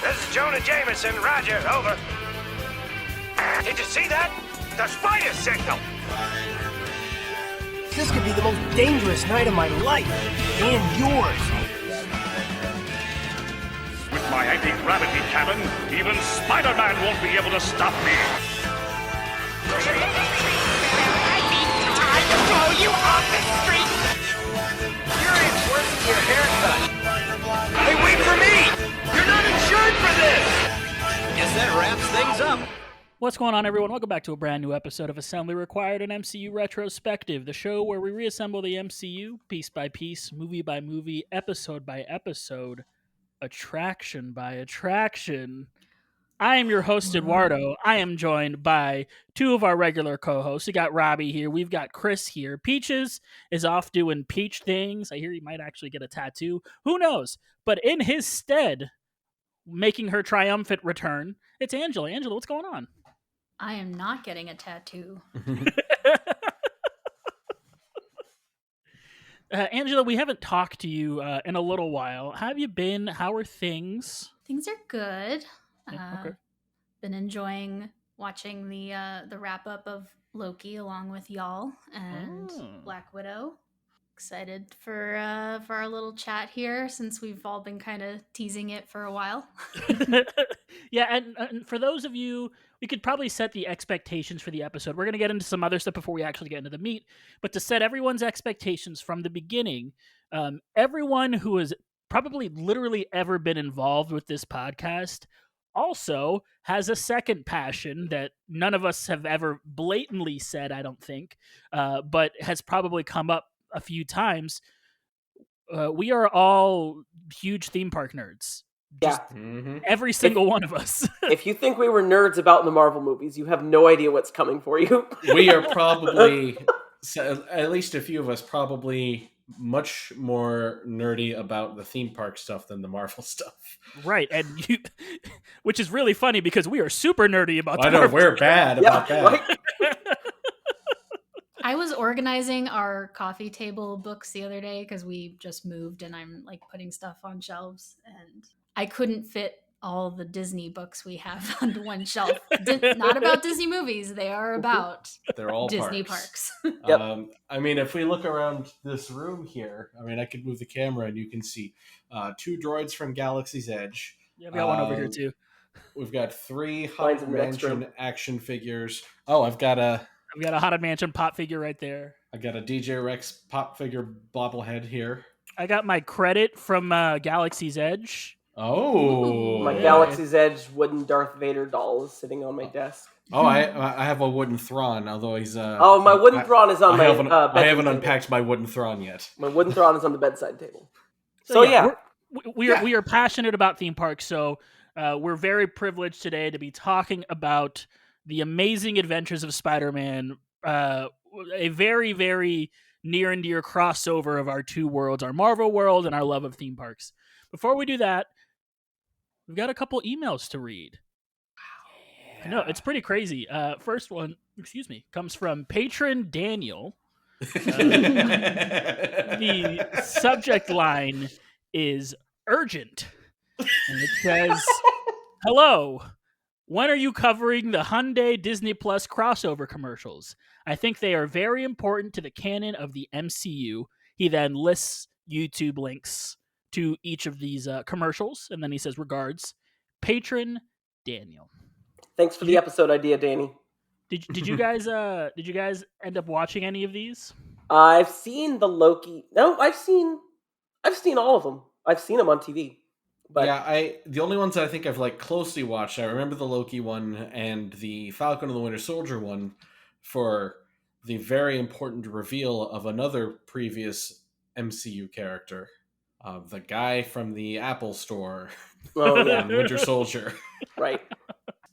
This is Jonah Jameson. Roger, over. Did you see that? The spider signal! This could be the most dangerous night of my life. And yours. With my anti-gravity cannon, even Spider-Man won't be able to stop me. I throw you off the street! Furious, where's your haircut? Hey, wait for me! You're not insured for this! Guess that wraps things up. What's going on, everyone? Welcome back to a brand new episode of Assembly Required, an MCU Retrospective, the show where we reassemble the MCU piece by piece, movie by movie, episode by episode, attraction by attraction. I am your host, Eduardo. I am joined by two of our regular co-hosts. We got Robbie here. We've got Chris here. Peaches is off doing peach things. I hear he might actually get a tattoo. Who knows? But in his stead, making her triumphant return, it's Angela. Angela, what's going on? I am not getting a tattoo. Angela, we haven't talked to you in a little while. How have you been? How are things? Things are good. Okay. Been enjoying watching the wrap up of Loki along with y'all and Black Widow. Excited for our little chat here since we've all been kind of teasing it for a while. Yeah, and for those of you, we could probably set the expectations for the episode. We're going to get into some other stuff before we actually get into the meat, but to set everyone's expectations from the beginning, everyone who has probably literally ever been involved with this podcast also has a second passion that none of us have ever blatantly said, I don't think, but has probably come up a few times. We are all huge theme park nerds. Just every single one of us. If you think we were nerds about the Marvel movies, you have no idea what's coming for you. We are probably, at least a few of us, probably much more nerdy about the theme park stuff than the Marvel stuff. Right, and you, which is really funny because we are super nerdy about I know, Marvel we're bad about that. Right? I was organizing our coffee table books the other day because we just moved and I'm like putting stuff on shelves and I couldn't fit all the Disney books we have onto one shelf. Not about Disney movies. They are about They're all Disney parks. Yep. I mean, if we look around this room here, I mean, I could move the camera and you can see two droids from Galaxy's Edge. Yeah, we got one over here too. We've got three Mine's Haunted in the next room. Mansion action figures. Oh, I've got a Haunted Mansion pop figure right there. I got a DJ Rex pop figure bobblehead here. I got my credit from Galaxy's Edge. Oh, My Galaxy's Edge wooden Darth Vader doll is sitting on my desk. Oh, I have a wooden Thrawn, although he's my wooden Thrawn is on I my haven't, bedside I haven't table. unpacked my wooden Thrawn yet. My wooden Thrawn is on the bedside table. So yeah. We are passionate about theme parks, so we're very privileged today to be talking about the amazing adventures of Spider-Man, a very, very near and dear crossover of our two worlds, our Marvel world and our love of theme parks. Before we do that, we've got a couple emails to read. Wow. I know, it's pretty crazy. First one, comes from patron Daniel. The subject line is urgent. And it says, hello. When are you covering the Hyundai Disney Plus crossover commercials? I think they are very important to the canon of the MCU. He then lists YouTube links to each of these commercials, and then he says, regards, patron Daniel. Thanks for the episode idea, Danny. Did you guys end up watching any of these? I've seen the Loki. No, I've seen all of them. I've seen them on TV. But yeah, the only ones that I think I've like closely watched, I remember the Loki one and the Falcon and the Winter Soldier one for the very important reveal of another previous MCU character, the guy from the Apple store, yeah. Winter Soldier. Right.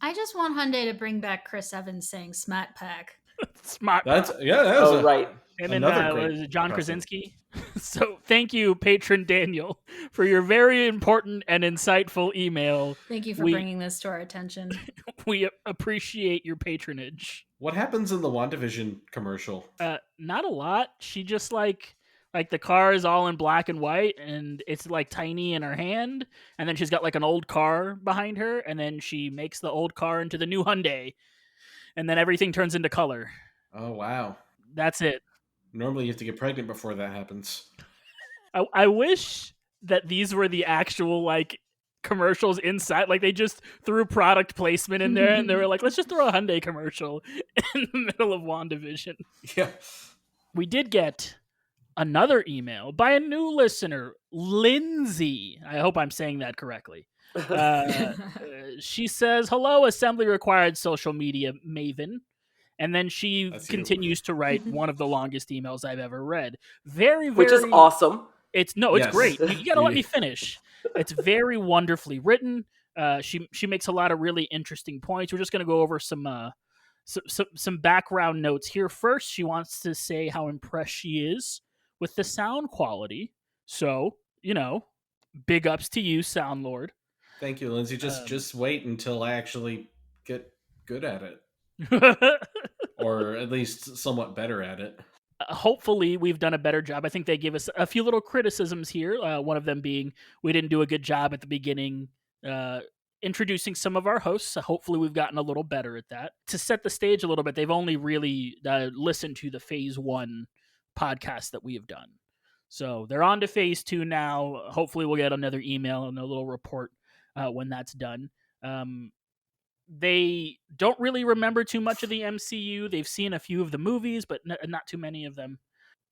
I just want Hyundai to bring back Chris Evans saying Smat Pack. Smart. That was right. And then another great was it John present. Krasinski? So thank you, patron Daniel, for your very important and insightful email. Thank you for bringing this to our attention. We appreciate your patronage. What happens in the WandaVision commercial? Not a lot. She just like Like the car is all in black and white, and it's like tiny in her hand, and then she's got like an old car behind her, and then she makes the old car into the new Hyundai, and then everything turns into color. Oh, wow. That's it. Normally you have to get pregnant before that happens. I wish that these were the actual like commercials inside. Like they just threw product placement in there, and they were like, let's just throw a Hyundai commercial in the middle of WandaVision. Yeah. We did get another email by a new listener, Lindsay. I hope I'm saying that correctly. She says, hello, assembly required social media maven. And then she That's continues to write one of the longest emails I've ever read. Very, Which is awesome. It's Yes. great. You got to let me finish. It's very wonderfully written. She makes a lot of really interesting points. We're just going to go over some background notes here. First, she wants to say how impressed she is with the sound quality. So, big ups to you, Sound Lord. Thank you, Lindsay. Just wait until I actually get good at it. Or at least somewhat better at it. Hopefully we've done a better job. I think they give us a few little criticisms here. One of them being we didn't do a good job at the beginning introducing some of our hosts. So hopefully we've gotten a little better at that. To set the stage a little bit, they've only really listened to the Phase 1 podcast that we have done. So they're on to Phase 2 now. Hopefully we'll get another email and a little report when that's done. They don't really remember too much of the MCU. They've seen a few of the movies, but not too many of them.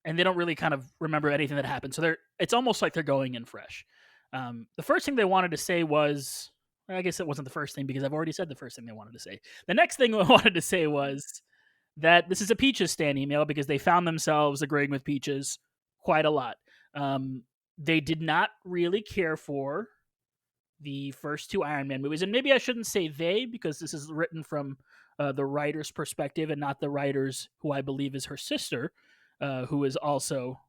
And they don't really kind of remember anything that happened. So it's almost like they're going in fresh. The first thing they wanted to say was, I guess it wasn't the first thing because I've already said the first thing they wanted to say. The next thing I wanted to say was that this is a Peaches stan email because they found themselves agreeing with Peaches quite a lot. They did not really care for the first 2 Iron Man movies, and maybe I shouldn't say they because this is written from the writer's perspective and not the writer's who I believe is her sister, who is also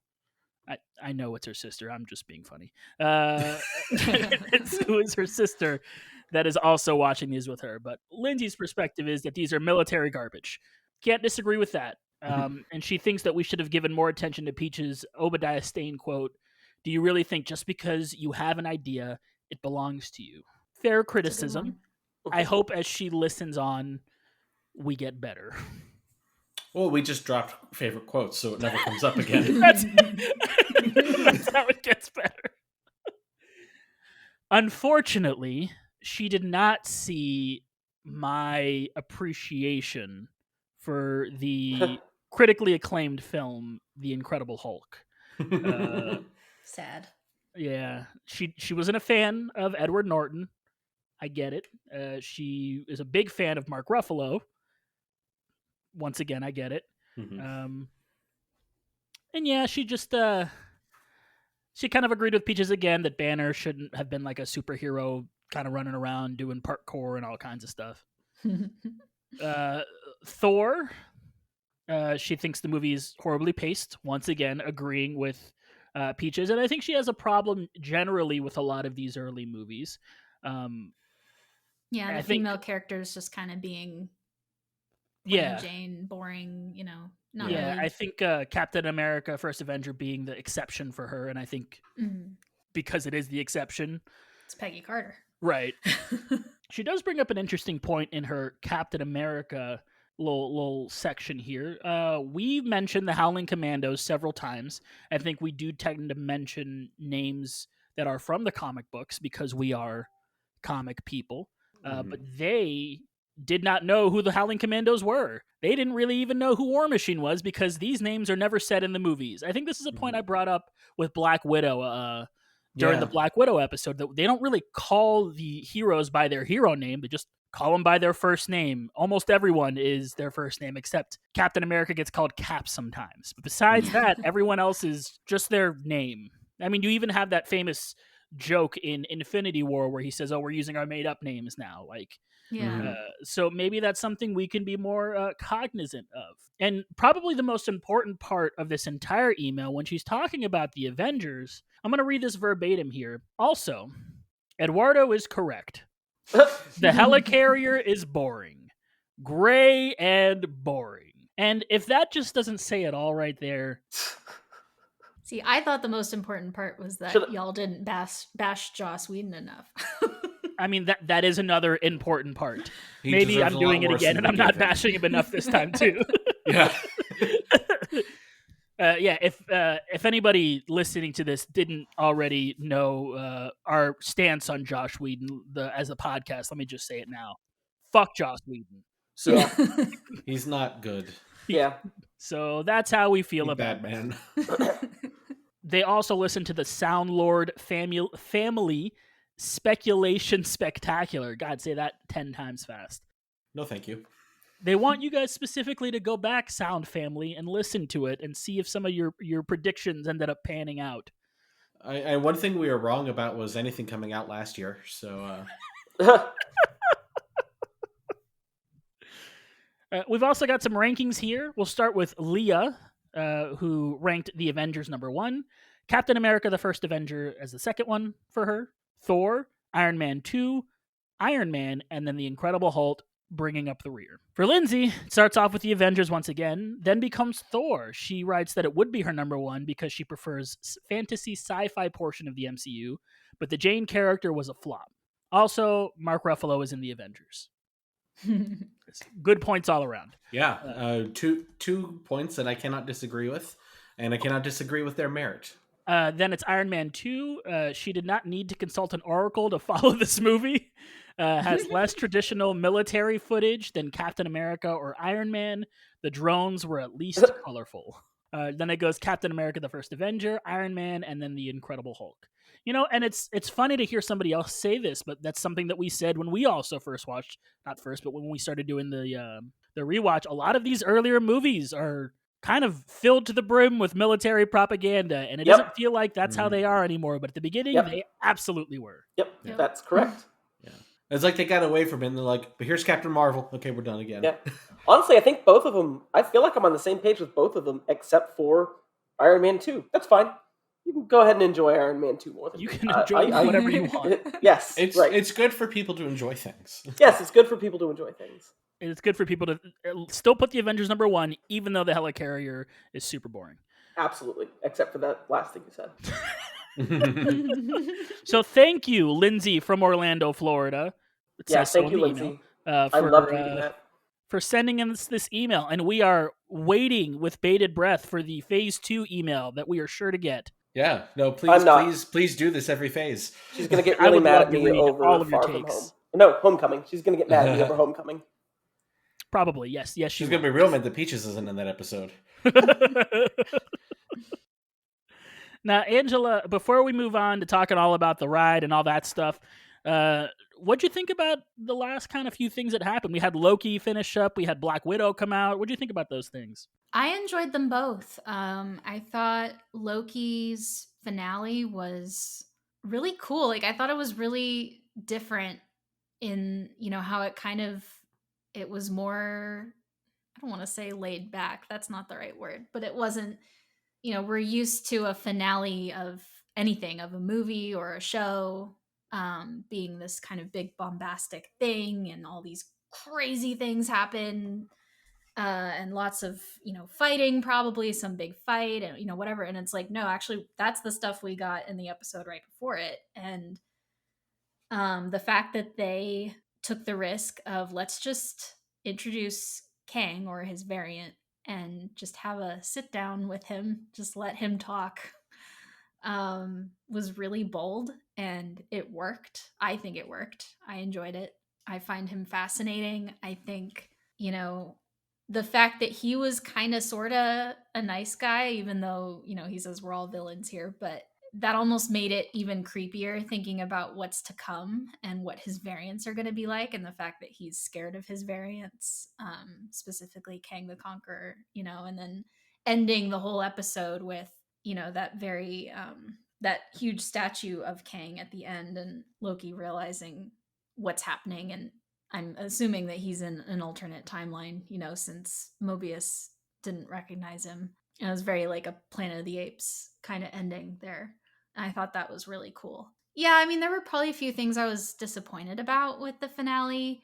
I know it's her sister. I'm just being funny. Who is her sister that is also watching these with her. But Lindsay's perspective is that these are military garbage. Can't disagree with that. And she thinks that we should have given more attention to Peach's Obadiah Stane quote, "Do you really think just because you have an idea it belongs to you?" Fair criticism. I hope as she listens on, we get better. Well, we just dropped favorite quotes, so it never comes up again. That's how it gets better. Unfortunately, she did not see my appreciation for the critically acclaimed film, The Incredible Hulk. Sad. Yeah, she wasn't a fan of Edward Norton. I get it. She is a big fan of Mark Ruffalo. Once again, I get it. Mm-hmm. And yeah, she just she kind of agreed with Peaches again that Banner shouldn't have been like a superhero kind of running around doing parkour and all kinds of stuff. Thor, she thinks the movie is horribly paced. Once again, agreeing with Peaches, and I think she has a problem generally with a lot of these early movies. Yeah, the female characters just kind of being Jane, boring, not really. I think Captain America First Avenger being the exception for her, and I think because it is the exception, it's Peggy Carter. Right. She does bring up an interesting point in her Captain America little section here. We mentioned the Howling Commandos several times. I think we do tend to mention names that are from the comic books because we are comic people. But they did not know who the Howling Commandos were. They didn't really even know who War Machine was because these names are never said in the movies. I think this is a point I brought up with Black Widow during the Black Widow episode, that they don't really call the heroes by their hero name. They just call them by their first name. Almost everyone is their first name, except Captain America gets called Cap sometimes. But besides that, everyone else is just their name. I mean, you even have that famous joke in Infinity War where he says, "Oh, we're using our made-up names now." Like, so maybe that's something we can be more cognizant of. And probably the most important part of this entire email, when she's talking about the Avengers, I'm going to read this verbatim here. Also, Eduardo is correct. The helicarrier is boring. Gray and boring. And if that just doesn't say it all right there, See, I thought the most important part was that Should- y'all didn't bash Joss Whedon enough. I mean, that is another important part. He Maybe deserves I'm a lot doing it worse again, than and we I'm not gave him. bashing him enough this time too. Yeah. Yeah, if anybody listening to this didn't already know our stance on Josh Whedon as a podcast, let me just say it now. Fuck Joss Whedon. So Yeah. He's not good. Yeah. so that's how we feel He's about bad man. They also listen to the Soundlord family Speculation Spectacular. God, say that 10 times fast. No, thank you. They want you guys specifically to go back, Sound Family, and listen to it and see if some of your predictions ended up panning out. One thing we were wrong about was anything coming out last year. So We've also got some rankings here. We'll start with Leah, who ranked the Avengers number 1, Captain America the First Avenger as the second one for her, Thor, Iron Man 2, Iron Man, and then the Incredible Hulk bringing up the rear. For Lindsay, it starts off with the Avengers once again, then becomes Thor. She writes that it would be her number 1 because she prefers fantasy sci-fi portion of the MCU, but the Jane character was a flop. Also, Mark Ruffalo is in the Avengers. Good points all around. yeah, two points that I cannot disagree with, and I cannot disagree with their merit. Then it's Iron Man 2. She did not need to consult an oracle to follow this movie. Has less traditional military footage than Captain America or Iron Man. The drones were at least colorful. Then it goes Captain America, the First Avenger, Iron Man, and then the Incredible Hulk. You know, and it's funny to hear somebody else say this, but that's something that we said when we also first watched, not first, but when we started doing the rewatch. A lot of these earlier movies are kind of filled to the brim with military propaganda, and it doesn't feel like that's how they are anymore. But at the beginning, they absolutely were. Yep, Yeah. that's correct. Yeah, it's like they got away from it, and they're like, "But here's Captain Marvel. Okay, we're done again." Yeah. Honestly, I think both of them. I feel like I'm on the same page with both of them, except for Iron Man 2. That's fine. You can go ahead and enjoy Iron Man 2 more than You me. can enjoy whatever you want. Yes, right. It's good for people to enjoy things. Yes, it's good for people to enjoy things. It's good for people to still put the Avengers number 1, even though the helicarrier is super boring. Absolutely, except for that last thing you said. So thank you, Lindsay from Orlando, Florida. It Yeah, says so thank in you, the email, Lindsay. for, I loved reading that. for sending us this email, and we are waiting with bated breath for the Phase 2 email that we are sure to get. Yeah, no, I'm not. please do this every phase. She's gonna get I really would mad love at to me read over all of your Far From takes. Home. No, Homecoming. She's gonna get mad at me over Homecoming. Probably, yes, She's she gonna be real mad that Peaches isn't in that episode. Now, Angela, before we move on to talking all about the ride and all that stuff, what'd you think about the last kind of few things that happened? We had Loki finish up. We had Black Widow come out. What'd you think about those things? I enjoyed them both. I thought Loki's finale was really cool. Like, I thought it was really different in, how it was more, I don't want to say laid back. That's not the right word, but it wasn't, we're used to a finale of anything, of a movie or a show, being this kind of big bombastic thing and all these crazy things happen. And lots of fighting, probably some big fight, and whatever. And it's like, no, actually, that's the stuff we got in the episode right before it. And the fact that they took the risk of, let's just introduce Kang or his variant and just have a sit down with him, just let him talk, was really bold, and it worked. I think it worked. I enjoyed it. I find him fascinating. I think the fact that he was kind of sort of a nice guy, even though, he says we're all villains here, but that almost made it even creepier, thinking about what's to come and what his variants are going to be like, and the fact that he's scared of his variants, specifically Kang the Conqueror, and then ending the whole episode with, that very, that huge statue of Kang at the end, and Loki realizing what's happening. And I'm assuming that he's in an alternate timeline, since Mobius didn't recognize him. And it was very like a Planet of the Apes kind of ending there. And I thought that was really cool. Yeah, I mean, there were probably a few things I was disappointed about with the finale,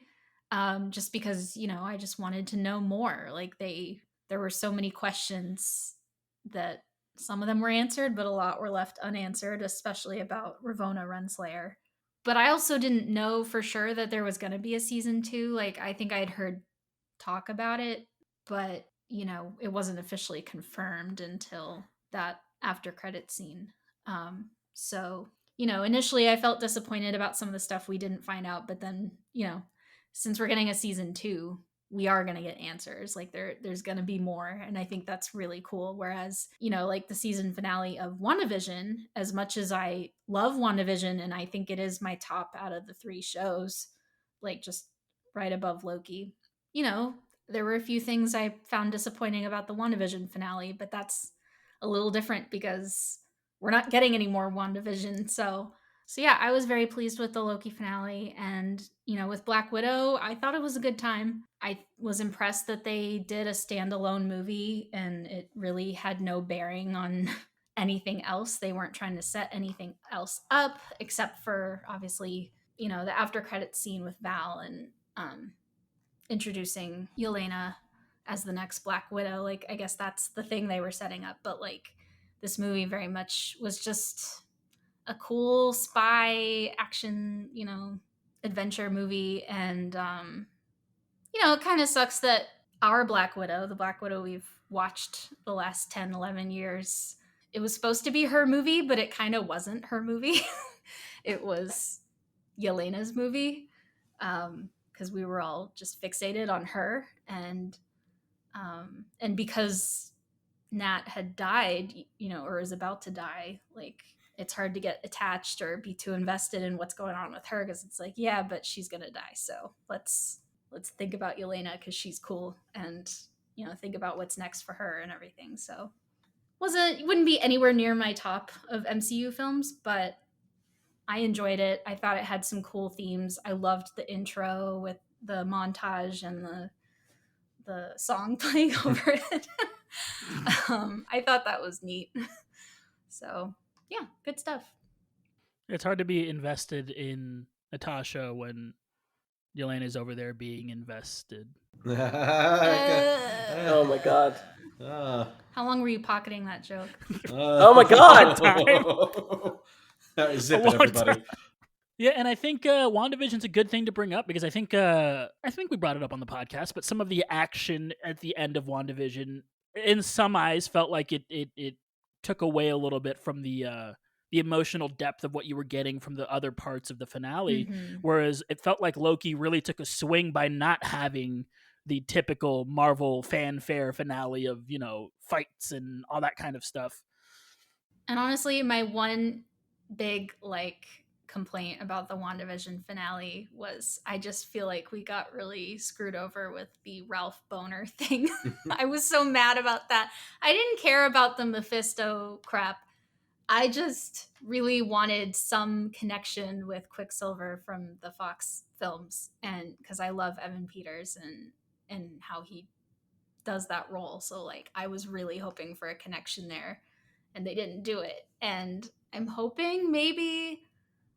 just because, I just wanted to know more. Like, there were so many questions that Some of them were answered, but a lot were left unanswered, especially about Ravonna Renslayer. But I also didn't know for sure that there was going to be a season 2. Like, I think I'd heard talk about it, but, you know, it wasn't officially confirmed until that after credit scene. So, you know, initially I felt disappointed about some of the stuff we didn't find out, but then, you know, since we're getting a season 2, we are going to get answers. Like there's going to be more, and I think that's really cool. Whereas, you know, like the season finale of WandaVision, as much as I love WandaVision and I think it is my top out of the 3 shows, like just right above Loki, you know, there were a few things I found disappointing about the WandaVision finale, but that's a little different because we're not getting any more WandaVision. So yeah, I was very pleased with the Loki finale. And, you know, with Black Widow, I thought it was a good time. I was impressed that they did a standalone movie and it really had no bearing on anything else. They weren't trying to set anything else up except for, obviously, you know, the after credits scene with Val and introducing Yelena as the next Black Widow. Like, I guess that's the thing they were setting up. But, like, this movie very much was just a cool spy action, you know, adventure movie. And, you know, it kind of sucks that our Black Widow, the Black Widow we've watched the last 10, 11 years, it was supposed to be her movie, but it kind of wasn't her movie. It was Yelena's movie. Because we were all just fixated on her. And because Nat had died, you know, or is about to die, like, it's hard to get attached or be too invested in what's going on with her, because it's like, yeah, but she's gonna die, so let's think about Yelena because she's cool, and, you know, think about what's next for her and everything. So wouldn't be anywhere near my top of MCU films, but I enjoyed it. I thought it had some cool themes. I loved the intro with the montage and the song playing over it. I thought that was neat. So, yeah, good stuff. It's hard to be invested in Natasha when Yelena's over there being invested. Oh my god. How long were you pocketing that joke? Oh my god! Zip it, everybody. Yeah, and I think WandaVision's a good thing to bring up because I think we brought it up on the podcast, but some of the action at the end of WandaVision, in some eyes, felt like it took away a little bit from the emotional depth of what you were getting from the other parts of the finale. Mm-hmm. Whereas it felt like Loki really took a swing by not having the typical Marvel fanfare finale of, you know, fights and all that kind of stuff. And honestly, my one big, like, complaint about the WandaVision finale was I just feel like we got really screwed over with the Ralph Boner thing. I was so mad about that. I didn't care about the Mephisto crap. I just really wanted some connection with Quicksilver from the Fox films, and because I love Evan Peters and how he does that role. So, like, I was really hoping for a connection there, and they didn't do it. And I'm hoping maybe,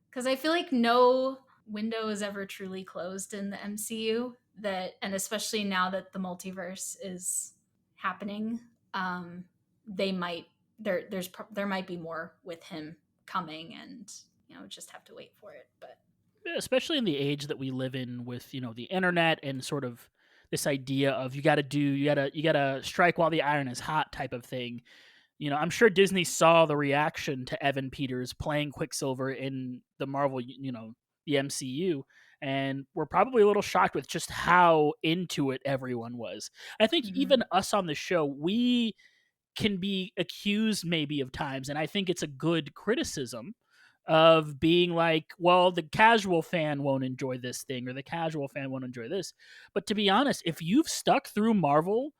because I feel like no window is ever truly closed in the MCU, and especially now that the multiverse is happening, there might be more with him coming, and, you know, just have to wait for it. But especially in the age that we live in with, you know, the internet and sort of this idea of you got to strike while the iron is hot type of thing. You know, I'm sure Disney saw the reaction to Evan Peters playing Quicksilver in the Marvel, you know, the MCU, and we're probably a little shocked with just how into it everyone was. I think even us on the show, we can be accused maybe of times, and I think it's a good criticism of being like, well, the casual fan won't enjoy this thing or the casual fan won't enjoy this. But to be honest, if you've stuck through Marvel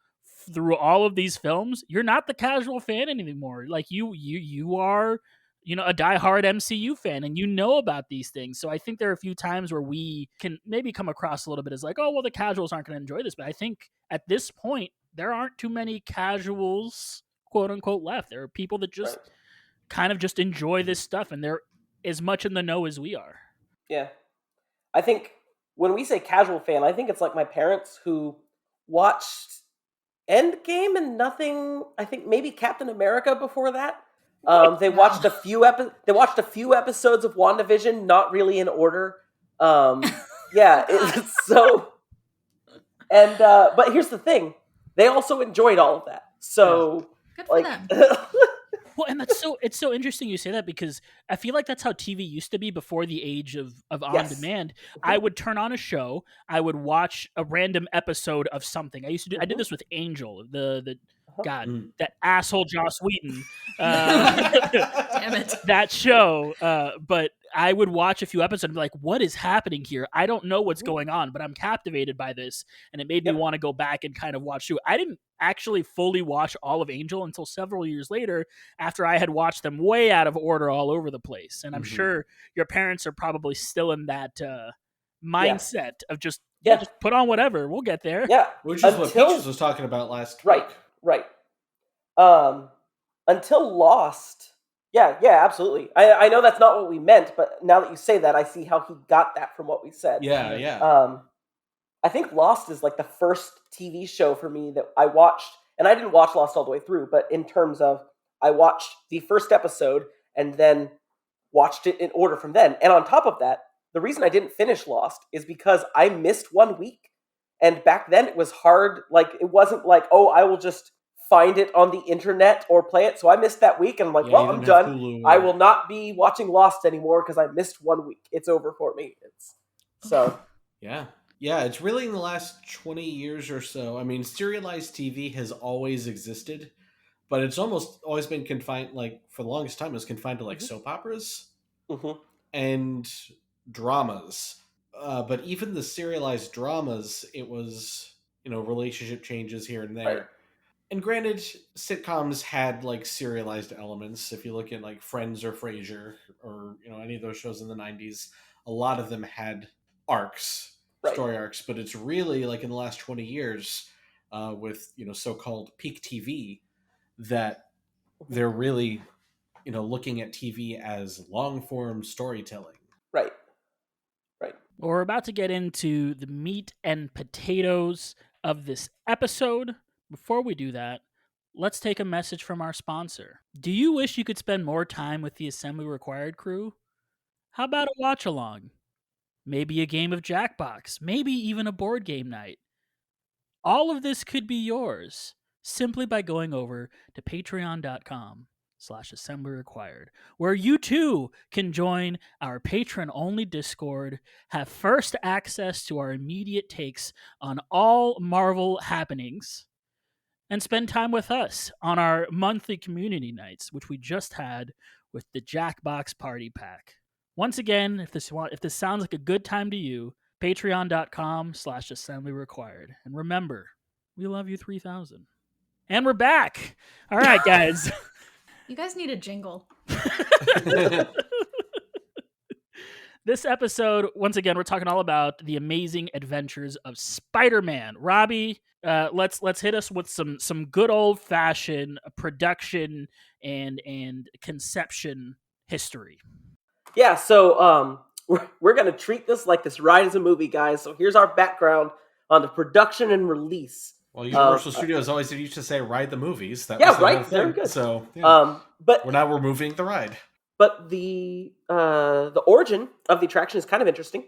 through all of these films, you're not the casual fan anymore. Like you are, you know, a diehard MCU fan, and you know about these things. So I think there are a few times where we can maybe come across a little bit as like, oh, well, the casuals aren't going to enjoy this. But I think at this point, there aren't too many casuals, quote unquote, left. There are people that just kind of just enjoy this stuff, and they're as much in the know as we are. Yeah. I think when we say casual fan, I think it's like my parents who watched Endgame and nothing. I think maybe Captain America before that. They Wow. watched a few episodes of WandaVision, not really in order. Yeah, it's so. And but here's the thing, they also enjoyed all of that. So Good for like, them. Well, and it's so interesting you say that, because I feel like that's how TV used to be before the age of on Yes. demand. I would turn on a show, I would watch a random episode of something. I did this with Angel, the God, that asshole Joss Whedon. Damn it. That show, but I would watch a few episodes and be like, what is happening here? I don't know what's going on, but I'm captivated by this, and it made me Yep. want to go back and kind of watch through. I didn't actually fully watch all of Angel until several years later, after I had watched them way out of order all over the place. And I'm sure your parents are probably still in that mindset of just just put on whatever, we'll get there. Yeah, Which is what Peaches was talking about last week. Right. Until Lost. Yeah, absolutely. I know that's not what we meant, but now that you say that, I see how he got that from what we said. Yeah. I think Lost is like the first TV show for me that I watched, and I didn't watch Lost all the way through, but in terms of, I watched the first episode and then watched it in order from then. And on top of that, the reason I didn't finish Lost is because I missed 1 week. And back then it was hard. Like, it wasn't like, oh, I will just find it on the internet or play it. So I missed that week, and I'm like, well, I'm done. I will not be watching Lost anymore because I missed 1 week. It's over for me. Yeah, it's really in the last 20 years or so. I mean, serialized TV has always existed, but it's almost always been confined, like, for the longest time, it was confined to, like, soap operas and dramas. But even the serialized dramas, it was, relationship changes here and there. Right. And granted, sitcoms had, like, serialized elements. If you look at, like, Friends or Frasier or, any of those shows in the 90s, a lot of them had arcs. Story arcs, but it's really like in the last 20 years with so-called peak TV that they're really looking at TV as long-form storytelling. Right. Well, we're about to get into the meat and potatoes of this episode. Before we do that, let's take a message from our sponsor. Do you wish you could spend more time with the Assembly Required crew? How about a watch-along? Maybe a game of Jackbox, maybe even a board game night. All of this could be yours simply by going over to patreon.com/assembly required, where you too can join our patron-only Discord, have first access to our immediate takes on all Marvel happenings, and spend time with us on our monthly community nights, which we just had with the Jackbox Party Pack. Once again, if this sounds like a good time to you, patreon.com/assembly required. And remember, we love you 3000. And we're back. All right, guys. You guys need a jingle. This episode, once again, we're talking all about the amazing adventures of Spider-Man. Robbie, let's hit us with some good old-fashioned production and conception history. Yeah, so we're going to treat this like this ride as a movie, guys. So here's our background on the production and release. Well, Universal Studios always used to say ride the movies. That was the whole thing. Very good. So, but we're moving the ride. But the origin of the attraction is kind of interesting.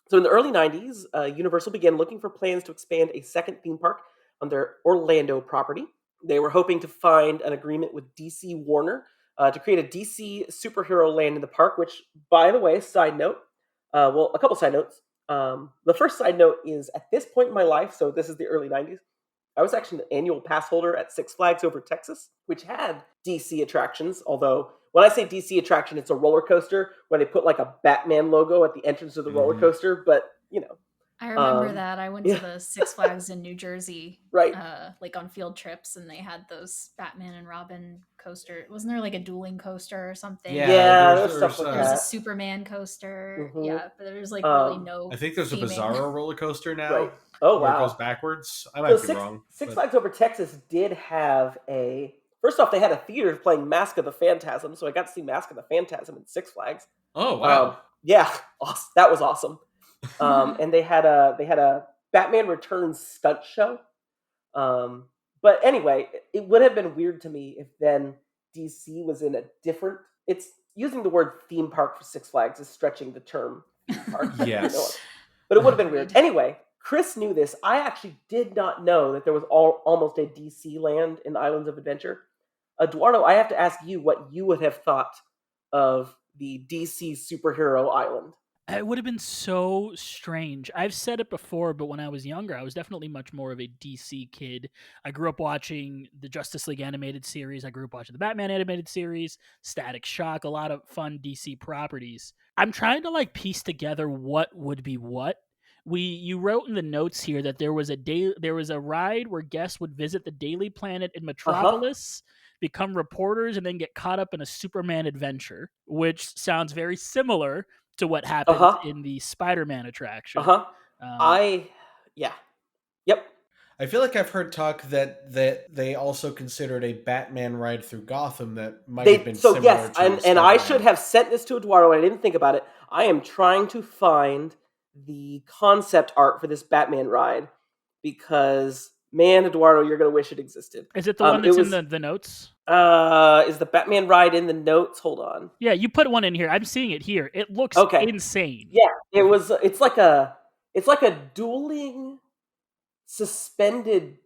So in the early 90s, Universal began looking for plans to expand a second theme park on their Orlando property. They were hoping to find an agreement with DC Warner to create a DC superhero land in the park, which, by the way, side note, a couple side notes. The first side note is, at this point in my life, so this is the early 90s, I was actually an annual pass holder at Six Flags over Texas, which had DC attractions, although when I say DC attraction, it's a roller coaster where they put like a Batman logo at the entrance of the roller coaster, but, I remember that. I went to the Six Flags in New Jersey, right? Like on field trips, and they had those Batman and Robin coaster. Wasn't there like a dueling coaster or something? Yeah, there's stuff like that. There's a Superman coaster. Yeah, but there's like really no. I think there's theming. a Bizarro roller coaster now. Right. Oh, wow. It goes backwards. I might be wrong. Six Flags over Texas did have first off, they had a theater playing Mask of the Phantasm, so I got to see Mask of the Phantasm in Six Flags. Oh, wow. Yeah, that was awesome. And they had a Batman Returns stunt show. But anyway, it would have been weird to me if then DC was in a different. It's using the word theme park for Six Flags is stretching the term theme park. Yes. But it would have been weird. Agreed. Anyway, Chris knew this. I actually did not know that there was almost a DC land in Islands of Adventure. Eduardo, I have to ask you what you would have thought of the DC superhero island. It would have been so strange. I've said it before, but when I was younger, I was definitely much more of a DC kid. I grew up watching the Justice League animated series. I grew up watching the Batman animated series, Static Shock, a lot of fun DC properties. I'm trying to like piece together what would be what. You wrote in the notes here that there was a ride where guests would visit the Daily Planet in Metropolis, become reporters, and then get caught up in a Superman adventure, which sounds very similar to what happened in the Spider-Man attraction. Yeah. Yep. I feel like I've heard talk that they also considered a Batman ride through Gotham that might have been similar yes, to and I Spider-Man. should have sent this to Eduardo, and I didn't think about it. I am trying to find the concept art for this Batman ride because, man, Eduardo, you're going to wish it existed. Is it the one that's in the notes? Is the Batman ride in the notes? Hold on. Yeah, you put one in here. I'm seeing it here. It looks insane. Yeah, it's like a dueling suspended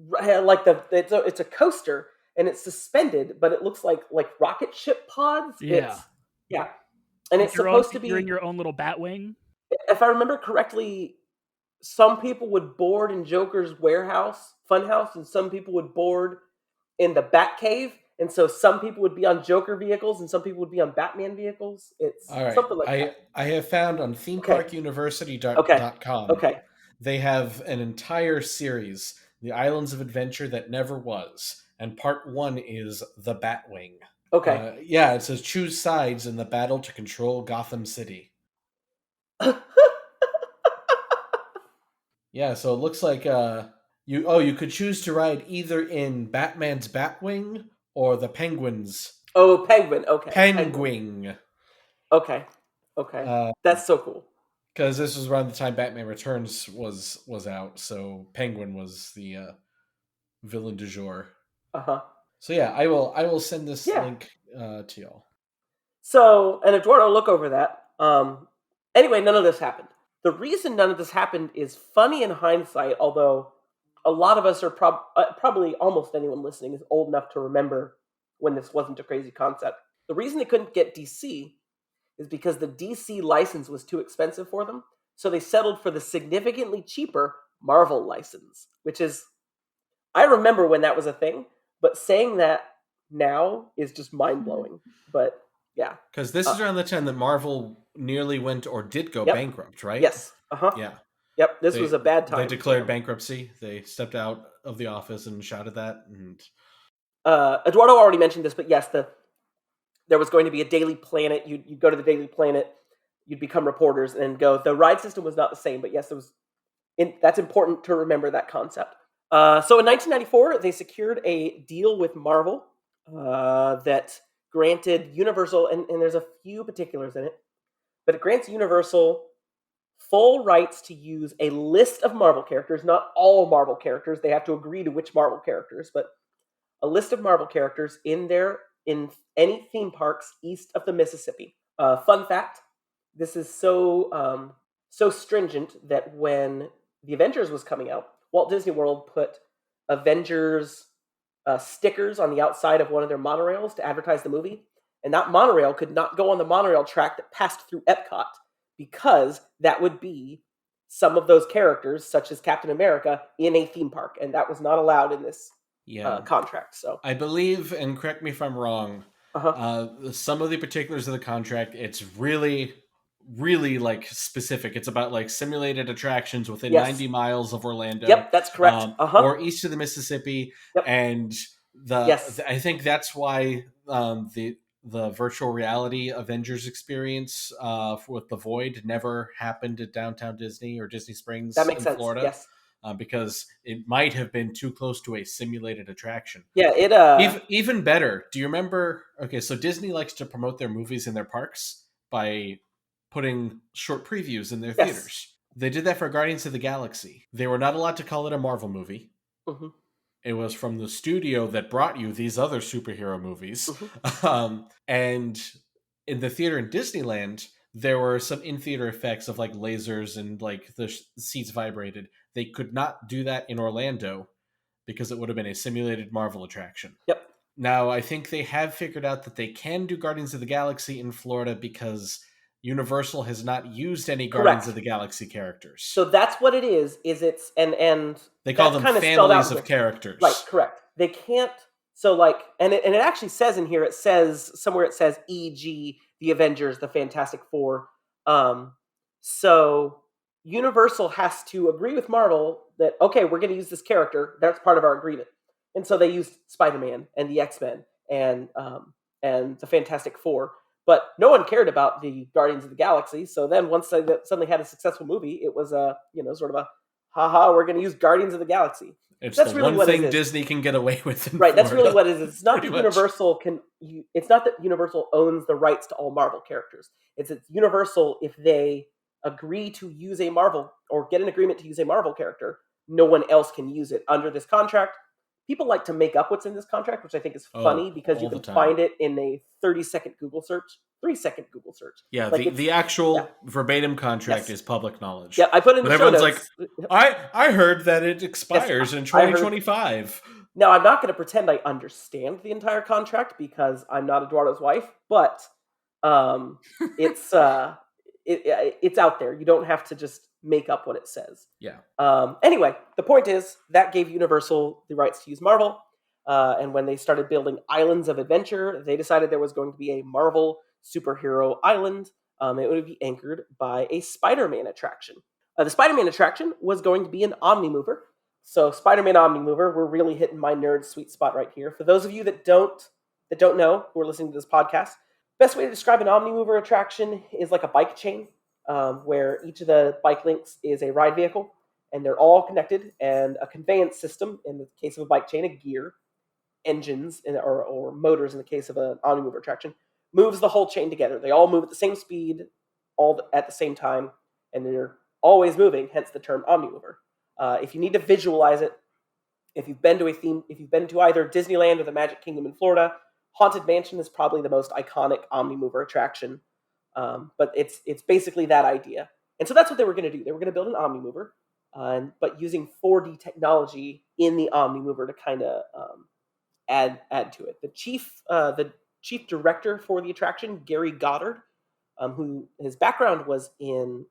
it's a coaster and it's suspended, but it looks like rocket ship pods. Yeah. And it's supposed to be you're in your own little Batwing. If I remember correctly, some people would board in Joker's funhouse, and some people would board in the Batcave, and so some people would be on Joker vehicles and some people would be on Batman vehicles. It's something like that. I have found on themeparkuniversity.com. Okay. They have an entire series, The Islands of Adventure That Never Was, and part 1 is The Batwing. Okay. It says choose sides in the battle to control Gotham City. Yeah, so it looks like you could choose to ride either in Batman's Batwing or the Penguin's. Oh, Penguin. Okay. Penguin. Okay. That's so cool. Because this was around the time Batman Returns was out, so Penguin was the villain du jour. So yeah, I will send this link to y'all. So, and Eduardo, look over that. Anyway, none of this happened. The reason none of this happened is funny in hindsight, although a lot of us are probably almost anyone listening is old enough to remember when this wasn't a crazy concept. The reason they couldn't get DC is because the DC license was too expensive for them, so they settled for the significantly cheaper Marvel license, which is, I remember when that was a thing, but saying that now is just mind-blowing. But yeah. Because this is around the time that Marvel nearly went or did go bankrupt, right? Yes. Yeah. Yep, this was a bad time. They declared bankruptcy. They stepped out of the office and shouted that. And Eduardo already mentioned this, but yes, there was going to be a Daily Planet. You'd go to the Daily Planet, you'd become reporters, and go. The ride system was not the same, but yes, that's important to remember that concept. So in 1994, they secured a deal with Marvel that granted Universal, and there's a few particulars in it, but it grants Universal full rights to use a list of Marvel characters, not all Marvel characters. They have to agree to which Marvel characters, but a list of Marvel characters in any theme parks east of the Mississippi. Fun fact, this is so stringent that when the Avengers was coming out, Walt Disney World put Avengers stickers on the outside of one of their monorails to advertise the movie, and that monorail could not go on the monorail track that passed through Epcot because that would be some of those characters, such as Captain America, in a theme park, and that was not allowed in this contract. So I believe, and correct me if I'm wrong, some of the particulars of the contract, it's really like specific. It's about like simulated attractions within 90 miles of Orlando. Yep, that's correct. Or east of the Mississippi. Yep. And I think that's why the virtual reality Avengers experience with the Void never happened at Downtown Disney or Disney Springs in Florida. Yes. Because it might have been too close to a simulated attraction. Yeah, it even better. Do you remember? Okay, so Disney likes to promote their movies in their parks by putting short previews in their theaters. They did that for Guardians of the Galaxy. They were not allowed to call it a Marvel movie. Mhm. It was from the studio that brought you these other superhero movies. And in the theater in Disneyland, there were some in-theater effects of like lasers and like the seats vibrated. They could not do that in Orlando because it would have been a simulated Marvel attraction. Yep. Now, I think they have figured out that they can do Guardians of the Galaxy in Florida because Universal has not used any Guardians Correct. of the Galaxy characters. So that's what it is it's and they call them families of characters. Right, correct. They can't, so like, and it actually says in here, it says e.g. the Avengers, the Fantastic Four. So Universal has to agree with Marvel that, okay, we're going to use this character. That's part of our agreement. And so they used Spider-Man and the X-Men and the Fantastic Four. But no one cared about the Guardians of the Galaxy. So then once they suddenly had a successful movie, it was sort of a, haha, we're going to use Guardians of the Galaxy. It's that's the really one thing Disney can get away with in right, Florida. That's really what it is. It's not that Universal it's not that Universal owns the rights to all Marvel characters. It's Universal, if they agree to use a Marvel or get an agreement to use a Marvel character, no one else can use it under this contract. People like to make up what's in this contract, which I think is funny because you can find it in a 30-second Google search, 3-second Google search. Yeah, like the actual verbatim contract is public knowledge. Yeah, I put it in the show notes. Like, I heard that it expires in 2025. Now, I'm not going to pretend I understand the entire contract because I'm not Eduardo's wife, but it's out there. You don't have to just make up what it says. Yeah. Anyway, the point is that gave Universal the rights to use Marvel. And when they started building Islands of Adventure, they decided there was going to be a Marvel superhero island. It would be anchored by a Spider-Man attraction. The Spider-Man attraction was going to be an Omnimover. So Spider-Man Omnimover, we're really hitting my nerd sweet spot right here. For those of you that don't know, who are listening to this podcast, best way to describe an Omnimover attraction is like a bike chain. Where each of the bike links is a ride vehicle, and they're all connected, and a conveyance system, in the case of a bike chain, a gear, engines, or motors in the case of an Omnimover attraction, moves the whole chain together. They all move at the same speed, at the same time, and they're always moving, hence the term Omnimover. If you need to visualize it, if you've been to either Disneyland or the Magic Kingdom in Florida, Haunted Mansion is probably the most iconic Omnimover attraction. But it's basically that idea. And so that's what they were going to do. They were going to build an Omnimover, but using 4D technology in the Omnimover to kind of add to it. The chief director for the attraction, Gary Goddard, who his background was in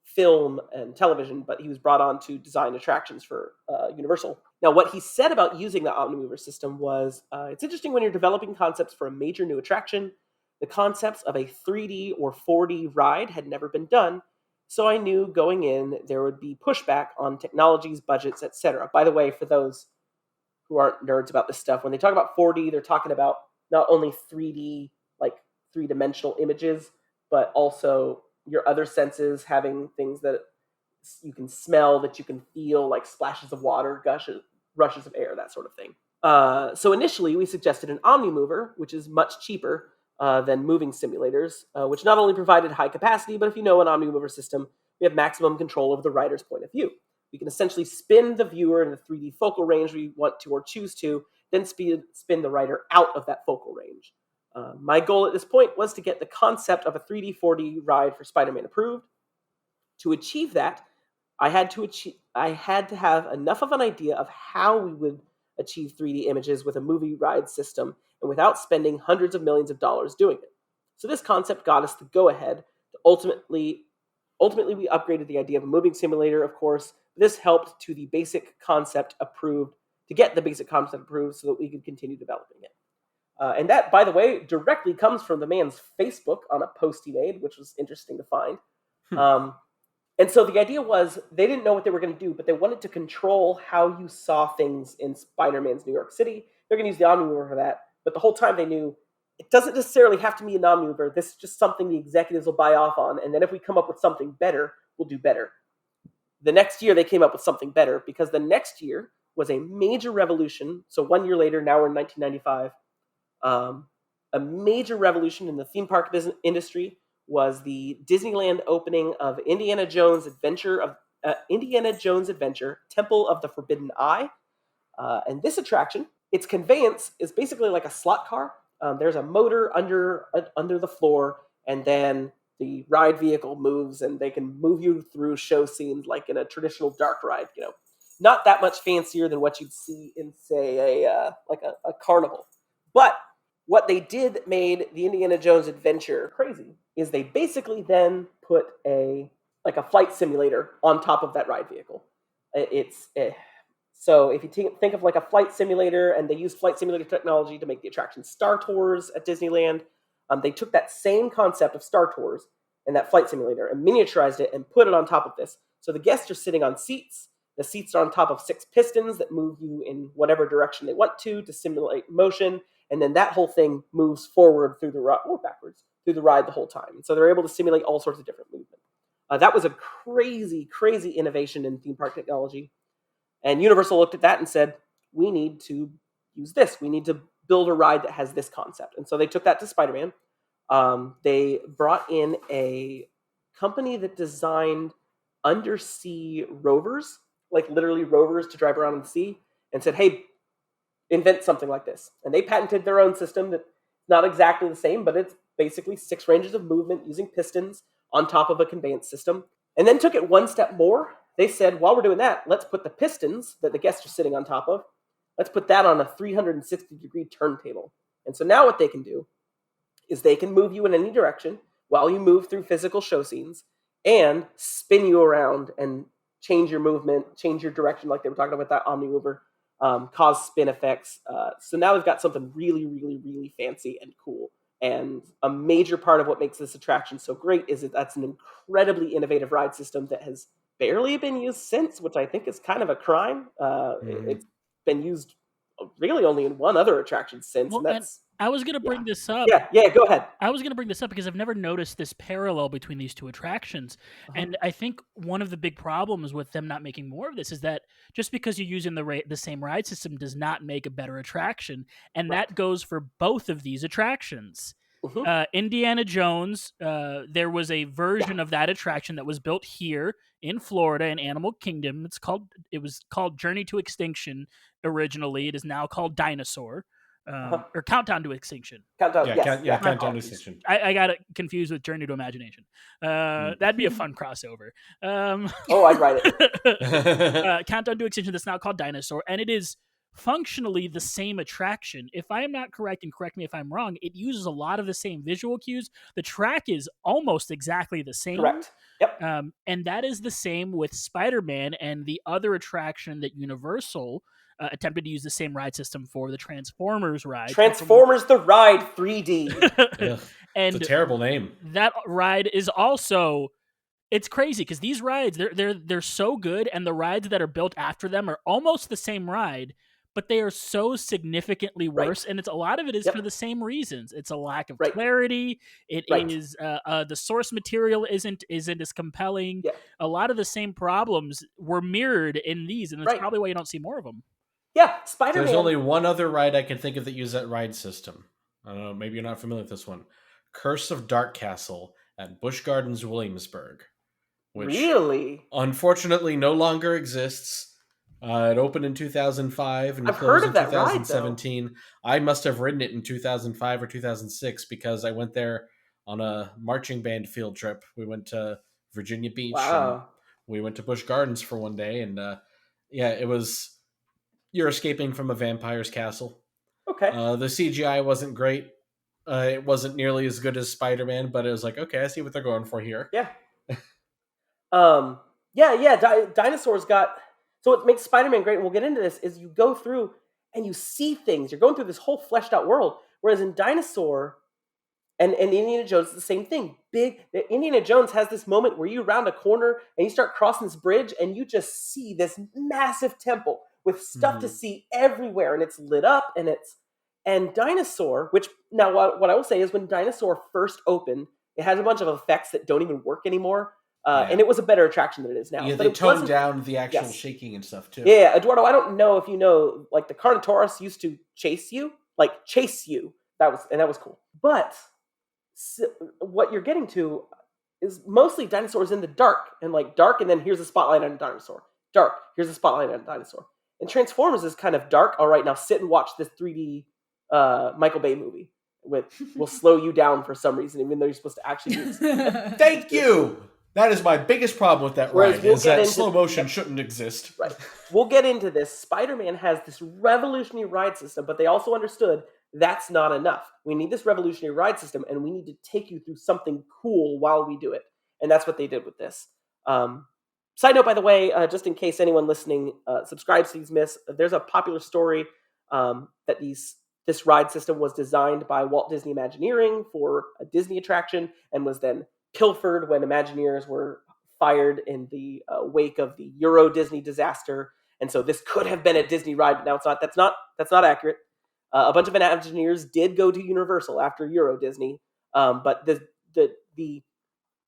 film and television, but he was brought on to design attractions for Universal. Now, what he said about using the Omnimover system was, it's interesting when you're developing concepts for a major new attraction. The concepts of a 3D or 4D ride had never been done, so I knew going in there would be pushback on technologies, budgets, etc. By the way, for those who aren't nerds about this stuff, when they talk about 4D, they're talking about not only 3D, like three-dimensional images, but also your other senses, having things that you can smell, that you can feel, like splashes of water, rushes of air, that sort of thing. So initially, we suggested an Omnimover, which is much cheaper than moving simulators, which not only provided high capacity, but if you know an Omnimover system, we have maximum control over the rider's point of view. We can essentially spin the viewer in the 3D focal range we want to or choose to, then spin the rider out of that focal range. My goal at this point was to get the concept of a 3D, 4D ride for Spider-Man approved. To achieve that, I had to have enough of an idea of how we would achieve 3D images with a movie ride system and without spending hundreds of millions of dollars doing it. So this concept got us the go-ahead. Ultimately, we upgraded the idea of a moving simulator, of course. This helped to the basic concept approved, to get the basic concept approved so that we could continue developing it. And that, by the way, directly comes from the man's Facebook on a post he made, which was interesting to find. And so the idea was they didn't know what they were going to do, but they wanted to control how you saw things in Spider-Man's New York City. They're going to use the Omnimover for that. But the whole time they knew it doesn't necessarily have to be an Omnimover. This is just something the executives will buy off on. And then if we come up with something better, we'll do better. The next year they came up with something better because the next year was a major revolution. So 1 year later, now we're in 1995. A major revolution in the theme park business industry was the Disneyland opening of Indiana Jones Adventure, Temple of the Forbidden Eye. And this attraction, its conveyance is basically like a slot car. There's a motor under the floor, and then the ride vehicle moves, and they can move you through show scenes like in a traditional dark ride. Not that much fancier than what you'd see in, say, a carnival. But what they did that made the Indiana Jones adventure crazy is they basically then put a flight simulator on top of that ride vehicle. So if you think of like a flight simulator, and they use flight simulator technology to make the attraction Star Tours at Disneyland, they took that same concept of Star Tours and that flight simulator and miniaturized it and put it on top of this. So the guests are sitting on seats. The seats are on top of 6 pistons that move you in whatever direction they want to simulate motion. And then that whole thing moves forward through the ride, or backwards, through the ride the whole time. And so they're able to simulate all sorts of different movement. That was a crazy, crazy innovation in theme park technology. And Universal looked at that and said, we need to use this. We need to build a ride that has this concept. And so they took that to Spider-Man. They brought in a company that designed undersea rovers, like literally rovers to drive around in the sea, and said, hey, invent something like this. And they patented their own system that's not exactly the same, but it's basically 6 ranges of movement using pistons on top of a conveyance system. And then took it one step more. They said, while we're doing that, let's put the pistons that the guests are sitting on top of, let's put that on a 360-degree turntable. And so now what they can do is they can move you in any direction while you move through physical show scenes and spin you around and change your movement, change your direction, like they were talking about that Omni Mover, cause spin effects. So now we've got something really, really, really fancy and cool. And a major part of what makes this attraction so great is that that's an incredibly innovative ride system that has barely been used since, which I think is kind of a crime. It's been used really only in one other attraction since. Well, and that's I was going to bring this up. Yeah, go ahead. I was going to bring this up because I've never noticed this parallel between these two attractions. And I think one of the big problems with them not making more of this is that just because you're using the same ride system does not make a better attraction. And that goes for both of these attractions. Indiana Jones, there was a version of that attraction that was built here in Florida in Animal Kingdom. It was called Journey to Extinction originally. It is now called Dinosaur. Or Countdown to Extinction. Countdown to Extinction. I got it confused with Journey to Imagination. That'd be a fun crossover. I'd write it. Countdown to Extinction, that's now called Dinosaur, and it is functionally the same attraction. If I am not correct, and correct me if I'm wrong, it uses a lot of the same visual cues. The track is almost exactly the same. Correct. Yep. And that is the same with Spider-Man and the other attraction that Universal attempted to use the same ride system for, the Transformers ride. Transformers the Ride 3D. And it's a terrible name. That ride is also, it's crazy because these rides, they're so good, and the rides that are built after them are almost the same ride, but they are so significantly worse. And a lot of it is for the same reasons. It's a lack of clarity. It is the source material isn't as compelling. A lot of the same problems were mirrored in these, and that's probably why you don't see more of them. Yeah, Spider-Man. There's only one other ride I can think of that uses that ride system. I don't know, maybe you're not familiar with this one. Curse of Dark Castle at Busch Gardens, Williamsburg. Which really? Unfortunately no longer exists. It opened in 2005 and I've closed heard of in that 2017. ride, I must have ridden it in 2005 or 2006 because I went there on a marching band field trip. We went to Virginia Beach. Wow. And we went to Busch Gardens for one day, and it was... You're escaping from a vampire's castle. Okay. The CGI wasn't great. It wasn't nearly as good as Spider-Man, but it was like, okay, I see what they're going for here. Yeah. Dinosaurs got... So what makes Spider-Man great, and we'll get into this, is you go through and you see things. You're going through this whole fleshed out world. Whereas in Dinosaur and Indiana Jones, it's the same thing. Indiana Jones has this moment where you round a corner and you start crossing this bridge and you just see this massive temple with stuff to see everywhere, and it's lit up, and Dinosaur, which now what I will say is when Dinosaur first opened, it had a bunch of effects that don't even work anymore, and it was a better attraction than it is now. Yeah, but they toned down the actual shaking and stuff too. Yeah, Eduardo, I don't know if you know, like the Carnotaurus used to chase you. That was cool. But what you're getting to is mostly dinosaurs in the dark, and then here's a spotlight on a dinosaur. Dark, here's a spotlight on a dinosaur. And Transformers is kind of dark. All right, now sit and watch this 3D Michael Bay movie. Will slow you down for some reason, even though you're supposed to actually do it. Thank you. That is my biggest problem with that Whereas ride, we'll is get that into- slow motion shouldn't exist. Right. We'll get into this. Spider-Man has this revolutionary ride system, but they also understood that's not enough. We need this revolutionary ride system, and we need to take you through something cool while we do it. And that's what they did with this. Side note, by the way, just in case anyone listening subscribes to these myths, there's a popular story that this ride system was designed by Walt Disney Imagineering for a Disney attraction and was then pilfered when Imagineers were fired in the wake of the Euro Disney disaster. And so this could have been a Disney ride, but now it's not. That's not accurate. A bunch of Imagineers did go to Universal after Euro Disney, but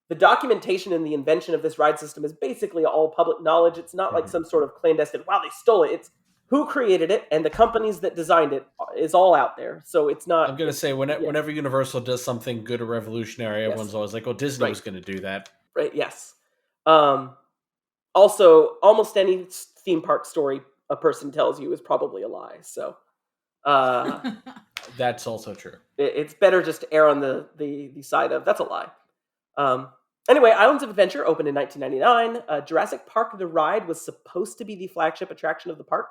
the documentation and the invention of this ride system is basically all public knowledge. It's not like some sort of clandestine, wow, they stole it. It's who created it and the companies that designed it is all out there. So it's not... I'm going to say, whenever Universal does something good or revolutionary, everyone's always like, well, Disney was going to do that. Right, yes. Also, almost any theme park story a person tells you is probably a lie. So that's also true. It's better just to err on the side of, that's a lie. Anyway, Islands of Adventure opened in 1999. Jurassic Park the ride was supposed to be the flagship attraction of the park.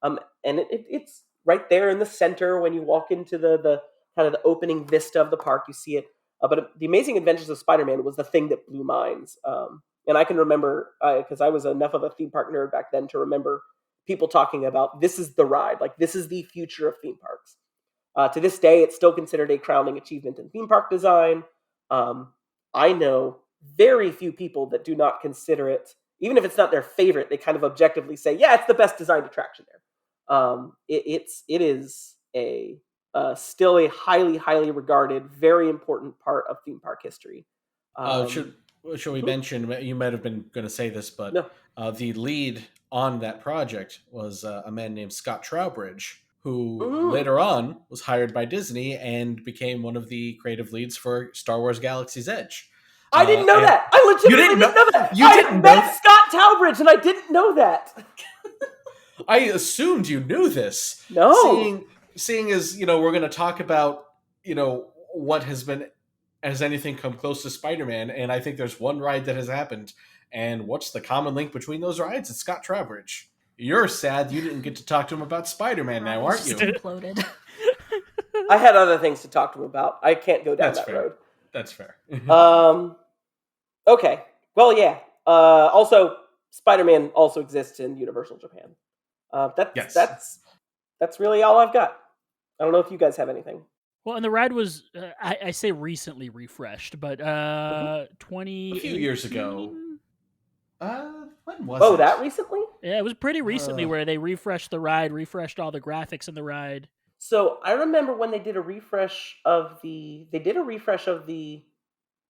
And it's right there in the center when you walk into the kind of the opening vista of the park. You see it. But The Amazing Adventures of Spider-Man was the thing that blew minds. And I can remember, because I was enough of a theme park nerd back then to remember people talking about, this is the ride. Like, this is the future of theme parks. To this day, it's still considered a crowning achievement in theme park design. I know very few people that do not consider it, even if it's not their favorite, they kind of objectively say, yeah, it's the best designed attraction there. It is still a highly, highly regarded, very important part of theme park history. Should we mention, you might have been going to say this, but no. The lead on that project was a man named Scott Trowbridge, who later on was hired by Disney and became one of the creative leads for Star Wars Galaxy's Edge. I didn't know that. I legitimately didn't know that. I met Scott Trowbridge and I didn't know that. I assumed you knew this. No. Seeing as, we're going to talk about, what has anything come close to Spider-Man, and I think there's one ride that has happened, and what's the common link between those rides? It's Scott Trowbridge. You're sad you didn't get to talk to him about Spider-Man now, aren't you? Imploded. I had other things to talk to him about. I can't go down that road. That's fair. Okay. Well, yeah. Also, Spider-Man also exists in Universal Japan. That's really all I've got. I don't know if you guys have anything. Well, and the ride was, I say recently refreshed, but 20... A few years ago. When was it? Oh, that recently? Yeah, it was pretty recently where they refreshed the ride, refreshed all the graphics in the ride. So I remember when they did a refresh of the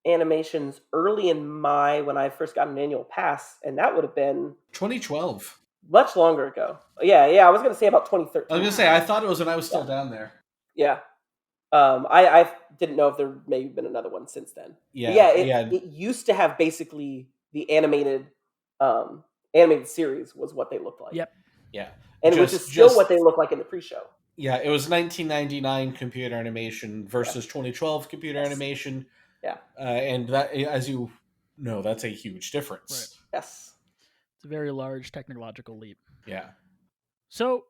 animations early in May when I first got an annual pass, and that would have been 2012. Much longer ago. Yeah, I was going to say about 2013. I was going to say, I thought it was when I was still down there. Yeah. I didn't know if there may have been another one since then. It used to have basically the animated series was what they looked like. Yep. Yeah. And which is still what they look like in the pre-show. Yeah, it was 1999 computer animation versus 2012 computer animation. Yeah. And that, as you know, that's a huge difference. Right. Yes. It's a very large technological leap. Yeah. So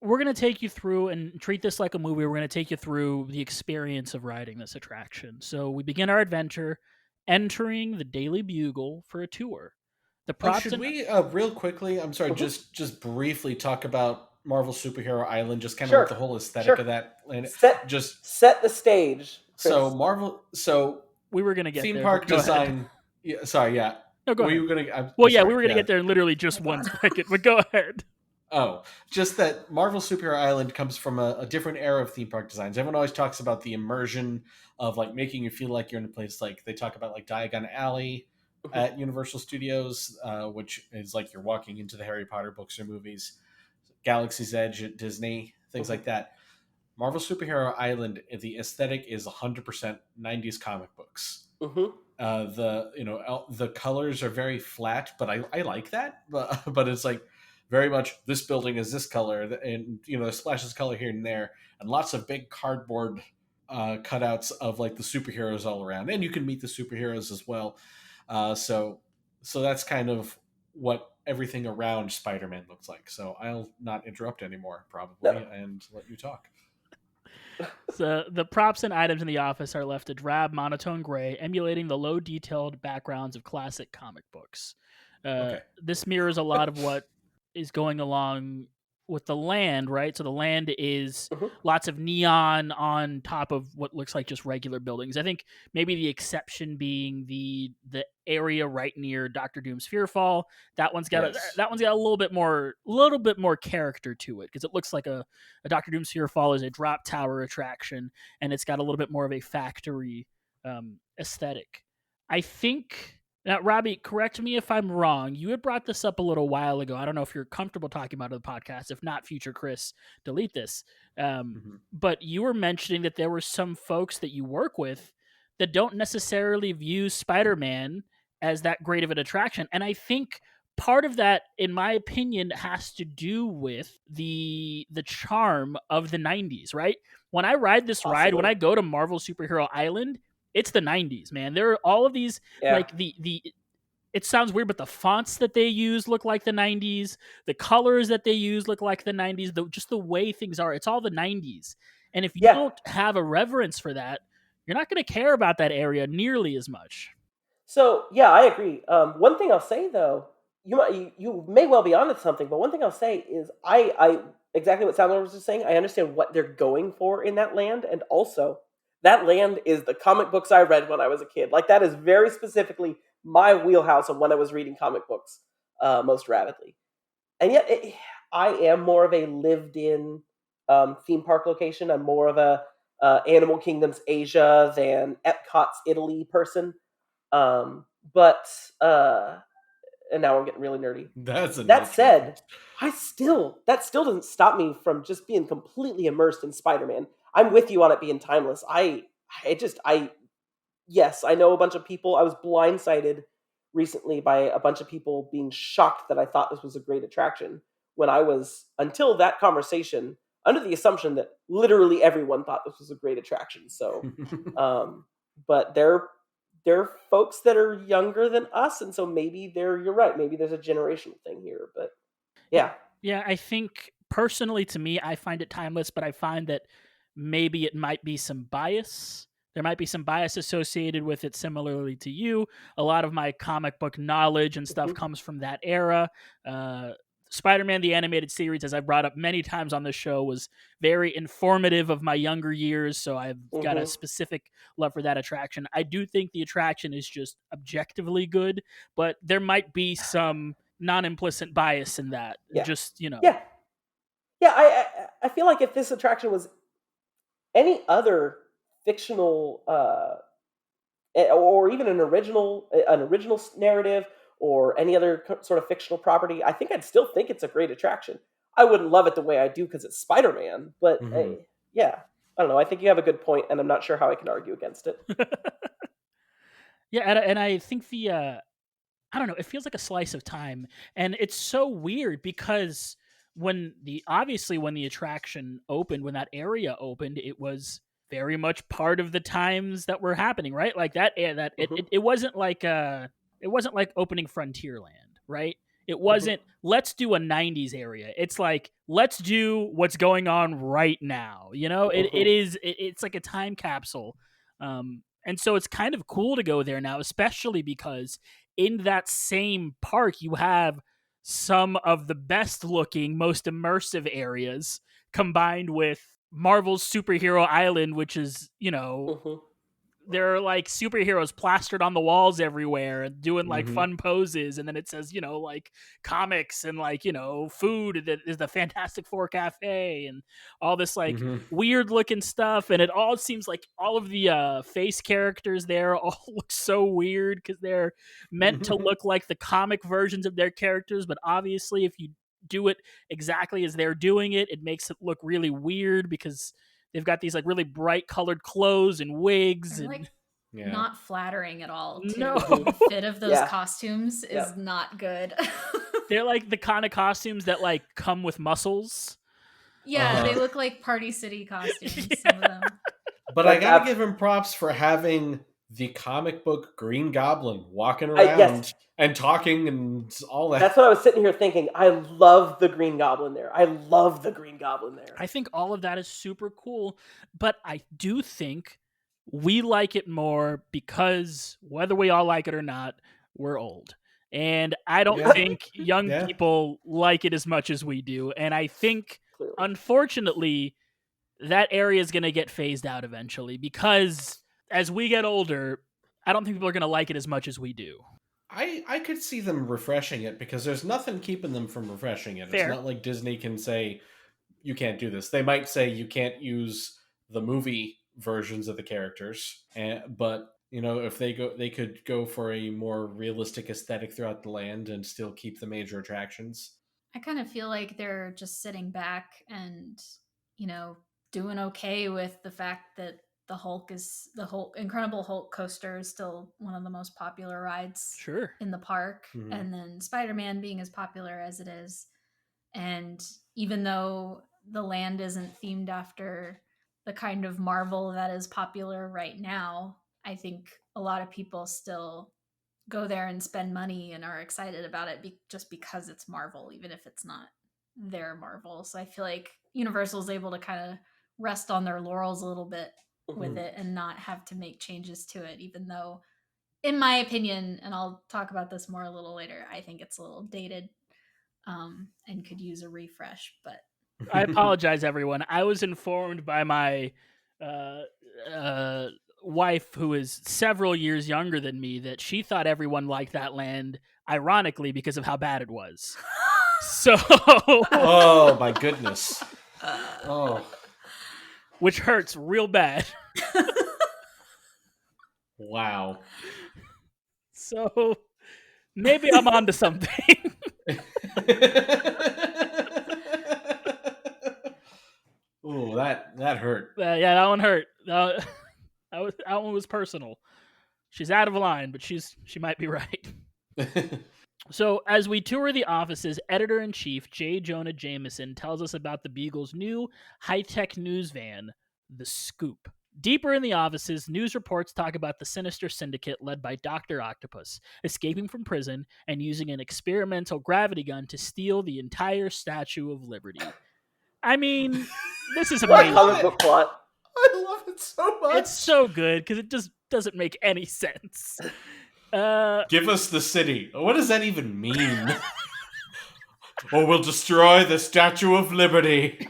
we're going to take you through and treat this like a movie. We're going to take you through the experience of riding this attraction. So we begin our adventure entering the Daily Bugle for a tour. The props should we real quickly? I'm sorry, just briefly talk about Marvel Superhero Island, just kind of like the whole aesthetic of that planet. Set the stage, Chris. So we were going to get theme there, park design. Yeah, sorry, yeah. No, go ahead. We were going to get there in literally just 1 second, but go ahead. Oh, just that Marvel Superhero Island comes from a different era of theme park designs. Everyone always talks about the immersion of like making you feel like you're in a place, like they talk about like Diagon Alley at Universal Studios, which is like you're walking into the Harry Potter books or movies, Galaxy's Edge at Disney, things like that. Marvel Superhero Island, the aesthetic is 100% 90s comic books. The colors are very flat, but I like that. But it's like very much this building is this color, and there's splashes of color here and there, and lots of big cardboard cutouts of like the superheroes all around, and you can meet the superheroes as well. So that's kind of what everything around Spider-Man looks like. So I'll not interrupt anymore, probably, and let you talk. So the props and items in the office are left a drab monotone gray, emulating the low detailed backgrounds of classic comic books. Okay. This mirrors a lot of what is going along with the land, right? So the land is lots of neon on top of what looks like just regular buildings. I think maybe the exception being the area right near Doctor Doom's Fearfall. That one's got a little bit more character to it, because it looks like a Doctor Doom's Fearfall is a drop tower attraction, and it's got a little bit more of a factory aesthetic. I think. Now, Robbie, correct me if I'm wrong. You had brought this up a little while ago. I don't know if you're comfortable talking about it on the podcast. If not, future Chris, delete this. But you were mentioning that there were some folks that you work with that don't necessarily view Spider-Man as that great of an attraction. And I think part of that, in my opinion, has to do with the charm of the 90s, right? When I ride this ride, when I go to Marvel Superhero Island, it's the 90s, man. There are all of these, like it sounds weird, but the fonts that they use look like the 90s. The colors that they use look like the 90s. Just the way things are, it's all the 90s. And if you don't have a reverence for that, you're not going to care about that area nearly as much. So, yeah, I agree. One thing I'll say, though, you may well be onto something, but one thing I'll say is I exactly what Sandler was just saying, I understand what they're going for in that land, and also that land is the comic books I read when I was a kid. Like, that is very specifically my wheelhouse of when I was reading comic books most rapidly. And yet, I am more of a lived-in theme park location. I'm more of a Animal Kingdom's Asia than Epcot's Italy person. And now I'm getting really nerdy. That said, that still doesn't stop me from just being completely immersed in Spider-Man. I'm with you on it being timeless. Yes, I know a bunch of people. I was blindsided recently by a bunch of people being shocked that I thought this was a great attraction when I was, until that conversation, under the assumption that literally everyone thought this was a great attraction. So, but there are folks that are younger than us, and so maybe you're right. Maybe there's a generational thing here, but yeah. Yeah, I think personally, to me, I find it timeless, but I find that maybe it might be some bias. There might be some bias associated with it, similarly to you. A lot of my comic book knowledge and stuff comes from that era. Spider-Man, the animated series, as I've brought up many times on this show, was very informative of my younger years, so I've got a specific love for that attraction. I do think the attraction is just objectively good, but there might be some non-implicit bias in that. Yeah. Just, Yeah, I feel like if this attraction was any other fictional or even an original narrative or any other sort of fictional property, I think I'd still think it's a great attraction. I wouldn't love it the way I do because it's Spider-Man, but I don't know. I think you have a good point, and I'm not sure how I can argue against it. Yeah, and I think I don't know, it feels like a slice of time, and it's so weird because when the attraction opened, when that area opened, it was very much part of the times that were happening, right? Like it wasn't like opening Frontierland, right? It wasn't let's do a 90s area. It's like let's do what's going on right now. It's like a time capsule. And so it's kind of cool to go there now, especially because in that same park you have some of the best looking, most immersive areas combined with Marvel's Superhero Island, which is, there are like superheroes plastered on the walls everywhere doing like fun poses, and then it says like comics and like food that is the Fantastic Four cafe and all this like weird looking stuff, and it all seems like all of the face characters there all look so weird because they're meant to look like the comic versions of their characters, but obviously if you do it exactly as they're doing it, it makes it look really weird because they've got these like really bright colored clothes and wigs and like not flattering at all. Too. No. The fit of those costumes is not good. They're like the kind of costumes that like come with muscles. Yeah, they Uh-huh. look like Party City costumes, some of them. But I That's gotta give him props for having the comic book Green Goblin walking around Yes. and talking and all that. That's what I was sitting here thinking. I love the Green Goblin there. I love the Green Goblin there. I think all of that is super cool, but I do think we like it more because whether we all like it or not, we're old. And I don't Yeah. think young Yeah. people like it as much as we do. And I think, Clearly. unfortunately, that area is going to get phased out eventually because as we get older, I don't think people are going to like it as much as we do. I could see them refreshing it because there's nothing keeping them from refreshing it. Fair. It's not like Disney can say you can't do this. They might say you can't use the movie versions of the characters, but you know, if they could go for a more realistic aesthetic throughout the land and still keep the major attractions. I kind of feel like they're just sitting back and, you know, doing okay with the fact that the whole Incredible Hulk coaster is still one of the most popular rides Sure. in the park. Mhm. And then Spider-Man being as popular as it is. And even though the land isn't themed after the kind of Marvel that is popular right now, I think a lot of people still go there and spend money and are excited about it just because it's Marvel, even if it's not their Marvel. So I feel like Universal's able to kind of rest on their laurels a little bit with it and not have to make changes to it, even though, in my opinion, and I'll talk about this more a little later, I think it's a little dated and could use a refresh. But I apologize, everyone. I was informed by my wife, who is several years younger than me, that she thought everyone liked that land, ironically, because of how bad it was. So, Oh my goodness! Oh which hurts real bad. wow! So maybe I'm onto something. Ooh, that hurt. Yeah, that one hurt. That one was personal. She's out of line, but she might be right. So, as we tour the offices, editor-in-chief J. Jonah Jameson tells us about the Beagle's new high-tech news van, the Scoop. Deeper in the offices, news reports talk about the sinister syndicate led by Dr. Octopus, escaping from prison and using an experimental gravity gun to steal the entire Statue of Liberty. I mean, this is What a amazing. comic book plot. I love it so much. It's so good because it just doesn't make any sense. Give us the city. What does that even mean? Or we'll destroy the Statue of Liberty.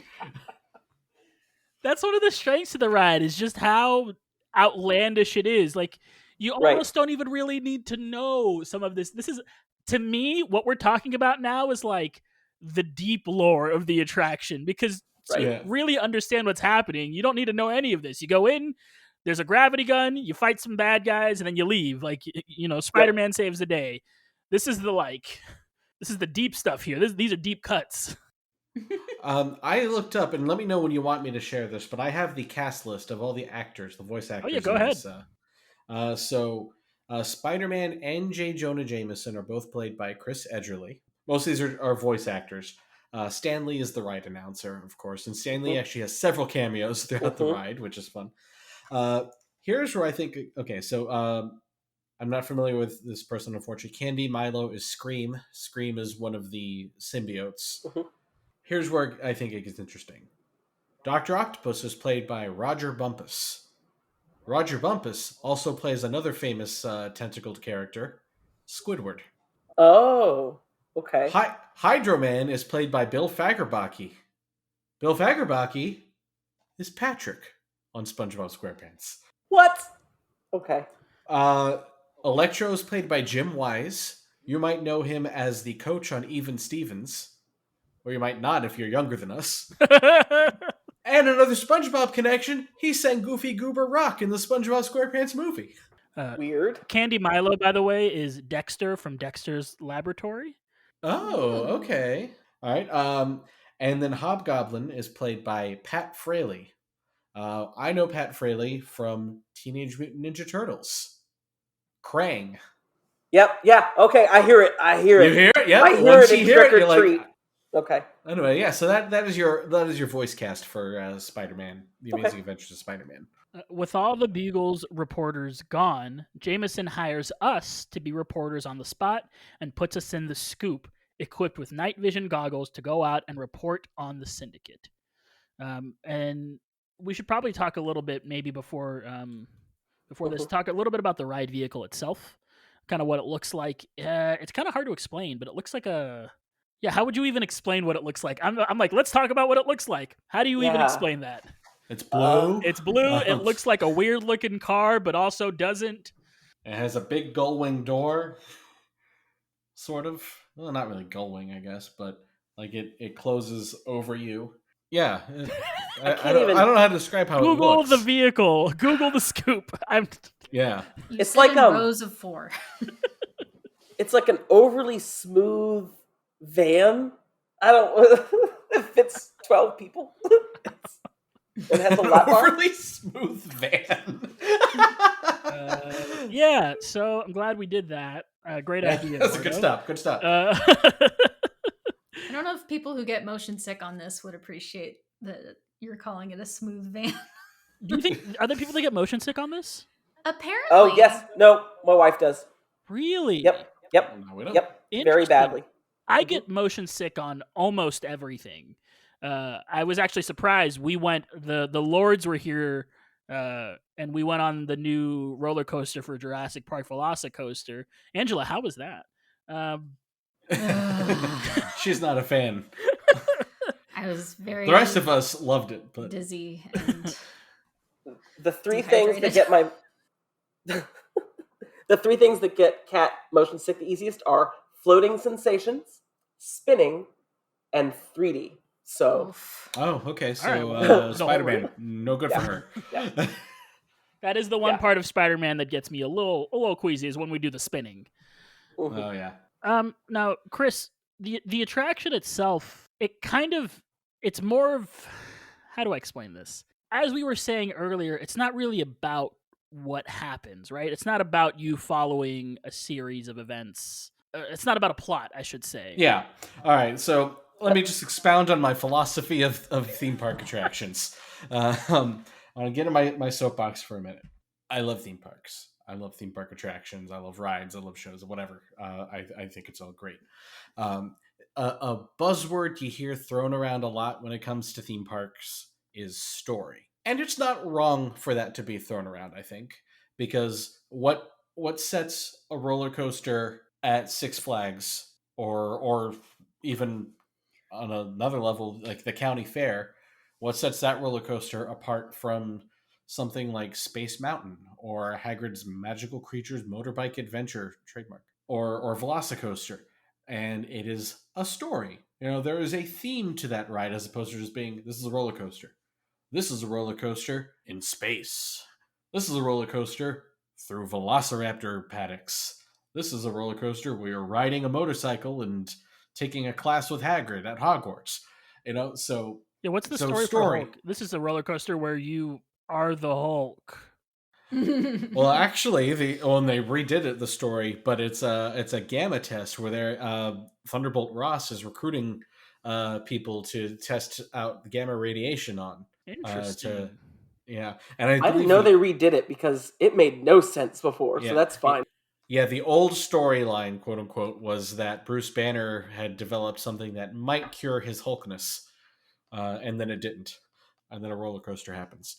That's one of the strengths of the ride, is just how outlandish it is. Like, you almost don't even really need to know some of this. This is, to me, what we're talking about now is like the deep lore of the attraction, because to really understand what's happening, you don't need to know any of this. You go in, there's a gravity gun, you fight some bad guys, and then you leave. Like, you know, Spider-Man saves the day. This is the deep stuff here. These are deep cuts. I looked up, and let me know when you want me to share this, but I have the cast list of all the actors, the voice actors. Oh yeah, go ahead. Spider-Man and J. Jonah Jameson are both played by Chris Edgerly. Most of these are voice actors. Stan Lee is the ride announcer, of course, and Stan Lee actually has several cameos throughout the ride, which is fun. Here's where I think, okay, so I'm not familiar with this person, unfortunately. Candy Milo is Scream. Scream is one of the symbiotes. Here's where I think it gets interesting. Dr. Octopus is played by Roger Bumpus. Roger Bumpus also plays another famous tentacled character, Squidward. Oh, okay. Hydro Man is played by Bill Fagerbakke. Bill Fagerbakke is Patrick on SpongeBob SquarePants. What? Okay. Electro is played by Jim Wise. You might know him as the coach on Even Stevens. Or you might not if you're younger than us. And another SpongeBob connection, he sang Goofy Goober Rock in the SpongeBob SquarePants movie. Weird. Candy Milo, by the way, is Dexter from Dexter's Laboratory. Oh, okay. All right. And then Hobgoblin is played by Pat Fraley. I know Pat Fraley from Teenage Mutant Ninja Turtles. Krang. Yep. Yeah. Okay. I hear it. You hear it? Yeah. I hear Once it you in hear Trick it, or you're Treat. like. Okay. Anyway, yeah. So that is your voice cast for Spider-Man: The Amazing Adventures of Spider-Man. With all the Bugle's reporters gone, Jameson hires us to be reporters on the spot and puts us in the scoop, equipped with night vision goggles to go out and report on the syndicate. And we should probably talk a little bit, maybe before this, talk a little bit about the ride vehicle itself, kind of what it looks like. It's kind of hard to explain, but it looks like a. Yeah, how would you even explain what it looks like? I'm like, let's talk about what it looks like. How do you even explain that? It's blue. It's blue. It looks like a weird looking car, but also doesn't. It has a big gull wing door. Sort of. Well, not really gull wing, I guess, but like it closes over you. Yeah. I don't know how to describe how Google it looks. the vehicle. Google the scoop. Yeah. It's like rows of 4. It's like an overly smooth van. I don't. It fits 12 people. It has a lap bar. Overly smooth van. Yeah, so I'm glad we did that. Great idea. That's a good stop. Good stop. I don't know if people who get motion sick on this would appreciate that you're calling it a smooth van. Do you think are there people that get motion sick on this? Apparently. Oh yes, no, my wife does. Really? Yep. Very badly. I get motion sick on almost everything. I was actually surprised. We went. The Lords were here, and we went on the new roller coaster for Jurassic Park, Velocicoaster. Angela, how was that? She's not a fan. I was very. The rest of us loved it, but dizzy and the three things that get my the three things that get Cat motion sick the easiest are floating sensations, spinning, and 3D. So. Oh, okay. So right. Spider-Man, no good for her. Yeah. That is the one part of Spider-Man that gets me a little queasy is when we do the spinning. Oh yeah. Now, Chris, the attraction itself, it's more of, how do I explain this? As we were saying earlier, it's not really about what happens, right? It's not about you following a series of events. It's not about a plot, I should say. Yeah. All right. So let me just expound on my philosophy of theme park attractions. I'm gonna get in my soapbox for a minute. I love theme parks. I love theme park attractions. I love rides. I love shows. Whatever. I think it's all great. A buzzword you hear thrown around a lot when it comes to theme parks is story, and it's not wrong for that to be thrown around. I think because what sets a roller coaster at Six Flags or even on another level like the county fair, what sets that roller coaster apart from something like Space Mountain or Hagrid's Magical Creatures Motorbike Adventure trademark or Velocicoaster? And it is a story. You know, there is a theme to that ride as opposed to just being, this is a roller coaster. This is a roller coaster in space. This is a roller coaster through velociraptor paddocks. This is a roller coaster where you're riding a motorcycle and taking a class with Hagrid at Hogwarts. You know, so yeah. What's the story for Hulk? This is a roller coaster where you are the Hulk. Well, actually, when they redid it, the story, but it's a gamma test where they're Thunderbolt Ross is recruiting people to test out the gamma radiation on. Interesting. Yeah, and I didn't know they redid it because it made no sense before, so that's fine. Yeah, the old storyline, quote unquote, was that Bruce Banner had developed something that might cure his Hulkness, and then it didn't, and then a roller coaster happens.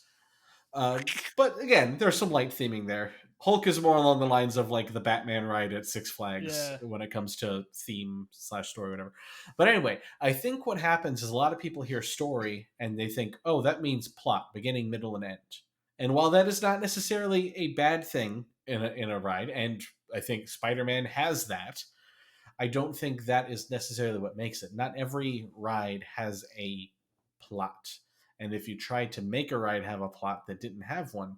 But again, there's some light theming there. Hulk is more along the lines of like the Batman ride at Six Flags when it comes to theme / story, whatever. But anyway, I think what happens is a lot of people hear story and they think, oh, that means plot, beginning, middle, and end. And while that is not necessarily a bad thing in a ride, and I think Spider-Man has that, I don't think that is necessarily what makes it. Not every ride has a plot. And if you try to make a ride have a plot that didn't have one,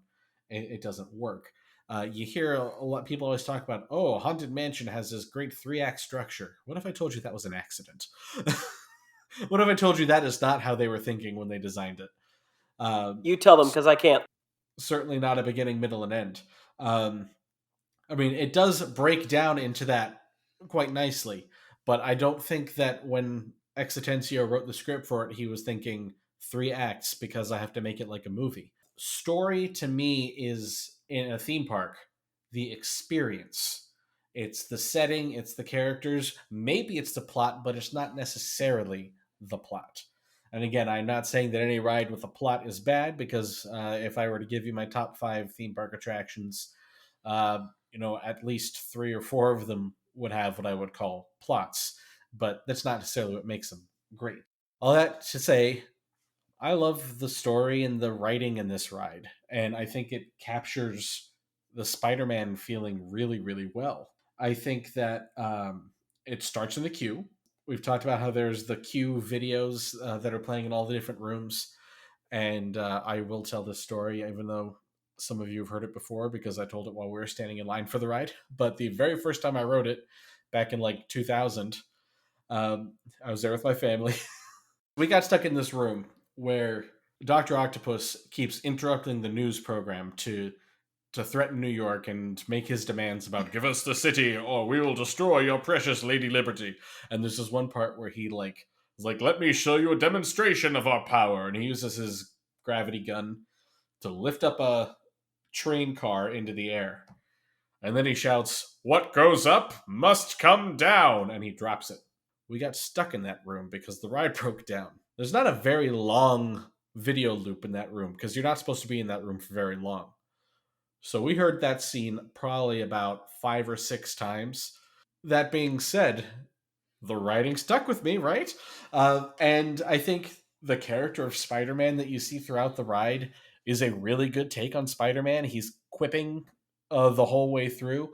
it doesn't work. You hear a lot of people always talk about, oh, Haunted Mansion has this great 3-act structure. What if I told you that was an accident? What if I told you that is not how they were thinking when they designed it? You tell them, because I can't. Certainly not a beginning, middle, and end. I mean, it does break down into that quite nicely, but I don't think that when Exitensio wrote the script for it, he was thinking 3 acts because I have to make it like a movie. Story to me is in a theme park, the experience. It's the setting, it's the characters, maybe it's the plot, but it's not necessarily the plot. And again, I'm not saying that any ride with a plot is bad because if I were to give you my top 5 theme park attractions, uh, at least 3 or 4 of them would have what I would call plots, but that's not necessarily what makes them great. All that to say, I love the story and the writing in this ride, and I think it captures the Spider-Man feeling really, really well. I think that it starts in the queue. We've talked about how there's the queue videos that are playing in all the different rooms, and I will tell this story, even though some of you have heard it before because I told it while we were standing in line for the ride. But the very first time I rode it, back in like 2000, I was there with my family. We got stuck in this room where Dr. Octopus keeps interrupting the news program to threaten New York and make his demands about give us the city or we will destroy your precious Lady Liberty. And there's this one part where he is like, let me show you a demonstration of our power. And he uses his gravity gun to lift up a train car into the air. And then he shouts, what goes up must come down. And he drops it. We got stuck in that room because the ride broke down. There's not a very long video loop in that room because you're not supposed to be in that room for very long. So we heard that scene probably about 5 or 6 times. That being said, the writing stuck with me, right? And I think the character of Spider-Man that you see throughout the ride is a really good take on Spider-Man. He's quipping the whole way through.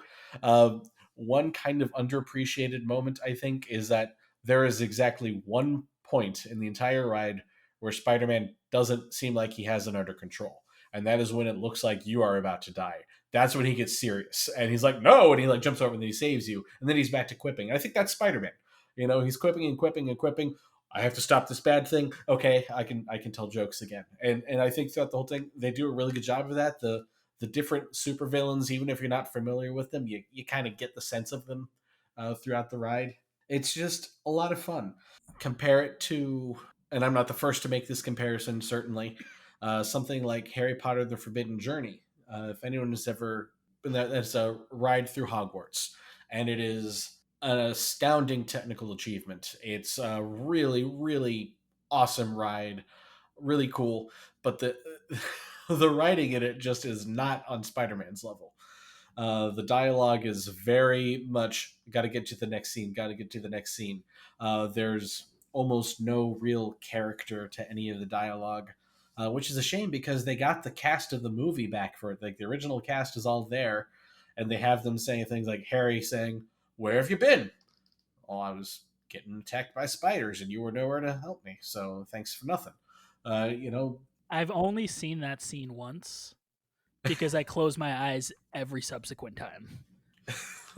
One kind of underappreciated moment, I think, is that there is exactly one point in the entire ride where Spider-Man doesn't seem like he has it under control. And that is when it looks like you are about to die. That's when he gets serious. And he's like, no, and he like jumps over and then he saves you. And then he's back to quipping. And I think that's Spider-Man. He's quipping and quipping and quipping. I have to stop this bad thing. Okay, I can tell jokes again. And I think throughout the whole thing, they do a really good job of that. The different supervillains, even if you're not familiar with them, you kind of get the sense of them throughout the ride. It's just a lot of fun. Compare it to, and I'm not the first to make this comparison, certainly, something like Harry Potter: The Forbidden Journey. If anyone has ever been there, that's a ride through Hogwarts, and it is an astounding technical achievement. It's a really, really awesome ride, really cool, but the the writing in it just is not on Spider-Man's level. The dialogue is very much got to get to the next scene, got to get to the next scene. There's almost no real character to any of the dialogue, which is a shame because they got the cast of the movie back for it. Like the original cast is all there, and they have them saying things like Harry saying, "Where have you been?" "Oh, I was getting attacked by spiders, and you were nowhere to help me. So thanks for nothing." I've only seen that scene once because I close my eyes every subsequent time.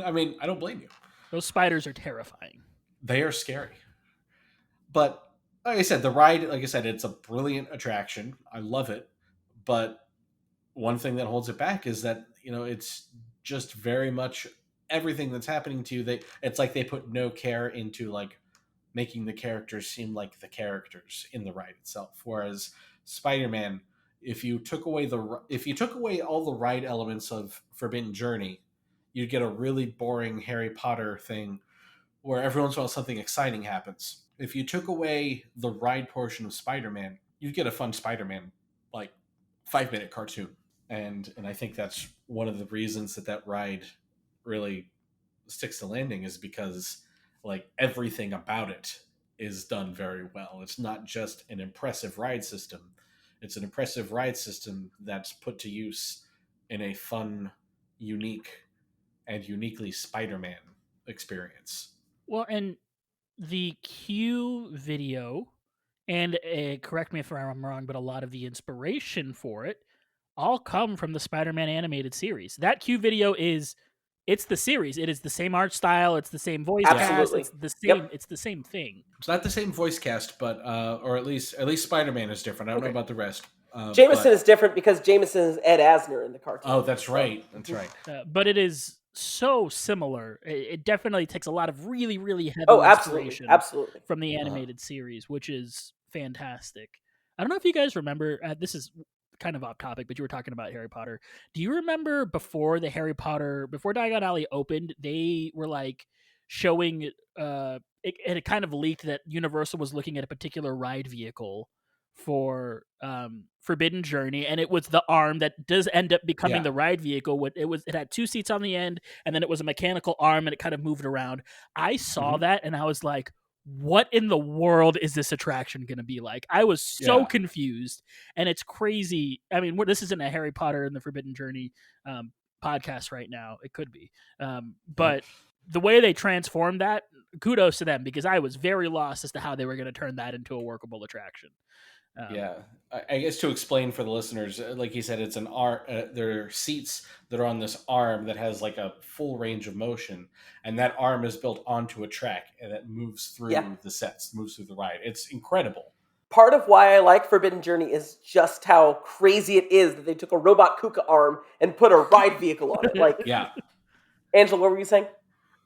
I mean, I don't blame you. Those spiders are terrifying. They are scary. But like I said, the ride, like I said, it's a brilliant attraction. I love it. But one thing that holds it back is that, it's just very much everything that's happening to you. It's like they put no care into like making the characters seem like the characters in the ride itself. Whereas Spider-Man, if you took away all the ride elements of Forbidden Journey, you'd get a really boring Harry Potter thing where every once in a while something exciting happens. If you took away the ride portion of Spider-Man, you'd get a fun Spider-Man, like 5-minute cartoon. And I think that's one of the reasons that ride really sticks to landing is because like everything about it is done very well. It's not just an impressive ride system. It's an impressive ride system that's put to use in a fun, unique, and uniquely Spider-Man experience. Well, and the Q video, and correct me if I'm wrong, but a lot of the inspiration for it all come from the Spider-Man animated series. That Q video it's the series. It is the same art style. It's the same voice Absolutely. cast. It's the same. Yep. It's the same thing. It's not the same voice cast, but or at least Spider-Man is different. I don't know about the rest. Jameson is different because Jameson is Ed Asner in the cartoon. Oh, that's right. That's right. But it is so similar. It definitely takes a lot of really, really heavy Oh, absolutely, inspiration absolutely. from the animated series, which is fantastic. I don't know if you guys remember, this is kind of off topic, but you were talking about Harry Potter. Do you remember before Diagon Alley opened, they were like showing, it kind of leaked that Universal was looking at a particular ride vehicle for Forbidden Journey, and it was the arm that does end up becoming the ride vehicle. It had 2 seats on the end, and then it was a mechanical arm, and it kind of moved around. I saw that, and I was like, what in the world is this attraction going to be like? I was so confused, and it's crazy. I mean, this isn't a Harry Potter and the Forbidden Journey podcast right now. It could be, but the way they transformed that, kudos to them, because I was very lost as to how they were going to turn that into a workable attraction. I guess to explain for the listeners, like you said, it's an arm. There are seats that are on this arm that has like a full range of motion, and that arm is built onto a track, and it moves through the sets, moves through the ride. It's incredible. Part of why I like Forbidden Journey is just how crazy it is that they took a robot Kuka arm and put a ride vehicle on it. Like, Angela, what were you saying?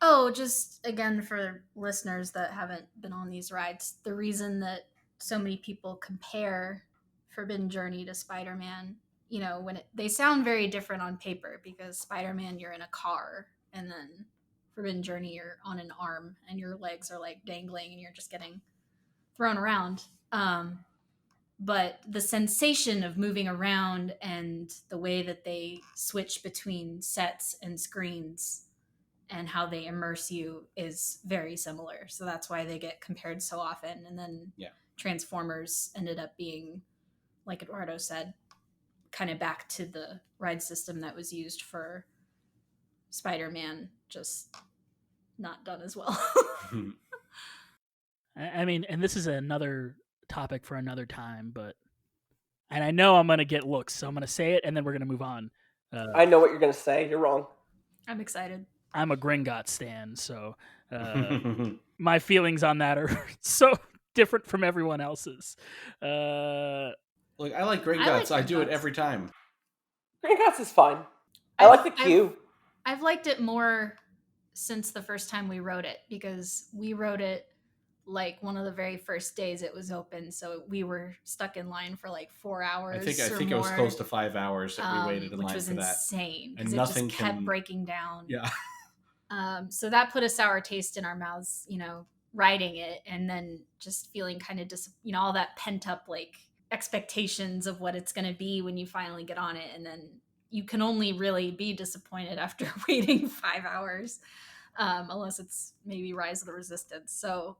Oh, just again for listeners that haven't been on these rides, the reason that so many people compare Forbidden Journey to Spider-Man, when they sound very different on paper, because Spider-Man, you're in a car, and then Forbidden Journey, you're on an arm and your legs are like dangling and you're just getting thrown around. But the sensation of moving around and the way that they switch between sets and screens and how they immerse you is very similar. So that's why they get compared so often. And then Transformers ended up being, like Eduardo said, kind of back to the ride system that was used for Spider-Man, just not done as well. I mean, and this is another topic for another time, and I know I'm going to get looks, so I'm going to say it, and then we're going to move on. I know what you're going to say. You're wrong. I'm excited. I'm a Gringotts stan, so my feelings on that are so different from everyone else's. Look, I like Gringotts. I do it every time. Gringotts is fun. I like the queue. I've liked it more since the first time we rode it, because we rode it like one of the very first days it was open, so we were stuck in line for like 4 hours. I think it was close to 5 hours that we waited in line for that, which was insane, and because it just kept breaking down. So that put a sour taste in our mouths, riding it, and then just feeling kind of all that pent up like expectations of what it's going to be when you finally get on it, and then you can only really be disappointed after waiting 5 hours, unless it's maybe Rise of the Resistance. So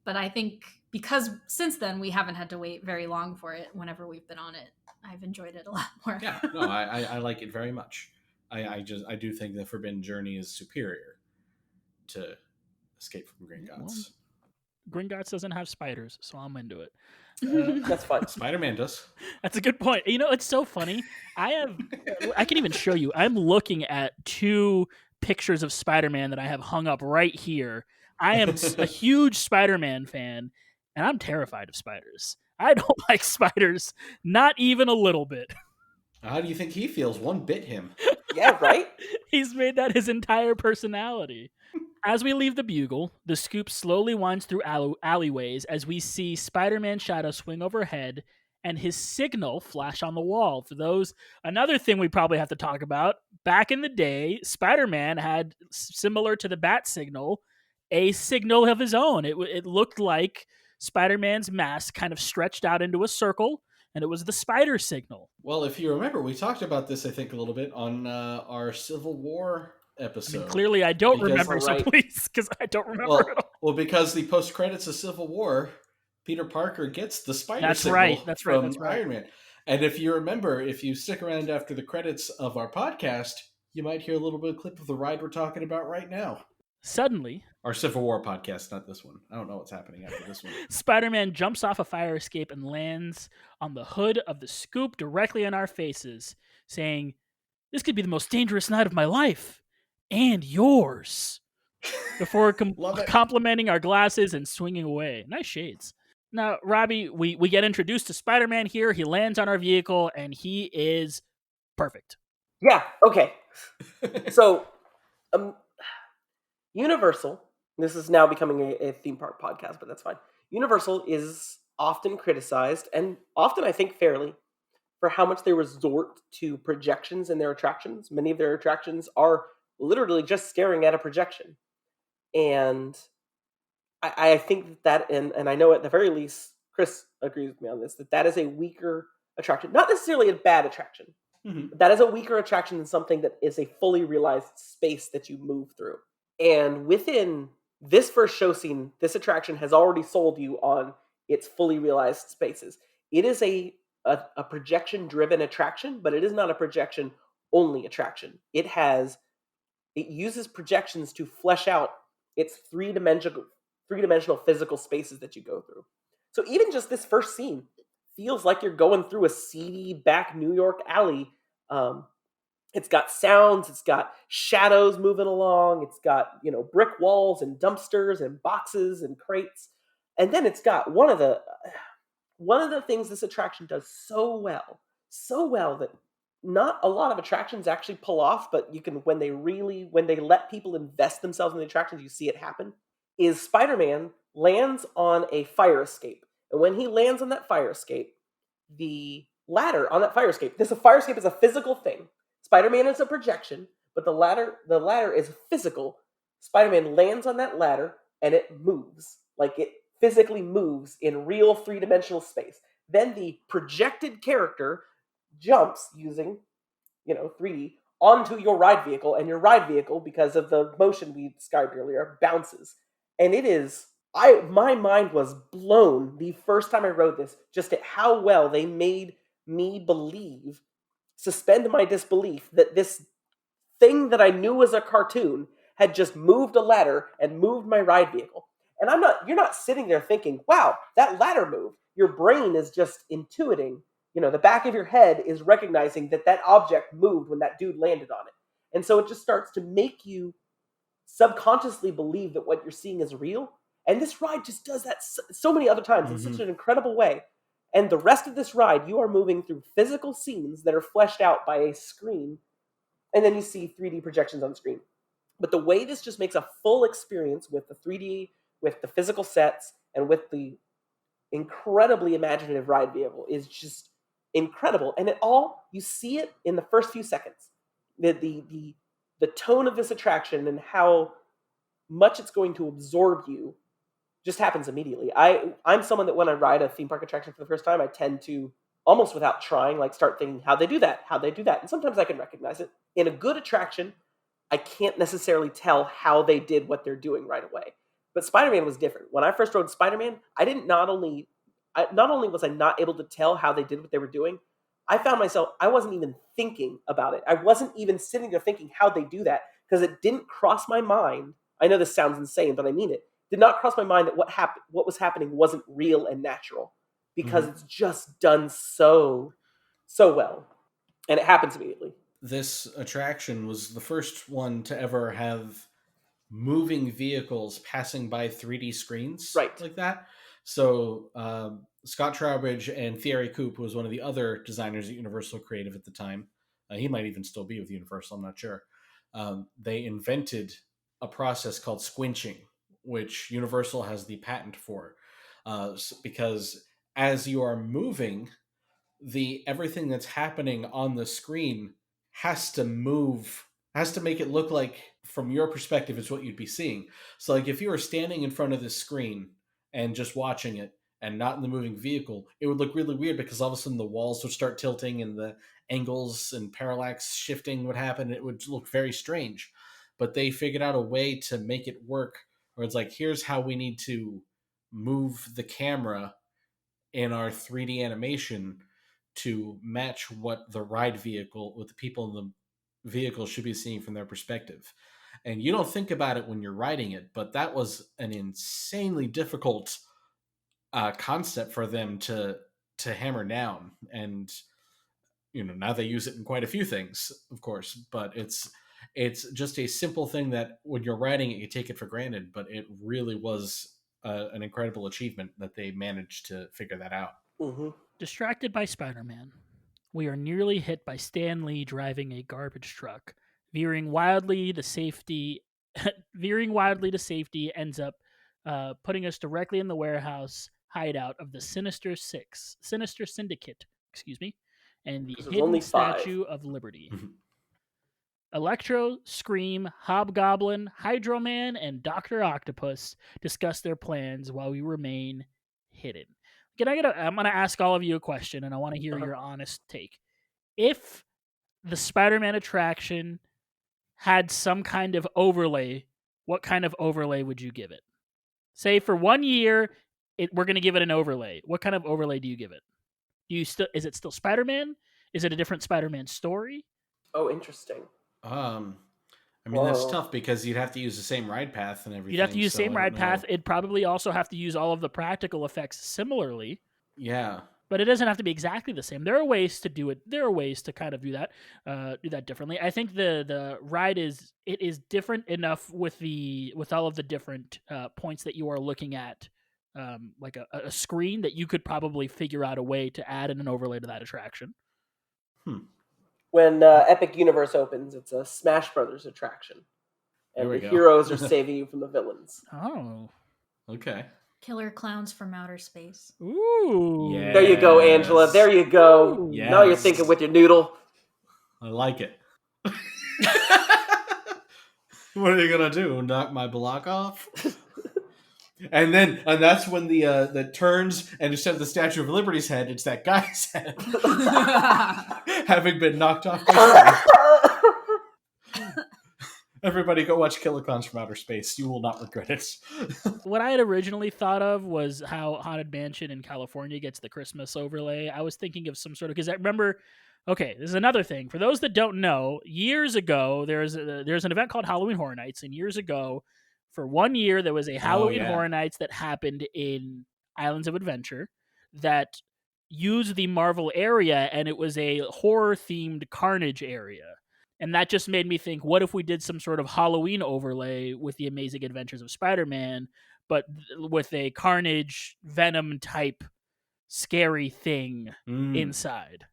but I think because since then we haven't had to wait very long for it, whenever we've been on it, I've enjoyed it a lot more. I like it very much. I do think the Forbidden Journey is superior to Escape from Gringotts. Gringotts doesn't have spiders, so I'm into it. That's fun. Spider-Man does. That's a good point. It's so funny. I can even show you. I'm looking at 2 pictures of Spider-Man that I have hung up right here. I am a huge Spider-Man fan, and I'm terrified of spiders. I don't like spiders, not even a little bit. How do you think he feels? One bit him. Yeah, right? He's made that his entire personality. As we leave the Bugle, the scoop slowly winds through alleyways as we see Spider-Man's shadow swing overhead and his signal flash on the wall. Another thing we probably have to talk about, back in the day, Spider-Man had, similar to the bat signal, a signal of his own. It looked like Spider-Man's mask kind of stretched out into a circle, and it was the spider signal. Well, if you remember, we talked about this, I think, a little bit on our Civil War episode. I mean, clearly I don't remember, so please, because I don't remember at all. Well, because the post-credits of Civil War, Peter Parker gets the spider signal from Iron Man. And if you remember, if you stick around after the credits of our podcast, you might hear a little bit of clip of the ride we're talking about right now. Suddenly, our Civil War podcast, not this one. I don't know what's happening after this one. Spider-Man jumps off a fire escape and lands on the hood of the scoop directly in our faces, saying, "This could be the most dangerous night of my life. And yours." Before complimenting our glasses and swinging away. Nice shades. Now, Robbie, we get introduced to Spider-Man here. He lands on our vehicle, and he is perfect. Yeah, okay. So, Um, Universal, this is now becoming a theme park podcast, but that's fine. Universal is often criticized, and often I think fairly, for how much they resort to projections in their attractions. Many of their attractions are literally just staring at a projection. And I think that, and I know at the very least, Chris agrees with me on this, that is a weaker attraction. Not necessarily a bad attraction, Mhm. but that is a weaker attraction than something that is a fully realized space that you move through. And within this first show scene, this attraction has already sold you on its fully realized spaces. It is a projection driven attraction, but it is not a projection only attraction. It uses projections to flesh out its three dimensional physical spaces that you go through. So even just this first scene feels like you're going through a seedy back New York alley. Um, it's got sounds, it's got shadows moving along, it's got, brick walls and dumpsters and boxes and crates. And then it's got one of the things this attraction does so well that not a lot of attractions actually pull off, but you can when they let people invest themselves in the attractions, you see it happen. Is Spider-Man lands on a fire escape. And when he lands on that fire escape, the ladder on that fire escape, this a fire escape is a physical thing. Spider-Man is a projection, but the ladder is physical. Spider-Man lands on that ladder and it moves. Like it physically moves in real three-dimensional space. Then the projected character jumps using, 3D onto your ride vehicle, and your ride vehicle, because of the motion we described earlier, bounces. And it is my mind was blown the first time I rode this, just at how well they made me suspend my disbelief that this thing that I knew was a cartoon had just moved a ladder and moved my ride vehicle. And you're not sitting there thinking, wow, that ladder moved. Your brain is just intuiting, the back of your head is recognizing that object moved when that dude landed on it. And so it just starts to make you subconsciously believe that what you're seeing is real. And this ride just does that so many other times in such an incredible way. And the rest of this ride, you are moving through physical scenes that are fleshed out by a screen, and then you see 3D projections on the screen. But the way this just makes a full experience with the 3D, with the physical sets, and with the incredibly imaginative ride vehicle is just incredible. And you see it in the first few seconds. The tone of this attraction and how much it's going to absorb you just happens immediately. I'm someone that when I ride a theme park attraction for the first time, I tend to almost without trying, like start thinking how they do that, and sometimes I can recognize it. In a good attraction, I can't necessarily tell how they did what they're doing right away. But Spider-Man was different. When I first rode Spider-Man, not only was I not able to tell how they did what they were doing, I found myself, I wasn't even thinking about it. I wasn't even sitting there thinking how they do that because it didn't cross my mind. I know this sounds insane, but I mean it. Did not cross my mind that what was happening wasn't real and natural because it's just done so well, and it happens immediately. This attraction was the first one to ever have moving vehicles passing by 3D screens Right. like that. So Scott Trowbridge and Thierry Coupe was one of the other designers at Universal Creative at the time. He might even still be with Universal, I'm not sure. They invented a process called squinching, which Universal has the patent for, because as you are moving, everything that's happening on the screen has to move, has to make it look like from your perspective it's what you'd be seeing. So like if you were standing in front of this screen and just watching it and not in the moving vehicle, it would look really weird because all of a sudden the walls would start tilting and the angles and parallax shifting would happen. It would look very strange. But they figured out a way to make it work where it's like, here's how we need to move the camera in our 3D animation to match what the people in the vehicle should be seeing from their perspective. And you don't think about it when you're writing it, but that was an insanely difficult concept for them to hammer down. And now they use it in quite a few things, of course, but it's just a simple thing that when you're writing it, you take it for granted, but it really was an incredible achievement that they managed to figure that out. Mm-hmm. Distracted by Spider-Man, we are nearly hit by Stan Lee driving a garbage truck Veering wildly to safety, ends up putting us directly in the warehouse hideout of the Sinister Syndicate, excuse me, and the 'Cause there's hidden only 5. Statue of Liberty. Electro, Scream, Hobgoblin, Hydro Man, and Dr. Octopus discuss their plans while we remain hidden. I'm gonna ask all of you a question, and I want to hear your honest take. If the Spider-Man attraction had some kind of overlay, what kind of overlay would you give it? Say for 1 year, we're going to give it an overlay. What kind of overlay do you give it? Is it still Spider-Man? Is it a different Spider-Man story? Oh, interesting. I mean, that's tough because you'd have to use the same ride path and everything. You'd have to use the same ride path. know. It'd probably also have to use all of the practical effects similarly. Yeah. But it doesn't have to be exactly the same. There are ways to do it. There are ways to kind of do that differently. I think the ride is different enough with all of the different points that you are looking at, like a screen, that you could probably figure out a way to add in an overlay to that attraction. When Epic Universe opens, it's a Smash Brothers attraction, and the heroes are saving you from the villains. Oh, okay. Killer clowns from outer space. Ooh. Yes. There you go, Angela. There you go. Yes. Now you're thinking with your noodle. I like it. What are you gonna do? Knock my block off? And that's when the turns, and instead of the Statue of Liberty's head, it's that guy's head, having been knocked off by Everybody go watch Killer Clowns from Outer Space. You will not regret it. What I had originally thought of was how Haunted Mansion in California gets the Christmas overlay. I was thinking of some sort of, because I remember, okay, this is another thing. For those that don't know, years ago, there's an event called Halloween Horror Nights, and years ago, for 1 year, there was a Halloween Horror Nights that happened in Islands of Adventure that used the Marvel area, and it was a horror-themed Carnage area. And that just made me think, what if we did some sort of Halloween overlay with the Amazing Adventures of Spider-Man, but with a Carnage, Venom-type scary thing inside?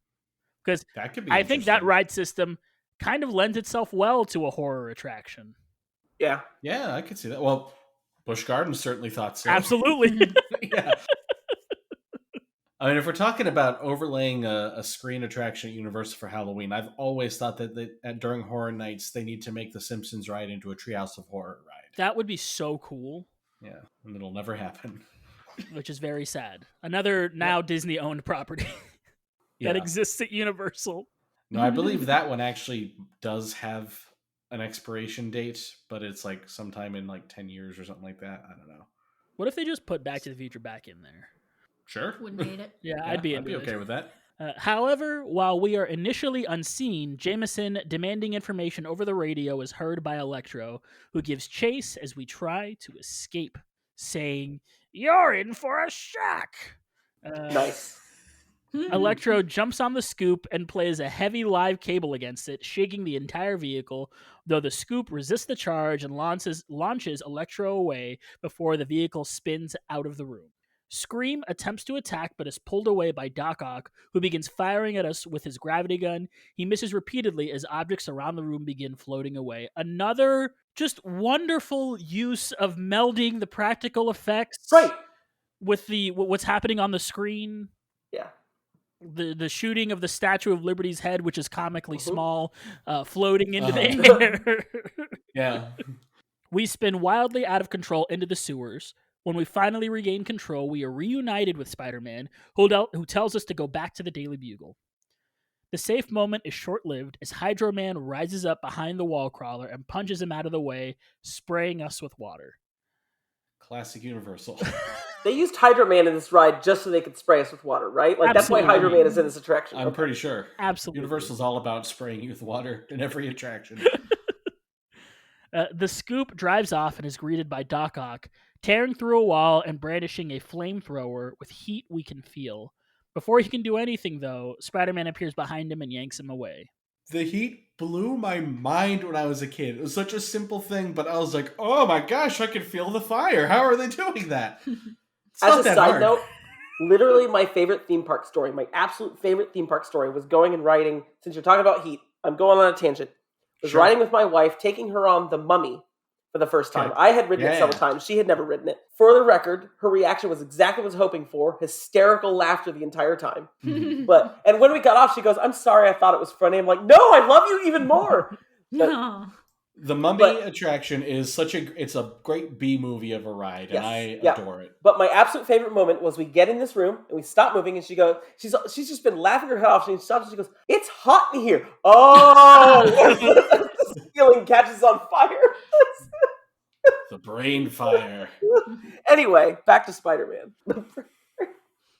Because I think that ride system kind of lends itself well to a horror attraction. Yeah. Yeah, I could see that. Well, Busch Gardens certainly thought so. Absolutely. Yeah. I mean, if we're talking about overlaying a screen attraction at Universal for Halloween, I've always thought that during Horror Nights, they need to make the Simpsons ride into a Treehouse of Horror ride. That would be so cool. Yeah, and it'll never happen. Which is very sad. Another now Disney-owned property that exists at Universal. No, I believe that one actually does have an expiration date, but it's like sometime in like 10 years or something like that. I don't know. What if they just put Back to the Future back in there? Sure. Wouldn't hate it. Yeah, I'd be okay with that. However, while we are initially unseen, Jameson demanding information over the radio is heard by Electro, who gives chase as we try to escape, saying, "You're in for a shock." Nice. Electro jumps on the scoop and plays a heavy live cable against it, shaking the entire vehicle, though the scoop resists the charge and launches Electro away before the vehicle spins out of the room. Scream attempts to attack but is pulled away by Doc Ock, who begins firing at us with his gravity gun. He misses repeatedly as objects around the room begin floating away. Another just wonderful use of melding the practical effects with what's happening on the screen. Yeah. The shooting of the Statue of Liberty's head, which is comically small, floating into the air. Yeah. We spin wildly out of control into the sewers. When we finally regain control, we are reunited with Spider-Man, who tells us to go back to the Daily Bugle. The safe moment is short-lived as Hydro Man rises up behind the wall crawler and punches him out of the way, spraying us with water. Classic Universal. They used Hydro Man in this ride just so they could spray us with water, right? Like Absolutely. That's why Hydro Man is in this attraction. I'm pretty sure. Absolutely. Universal's all about spraying you with water in every attraction. The scoop drives off and is greeted by Doc Ock, tearing through a wall and brandishing a flamethrower with heat we can feel. Before he can do anything, though, Spider-Man appears behind him and yanks him away. The heat blew my mind when I was a kid. It was such a simple thing, but I was like, oh my gosh, I can feel the fire. How are they doing that? As a side note, literally my favorite theme park story, my absolute favorite theme park story was going and riding, since you're talking about heat, I'm going on a tangent, was Sure. riding with my wife, taking her on The Mummy for the first time. Okay. I had ridden it several Yeah. times. She had never ridden it. For the record, her reaction was exactly what I was hoping for. Hysterical laughter the entire time. And when we got off, she goes, "I'm sorry, I thought it was funny." I'm like, "No, I love you even more." But No. The Mummy attraction is it's a great B movie of a ride, and I adore it. But my absolute favorite moment was we get in this room and we stop moving, and she goes, she's just been laughing her head off. She stops and she goes, "It's hot in here." Oh, the ceiling catches on fire. The brain fire. Anyway, back to Spider-Man.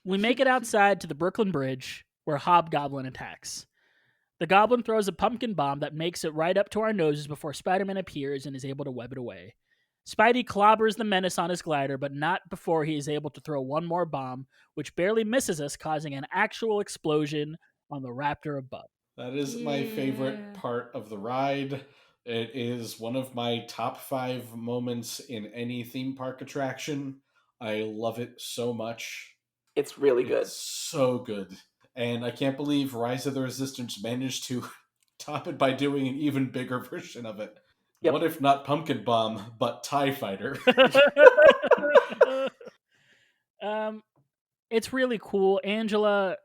We make it outside to the Brooklyn Bridge, where Hobgoblin attacks. The Goblin throws a pumpkin bomb that makes it right up to our noses before Spider-Man appears and is able to web it away. Spidey clobbers the menace on his glider, but not before he is able to throw one more bomb, which barely misses us, causing an actual explosion on the raptor above. That is my favorite part of the ride. It is one of my top 5 moments in any theme park attraction. I love it so much. It's really good. It's so good. And I can't believe Rise of the Resistance managed to top it by doing an even bigger version of it. Yep. What if not Pumpkin Bomb, but TIE Fighter? It's really cool. Angela,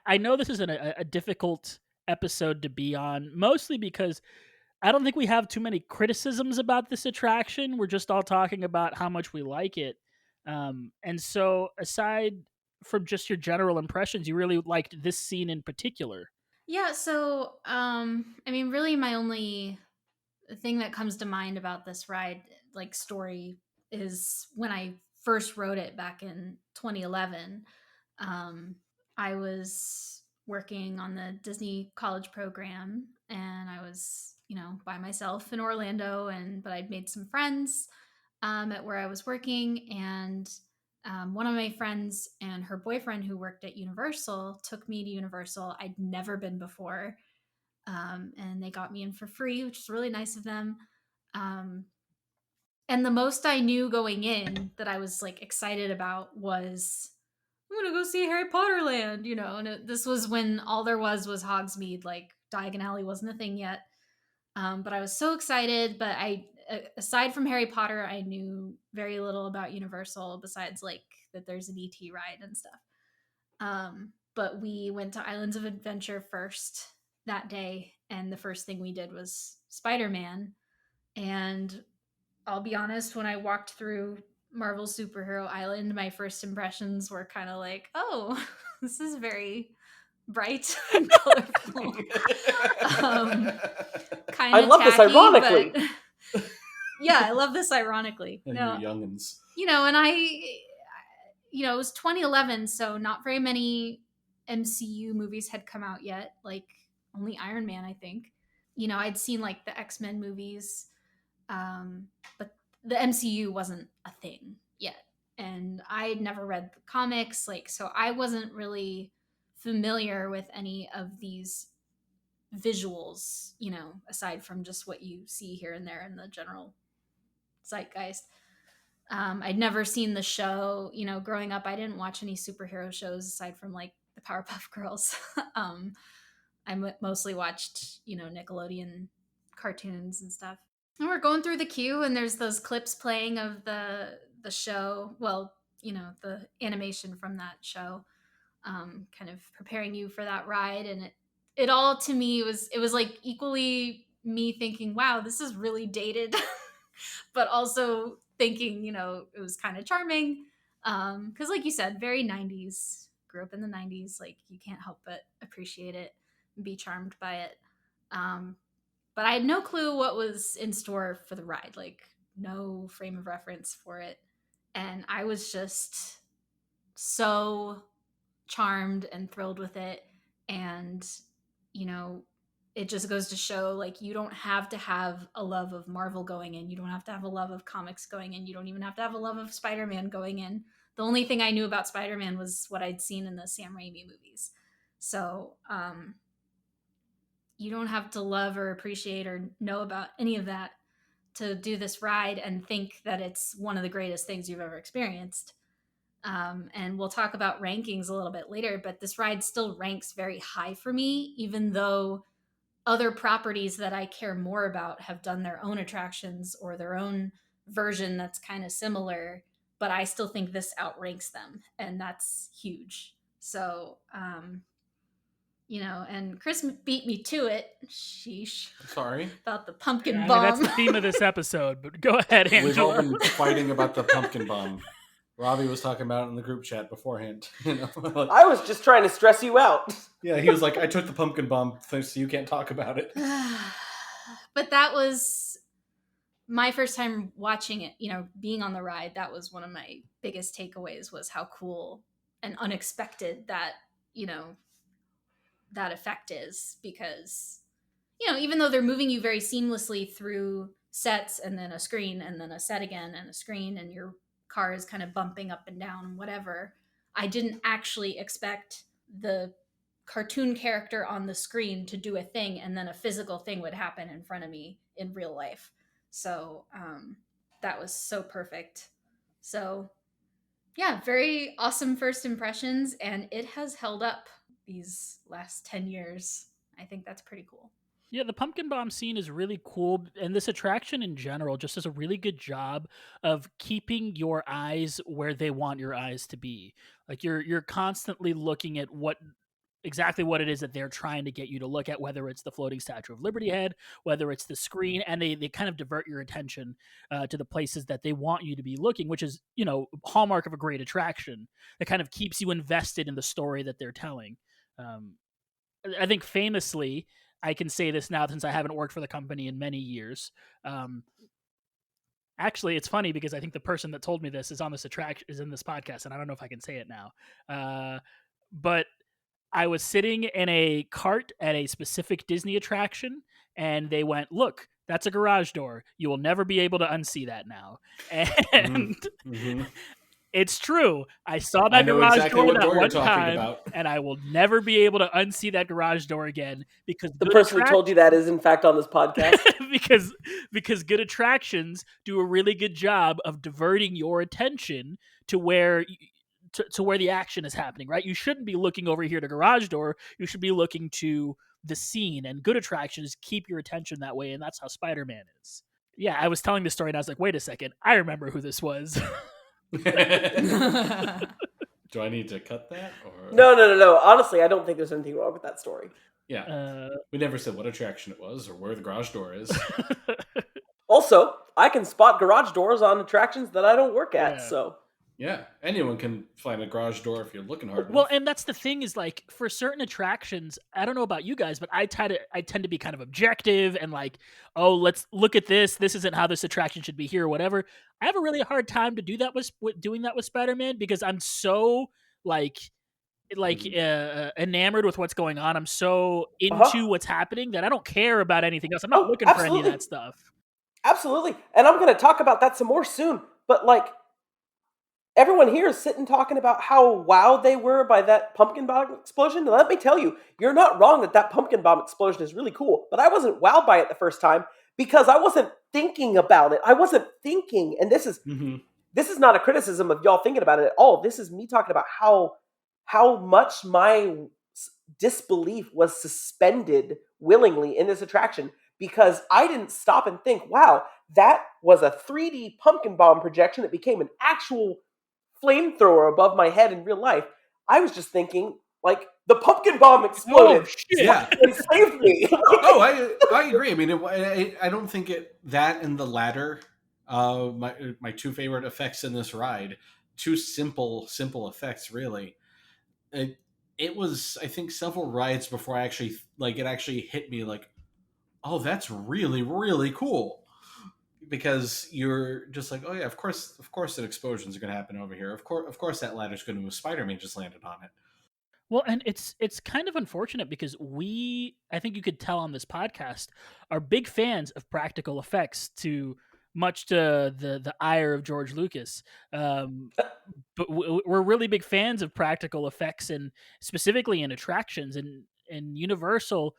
I know this is a difficult episode to be on, mostly because I don't think we have too many criticisms about this attraction. We're just all talking about how much we like it. And so aside from just your general impressions, you really liked this scene in particular. Yeah, so I mean, really my only thing that comes to mind about this ride, like story, is when I first wrote it back in 2011. I was working on the Disney college program, and I was, by myself in Orlando, but I'd made some friends at where I was working, and one of my friends and her boyfriend who worked at Universal took me to Universal. I'd never been before, and they got me in for free, which is really nice of them. And the most I knew going in that I was like excited about was, I'm gonna go see Harry Potter Land, and this was when all there was Hogsmeade. Like Diagon Alley wasn't a thing yet. But I was so excited. But aside from Harry Potter, I knew very little about Universal besides like that there's an ET ride and stuff. But we went to Islands of Adventure first that day, and the first thing we did was Spider-Man. And I'll be honest, when I walked through Marvel Superhero Island, my first impressions were kind of like, oh, this is very bright and colorful. I love this ironically. But, yeah, I love this ironically. And no, you youngins. And it was 2011, so not very many MCU movies had come out yet. Like only Iron Man, I think. I'd seen like the X-Men movies, but the MCU wasn't a thing yet. And I had never read the comics, so I wasn't really familiar with any of these visuals, aside from just what you see here and there in the general zeitgeist. I'd never seen the show. Growing up, I didn't watch any superhero shows aside from like the Powerpuff Girls. I mostly watched, Nickelodeon cartoons and stuff. And we're going through the queue, and there's those clips playing of the show. Well, the animation from that show, kind of preparing you for that ride. And it all to me it was like equally me thinking, wow, this is really dated, but also thinking, it was kind of charming. Because like you said, very 90s, grew up in the 90s, like you can't help but appreciate it and be charmed by it. But I had no clue what was in store for the ride, like no frame of reference for it. And I was just so charmed and thrilled with it. And, it just goes to show, like, you don't have to have a love of Marvel going in. You don't have to have a love of comics going in. You don't even have to have a love of Spider-Man going in. The only thing I knew about Spider-Man was what I'd seen in the Sam Raimi movies. So, you don't have to love or appreciate or know about any of that to do this ride and think that it's one of the greatest things you've ever experienced. And we'll talk about rankings a little bit later, but this ride still ranks very high for me, even though other properties that I care more about have done their own attractions or their own version that's kind of similar, but I still think this outranks them, and that's huge. So, and Chris beat me to it. Sheesh. Sorry. About the pumpkin I mean, bomb. that's the theme of this episode, but go ahead, We've all Angela. been fighting about the pumpkin bomb. Robbie was talking about it in the group chat beforehand. I was just trying to stress you out. Yeah, he was like, I took the pumpkin bomb, so you can't talk about it. But that was my first time watching it, being on the ride. That was one of my biggest takeaways, was how cool and unexpected that, that effect is, because, even though they're moving you very seamlessly through sets and then a screen and then a set again and a screen, and your car is kind of bumping up and down, whatever, I didn't actually expect the cartoon character on the screen to do a thing and then a physical thing would happen in front of me in real life. So that was so perfect. So yeah, very awesome first impressions, and it has held up these last 10 years. I think that's pretty cool. Yeah, the pumpkin bomb scene is really cool, and this attraction in general just does a really good job of keeping your eyes where they want your eyes to be. Like you're constantly looking at exactly what it is that they're trying to get you to look at, whether it's the floating Statue of Liberty head, whether it's the screen, and they kind of divert your attention to the places that they want you to be looking, which is, hallmark of a great attraction that kind of keeps you invested in the story that they're telling. I think famously, I can say this now since I haven't worked for the company in many years. Actually, it's funny because I think the person that told me this is in this podcast, and I don't know if I can say it now. But I was sitting in a cart at a specific Disney attraction, and they went, "Look, that's a garage door. You will never be able to unsee that now." And it's true. I saw that garage door that one time, and I will never be able to unsee that garage door again, because the person who told you that is in fact on this podcast. because good attractions do a really good job of diverting your attention to where the action is happening, right? You shouldn't be looking over here to garage door. You should be looking to the scene, and good attractions keep your attention that way, and that's how Spider-Man is. Yeah, I was telling this story, and I was like, wait a second, I remember who this was. Do I need to cut that? Or... No. Honestly, I don't think there's anything wrong with that story. Yeah. We never said what attraction it was or where the garage door is. Also, I can spot garage doors on attractions that I don't work at, so... Yeah, anyone can find a garage door if you're looking hard enough. Well, and that's the thing is, like, for certain attractions, I don't know about you guys, but I tend to be kind of objective and like, oh, let's look at this. This isn't how this attraction should be here or whatever. I have a really hard time to do that with doing that with Spider-Man, because I'm so enamored with what's going on. I'm so into what's happening that I don't care about anything else. I'm not looking for any of that stuff. Absolutely. And I'm going to talk about that some more soon. But like, everyone here is sitting talking about how wowed they were by that pumpkin bomb explosion. Let me tell you, you're not wrong that pumpkin bomb explosion is really cool. But I wasn't wowed by it the first time because I wasn't thinking about it. I wasn't thinking. And this is not a criticism of y'all thinking about it at all. This is me talking about how much my disbelief was suspended willingly in this attraction, because I didn't stop and think, wow, that was a 3D pumpkin bomb projection that became an actual flamethrower above my head in real life. I was just thinking, like, the pumpkin bomb exploded. Oh, shit. Yeah. And saved me. I agree. I mean, I don't think that and the latter, my two favorite effects in this ride, two simple effects, really. It was, I think, several rides before it actually hit me like, oh, that's really, really cool. Because you're just like, oh yeah, of course that explosions are going to happen over here. Of course that ladder's going to move. Spider-Man just landed on it. Well, and it's kind of unfortunate because I think you could tell on this podcast, are big fans of practical effects, much to the ire of George Lucas. But we're really big fans of practical effects, and specifically in attractions, and Universal,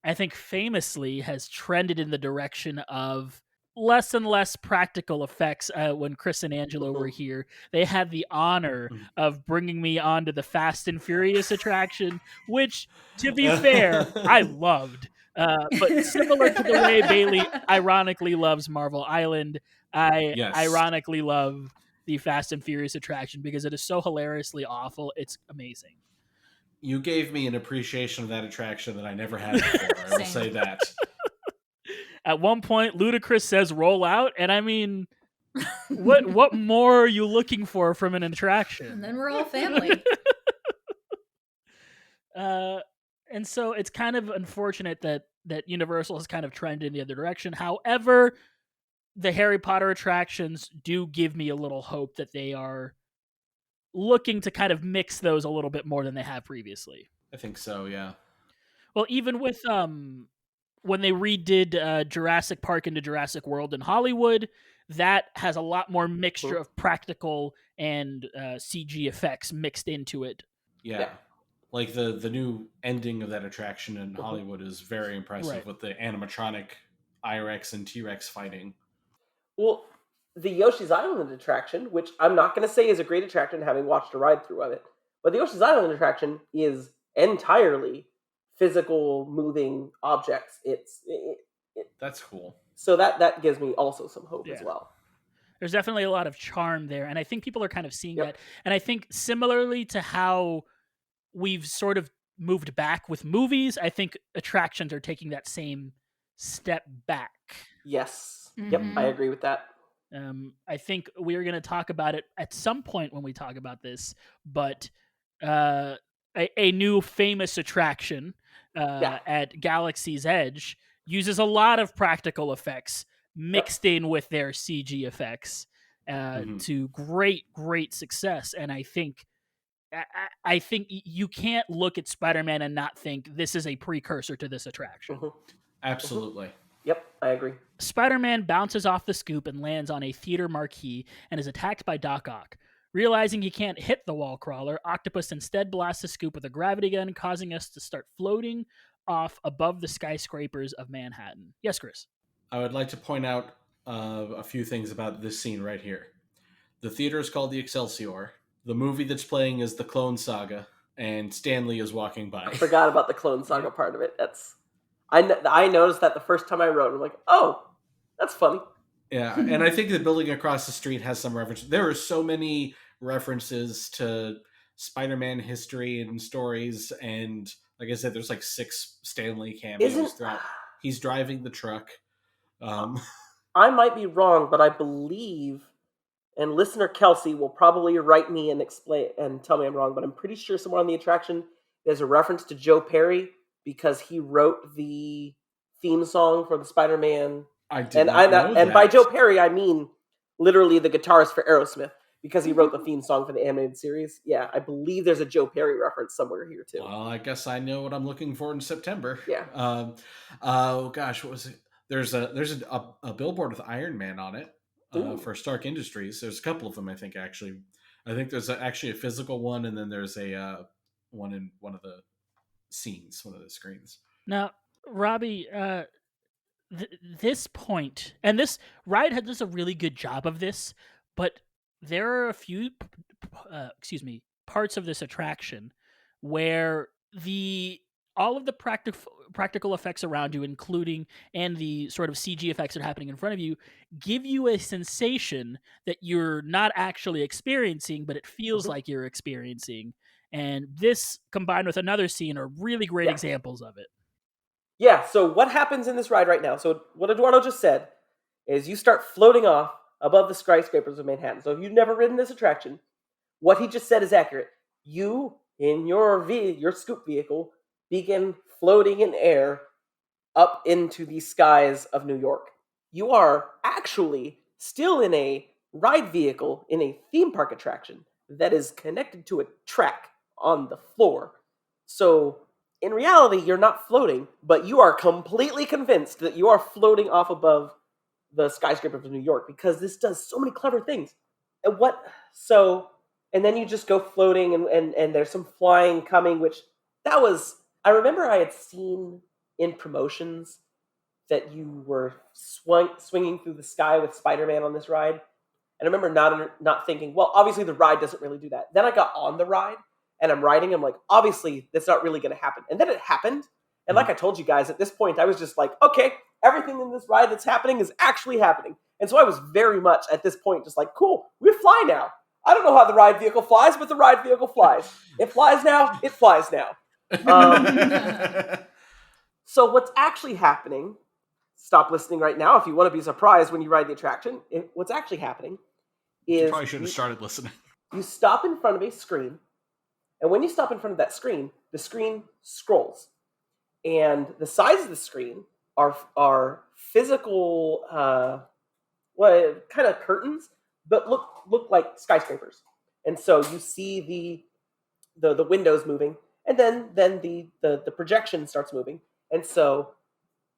I think famously has trended in the direction of less and less practical effects. When Chris and Angela were here, they had the honor of bringing me onto the Fast and Furious attraction, which, to be fair, I loved. But similar to the way Bailey ironically loves Marvel Island, I Yes. ironically love the Fast and Furious attraction because it is so hilariously awful. It's amazing. You gave me an appreciation of that attraction that I never had before. I will Same. say that. At one point, Ludacris says "roll out," and I mean, what more are you looking for from an attraction? And then we're all family. And so it's kind of unfortunate that Universal has kind of trended in the other direction. However, the Harry Potter attractions do give me a little hope that they are looking to kind of mix those a little bit more than they have previously. I think so, yeah. Well, even with when they redid Jurassic Park into Jurassic World in Hollywood, that has a lot more mixture of practical and CG effects mixed into it. Yeah. Like the new ending of that attraction in Hollywood is very impressive with the animatronic I-Rex and T-Rex fighting. Well, the Yoshi's Island attraction, which I'm not going to say is a great attraction having watched a ride through of it, but the Yoshi's Island attraction is entirely physical moving objects. That's cool. So that gives me also some hope as well. There's definitely a lot of charm there, and I think people are kind of seeing that. And I think similarly to how we've sort of moved back with movies, I think attractions are taking that same step back. Yes. Mm-hmm. Yep, I agree with that. I think we're going to talk about it at some point when we talk about this, but a new famous attraction at Galaxy's Edge uses a lot of practical effects mixed in with their CG effects to great success. And I think you can't look at Spider-Man and not think this is a precursor to this attraction. Mm-hmm. Absolutely. Yep, I agree. Spider-Man bounces off the scoop and lands on a theater marquee and is attacked by Doc Ock. Realizing he can't hit the wall crawler, Octopus instead blasts the scoop with a gravity gun, causing us to start floating off above the skyscrapers of Manhattan. Yes, Chris? I would like to point out a few things about this scene right here. The theater is called the Excelsior. The movie that's playing is the Clone Saga, and Stanley is walking by. I forgot about the Clone Saga part of it. I noticed that the first time I wrote it. I'm like, oh, that's funny. Yeah, and I think the building across the street has some reference. There are so many references to Spider-Man history and stories, and like I said, there's like 6 Stanley cameos throughout. He's driving the truck. I might be wrong, but I believe, and listener Kelsey will probably write me and explain and tell me I'm wrong, but I'm pretty sure somewhere on the attraction there's a reference to Joe Perry because he wrote the theme song for the Spider-Man. And by Joe Perry, I mean literally the guitarist for Aerosmith because he wrote the theme song for the animated series. Yeah, I believe there's a Joe Perry reference somewhere here too. Well, I guess I know what I'm looking for in September. Yeah. Oh gosh, what was it? There's a billboard with Iron Man on it for Stark Industries. There's a couple of them, I think. Actually, I think there's actually a physical one, and then there's a one in one of the scenes, one of the screens. Now, Robbie, this point, and this ride does a really good job of this, but there are a few, parts of this attraction where all of the practical effects around you, including and the sort of CG effects that are happening in front of you, give you a sensation that you're not actually experiencing, but it feels like you're experiencing. And this, combined with another scene, are really great examples of it. Yeah, so what happens in this ride right now? So what Eduardo just said is you start floating off above the skyscrapers of Manhattan. So if you've never ridden this attraction, what he just said is accurate. You, in your scoop vehicle, begin floating in air up into the skies of New York. You are actually still in a ride vehicle in a theme park attraction that is connected to a track on the floor. So in reality, you're not floating, but you are completely convinced that you are floating off above the skyscrapers of New York because this does so many clever things. And then you just go floating and there's some flying coming, I remember I had seen in promotions that you were swinging through the sky with Spider-Man on this ride. And I remember not thinking, well, obviously the ride doesn't really do that. Then I got on the ride and I'm riding. I'm like, obviously that's not really going to happen. And then it happened. And like I told you guys, at this point, I was just like, okay, everything in this ride that's happening is actually happening. And so I was very much at this point just like, cool, we fly now. I don't know how the ride vehicle flies, but the ride vehicle flies. It flies now. It flies now. So what's actually happening, stop listening right now if you want to be surprised when you ride the attraction. What's actually happening is... You probably should have started listening. You stop in front of a screen, and when you stop in front of that screen, the screen scrolls. And the size of the screen are physical, kind of curtains, but look like skyscrapers. And so you see the windows moving, and then the projection starts moving. And so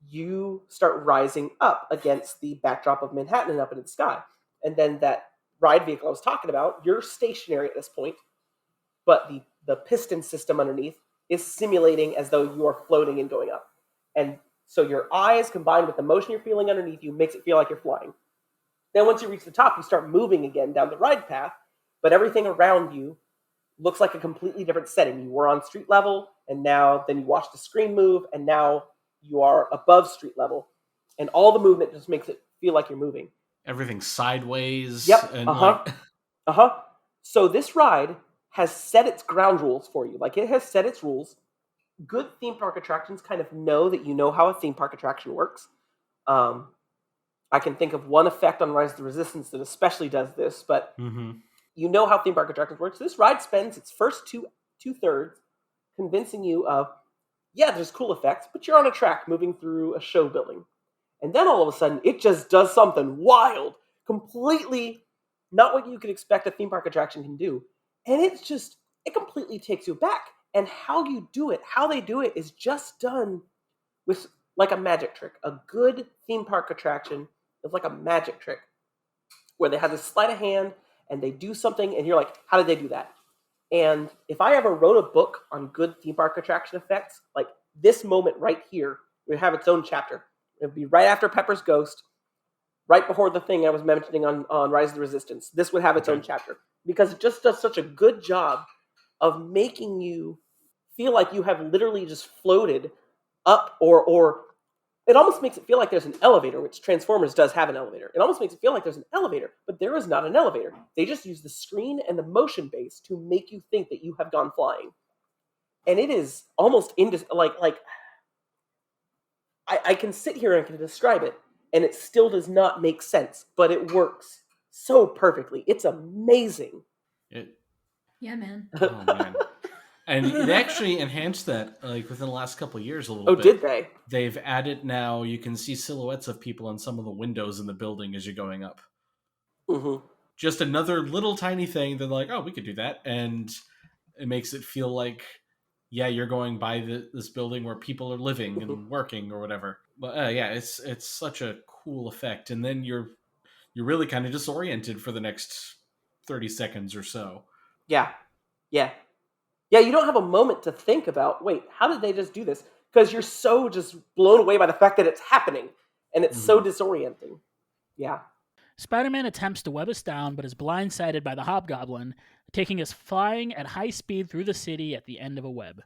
you start rising up against the backdrop of Manhattan and up into the sky. And then that ride vehicle I was talking about, you're stationary at this point, but the piston system underneath is simulating as though you are floating and going up. And so your eyes combined with the motion you're feeling underneath you makes it feel like you're flying. Then once you reach the top, you start moving again down the ride path, but everything around you looks like a completely different setting. You were on street level, and then you watch the screen move, and now you are above street level. And all the movement just makes it feel like you're moving. Everything's sideways. Yep. And So this ride has set its ground rules for you. Like, it has set its rules. Good theme park attractions kind of know that you know how a theme park attraction works. I can think of one effect on Rise of the Resistance that especially does this, but you know how theme park attractions work. So this ride spends its first two-thirds convincing you of, yeah, there's cool effects, but you're on a track moving through a show building. And then all of a sudden, it just does something wild, completely not what you could expect a theme park attraction can do. And it completely takes you back. And how they do it is just done with like a magic trick. A good theme park attraction is like a magic trick where they have this sleight of hand and they do something and you're like, how did they do that? And if I ever wrote a book on good theme park attraction effects, like this moment right here would have its own chapter. It would be right after Pepper's Ghost, right before the thing I was mentioning on Rise of the Resistance. This would have its own chapter because it just does such a good job of making you feel like you have literally just floated up, or it almost makes it feel like there's an elevator, which Transformers does have an elevator. It almost makes it feel like there's an elevator, but there is not an elevator. They just use the screen and the motion base to make you think that you have gone flying. And it is almost I can sit here and I can describe it, and it still does not make sense, but it works so perfectly. It's amazing. Yeah, man. Oh, man. And it actually enhanced that like within the last couple of years a little bit. Oh, did they? They've added now, you can see silhouettes of people on some of the windows in the building as you're going up. Mm-hmm. Just another little tiny thing that like, oh, we could do that. And it makes it feel like, yeah, you're going by this building where people are living and working or whatever. But yeah, it's such a cool effect. And then you're really kind of disoriented for the next 30 seconds or so. Yeah. Yeah, you don't have a moment to think about, wait, how did they just do this? Because you're so just blown away by the fact that it's happening. And it's so disorienting. Yeah. Spider-Man attempts to web us down, but is blindsided by the Hobgoblin, taking us flying at high speed through the city at the end of a web.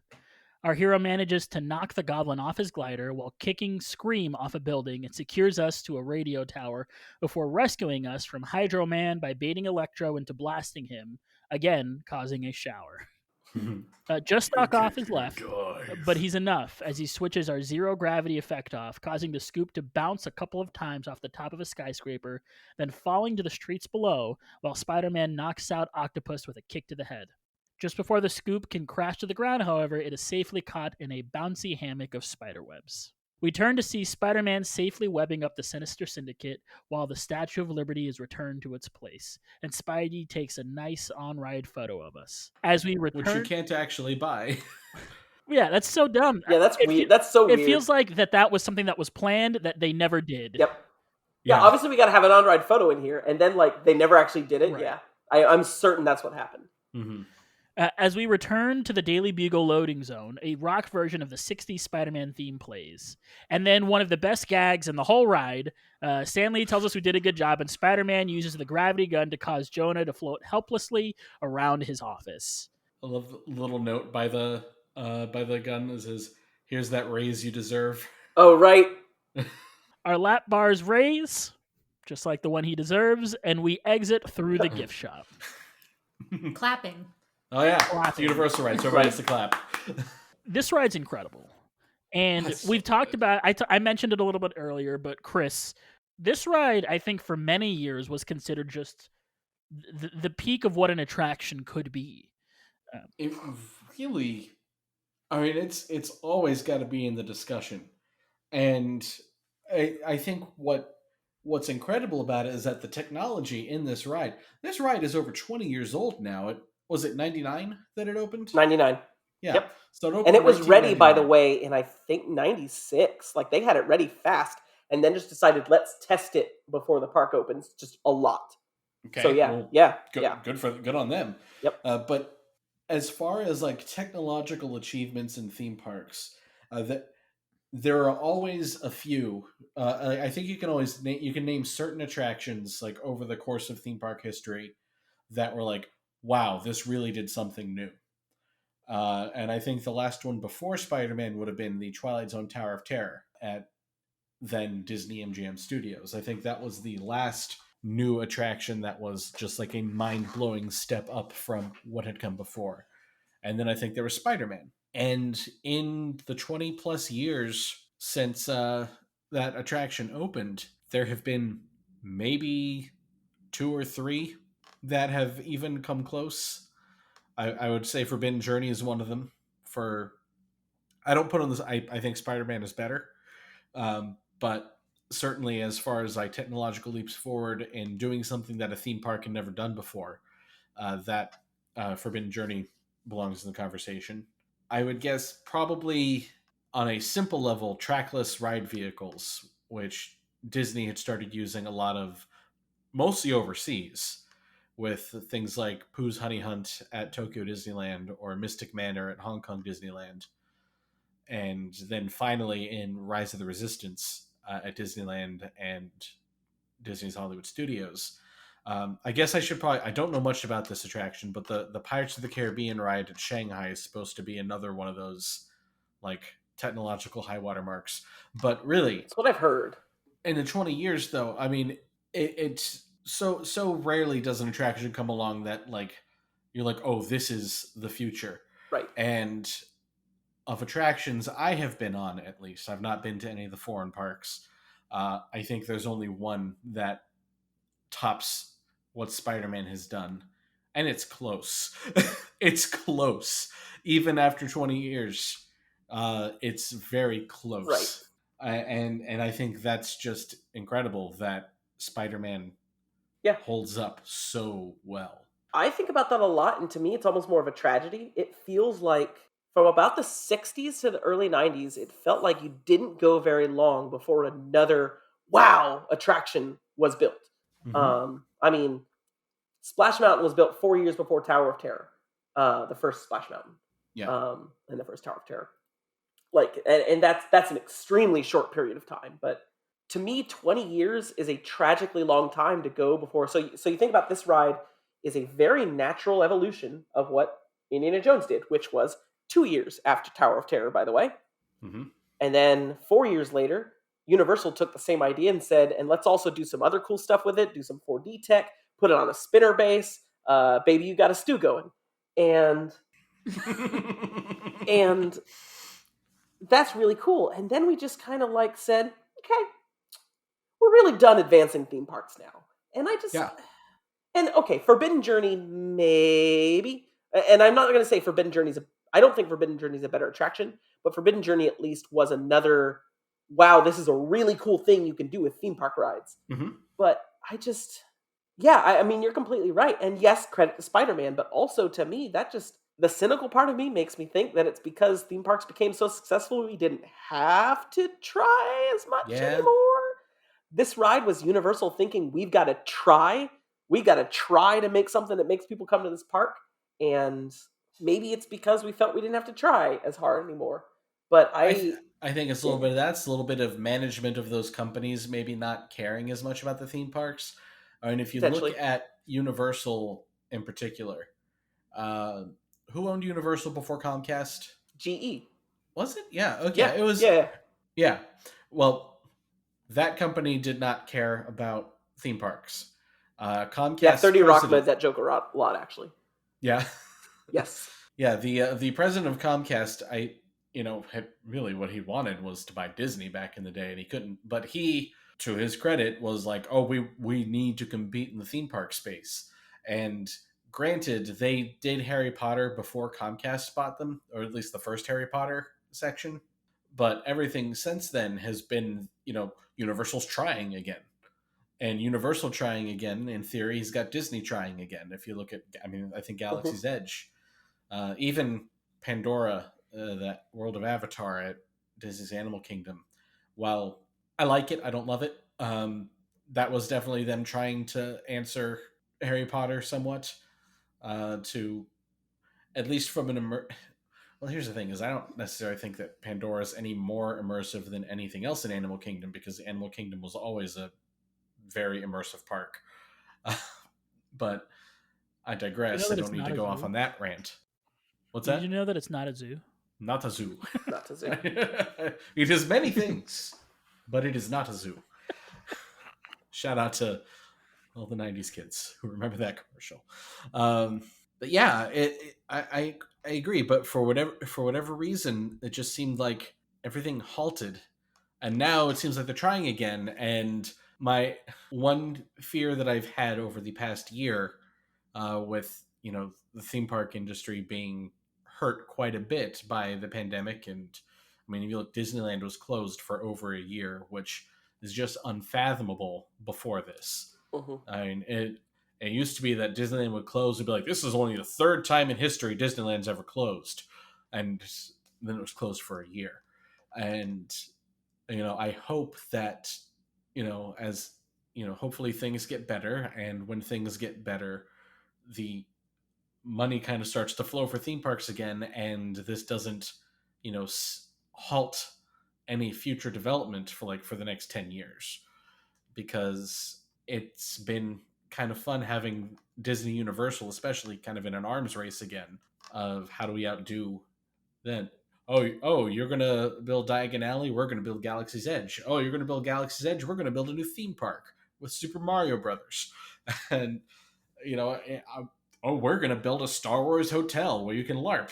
Our hero manages to knock the Goblin off his glider while kicking Scream off a building and secures us to a radio tower before rescuing us from Hydro Man by baiting Electro into blasting him, again causing a shower. Just knock off his left, but he's enough as he switches our zero gravity effect off, causing the scoop to bounce a couple of times off the top of a skyscraper, then falling to the streets below, while Spider-Man knocks out Octopus with a kick to the head. Just before the scoop can crash to the ground, however, it is safely caught in a bouncy hammock of spiderwebs. We turn to see Spider-Man safely webbing up the Sinister Syndicate while the Statue of Liberty is returned to its place, and Spidey takes a nice on-ride photo of us. As we return... Which you can't actually buy. Yeah, that's so dumb. Yeah, that's weird. That's so weird. It feels like that was something that was planned that they never did. Yep. Yeah, obviously we got to have an on-ride photo in here, and then like they never actually did it. Right. Yeah, I'm certain that's what happened. Mm-hmm. As we return to the Daily Bugle loading zone, a rock version of the 60s Spider-Man theme plays. And then one of the best gags in the whole ride, Stan Lee tells us we did a good job, and Spider-Man uses the gravity gun to cause Jonah to float helplessly around his office. I love the little note by the gun that says, Here's that raise you deserve. Oh, right. Our lap bars raise, just like the one he deserves, and we exit through the gift shop. Clapping. Oh yeah, it's Clapping. Universal ride, so everybody has to clap. This ride's incredible. And That's we've so talked good. about, I mentioned it a little bit earlier, but Chris, this ride, I think for many years was considered just the peak of what an attraction could be. It really, I mean, it's always got to be in the discussion, and I think what's incredible about it is that the technology in this ride is over 20 years old now. It was it 99 that it opened? 99. Yeah. Yep. So it opened And it in was ready, by the 1999. way, in I think 96. Like they had it ready fast and then just decided, let's test it before the park opens just a lot. Okay. So yeah, Well, yeah, good, yeah. good on them. Yep. But as far as like technological achievements in theme parks, that there are always a few. I think you can always you can name certain attractions like over the course of theme park history that were like, wow, this really did something new. And I think the last one before Spider-Man would have been the Twilight Zone Tower of Terror at then Disney MGM Studios. I think that was the last new attraction that was just like a mind-blowing step up from what had come before. And then I think there was Spider-Man. And in the 20 plus years since that attraction opened, there have been maybe 2 or 3 that have even come close. I would say Forbidden Journey is one of them. I don't put on this. I think Spider-Man is better, but certainly as far as like technological leaps forward in doing something that a theme park had never done before, that Forbidden Journey belongs in the conversation. I would guess probably on a simple level, trackless ride vehicles, which Disney had started using a lot of, mostly overseas, with things like Pooh's Honey Hunt at Tokyo Disneyland or Mystic Manor at Hong Kong Disneyland. And then finally in Rise of the Resistance at Disneyland and Disney's Hollywood Studios. I guess I don't know much about this attraction, but the Pirates of the Caribbean ride at Shanghai is supposed to be another one of those like technological high water marks. But really, That's what I've heard. in the 20 years though, I mean, it's so rarely does an attraction come along that like you're like, oh, this is the future. Right. And of attractions I have been on, at least I've not been to any of the foreign parks. I think there's only one that tops what Spider-Man has done, and it's close. It's close, even after 20 years. It's very close. Right. And I think that's just incredible that Spider-Man holds up so well. I think about that a lot, and to me, it's almost more of a tragedy. It feels like from about the 60s to the early 90s, it felt like you didn't go very long before another wow attraction was built. Mm-hmm. I mean, Splash Mountain was built 4 years before Tower of Terror, the first Splash Mountain, and the first Tower of Terror. Like, and that's an extremely short period of time, but to me, 20 years is a tragically long time to go before. So you think about this ride is a very natural evolution of what Indiana Jones did, which was 2 years after Tower of Terror, by the way. Mm-hmm. And then 4 years later, Universal took the same idea and said, and let's also do some other cool stuff with it, do some 4D tech, put it on a spinner base. Baby, you got a stew going. And and that's really cool. And then we just kind of like said, okay, we're really done advancing theme parks now. And I just, and okay, Forbidden Journey, maybe. And I'm not going to say Forbidden Journey's I don't think Forbidden Journey is a better attraction, but Forbidden Journey at least was another, wow, this is a really cool thing you can do with theme park rides. Mm-hmm. But I just, I mean, you're completely right. And yes, credit to Spider-Man, but also to me, that just, the cynical part of me makes me think that it's because theme parks became so successful, we didn't have to try as much anymore. This ride was Universal thinking, we've got to try. We got to try to make something that makes people come to this park. And maybe it's because we felt we didn't have to try as hard anymore. But I think it's a little bit of that. It's a little bit of management of those companies maybe not caring as much about the theme parks. I mean, if you look at Universal in particular, who owned Universal before Comcast? GE. Was it? Yeah. Okay. Yeah, It was. yeah. Yeah. Well, that company did not care about theme parks. Comcast Yeah, 30 Rock president. made that joke a lot, actually. Yeah. Yes. Yeah. The president of Comcast, had really what he wanted was to buy Disney back in the day, and he couldn't. But he, to his credit, was like, "Oh, we need to compete in the theme park space." And granted, they did Harry Potter before Comcast bought them, or at least the first Harry Potter section. But everything since then has been, Universal's trying again. And Universal trying again, in theory, he's got Disney trying again. If you look at, I think Mhm. Galaxy's Edge, even Pandora, that world of Avatar at Disney's Animal Kingdom. While I like it, I don't love it. That was definitely them trying to answer Harry Potter somewhat, to at least from an well, here's the thing: is I don't necessarily think that Pandora is any more immersive than anything else in Animal Kingdom, because Animal Kingdom was always a very immersive park. But I You digress. know I that don't it's need not to a go off zoo? on that rant. What's Did you that? know that it's not a zoo? Not a zoo. Not to zoo. It is many things, but it is not a zoo. Shout out to all the '90s kids who remember that commercial. But yeah, I agree. But for whatever reason, it just seemed like everything halted, and now it seems like they're trying again. And my one fear that I've had over the past year, with the theme park industry being hurt quite a bit by the pandemic, and if you look, Disneyland was closed for over a year, which is just unfathomable before this. Mhm. It used to be that Disneyland would close and be like, this is only the third time in history Disneyland's ever closed. And then it was closed for a year. And, I hope that, as, hopefully things get better. And when things get better, the money kind of starts to flow for theme parks again. And this doesn't, halt any future development for the next 10 years. Because it's been kind of fun having Disney Universal, especially, kind of in an arms race again of how do we outdo then. Oh, you're gonna build Diagon Alley, we're gonna build Galaxy's Edge. Oh, you're gonna build Galaxy's Edge, we're gonna build a new theme park with Super Mario Brothers, and you know, we're gonna build a Star Wars hotel where you can LARP.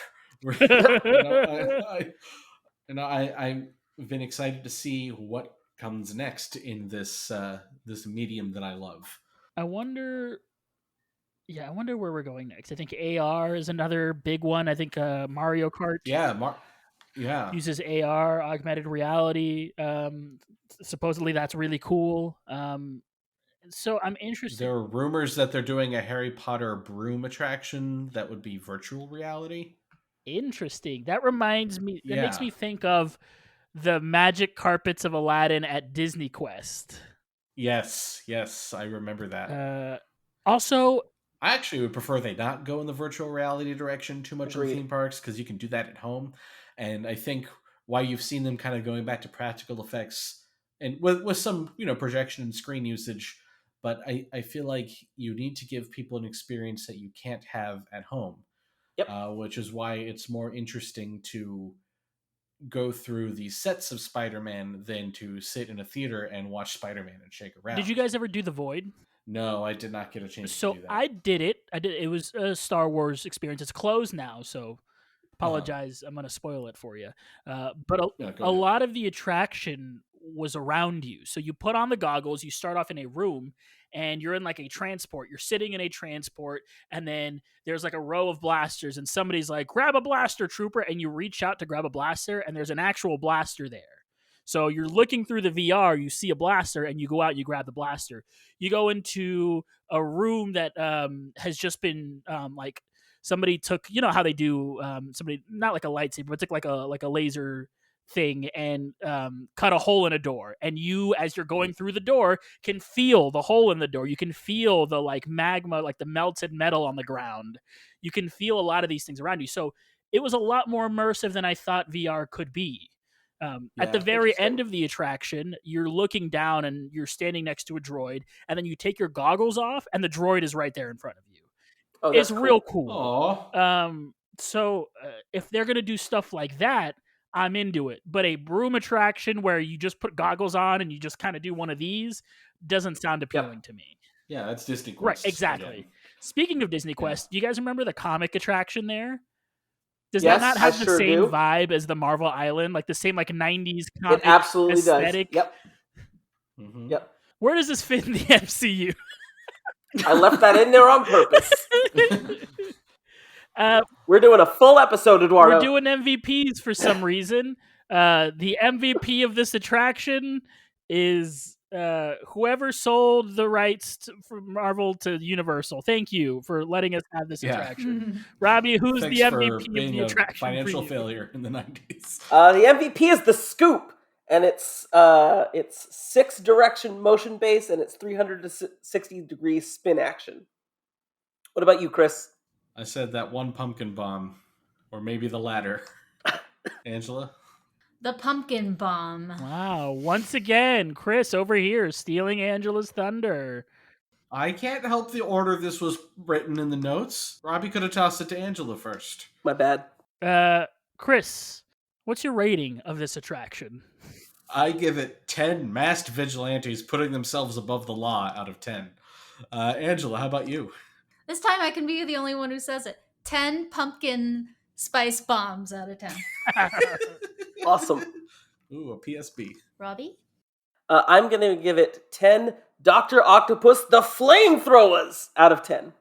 I've been excited to see what comes next in this medium that I love. I wonder. Yeah, I wonder where we're going next. I think AR is another big one. I think Mario Kart Yeah, uses AR, augmented reality. Supposedly that's really cool. So I'm interested. there are rumors that they're doing a Harry Potter broom attraction that would be virtual reality. Interesting. That reminds me. That makes Yeah, me think of the magic carpets of Aladdin at Disney Quest. yes, I remember that. Also, I actually would prefer they not go in the virtual reality direction too much in the Agreed. theme parks, because you can do that at home. And I think why you've seen them kind of going back to practical effects and with some projection and screen usage, but I feel like you need to give people an experience that you can't have at home, Yep. which is why it's more interesting to go through the sets of Spider-Man than to sit in a theater and watch Spider-Man and shake around. did you guys ever do the Void? No, I did not get a chance to So do that. I did it. It was a Star Wars experience. It's closed now, so apologize. I'm going to spoil it for you. But No, go a ahead. lot of the attraction was around you. So you put on the goggles, you start off in a room, and you're in like a transport. You're sitting in a transport, and then there's like a row of blasters, and somebody's like, grab a blaster, trooper. And you reach out to grab a blaster, and there's an actual blaster there. So you're looking through the VR, you see a blaster, and you go out and you grab the blaster. You go into a room that has just been like somebody took, you know how they do, somebody, not like a lightsaber, but took like a laser thing and cut a hole in a door, and you, as you're going through the door, can feel the hole in the door. You can feel the like magma, like the melted metal on the ground. You can feel a lot of these things around you. So it was a lot more immersive than I thought VR could be. At the Yeah. very end Interesting. of the attraction, you're looking down and you're standing next to a droid, and then you take your goggles off, and the droid is right there in front of you. Oh, It's that's real cool. cool. Aw. So if they're gonna do stuff like that, I'm into it. But a broom attraction where you just put goggles on and you just kind of do one of these doesn't sound appealing to me. Yeah, that's Disney Quest. Right, exactly. Again. Speaking of Disney Quest, do you guys remember the comic attraction there? Does Yes, that not I have the sure same do. vibe as the Marvel Island? Like the same 90s It comic absolutely aesthetic? does. Yep. Mhm. Yep. Where does this fit in the MCU? I left that in there on purpose. We're doing a full episode, Eduardo. We're doing MVPs for some reason. The MVP of this attraction is whoever sold the rights from Marvel to Universal. Thank you for letting us have this Yeah. attraction. Robbie, who's Thanks the for MVP of being the a attraction financial for you? failure in the 90s. The MVP is the Scoop, and it's 6-direction motion base, and it's 360-degree spin action. What about you, Chris? I said that one pumpkin bomb, or maybe the latter. Angela? The pumpkin bomb. Wow. Once again, Chris over here stealing Angela's thunder. I can't help the order this was written in the notes. Robbie could have tossed it to Angela first. My bad. Chris, what's your rating of this attraction? I give it 10 masked vigilantes putting themselves above the law out of 10. Angela, how about you? This time I can be the only one who says it. 10 pumpkin spice bombs out of 10. Awesome. Ooh, a PSB. Robbie? I'm going to give it 10 Dr. Octopus the Flamethrowers out of 10.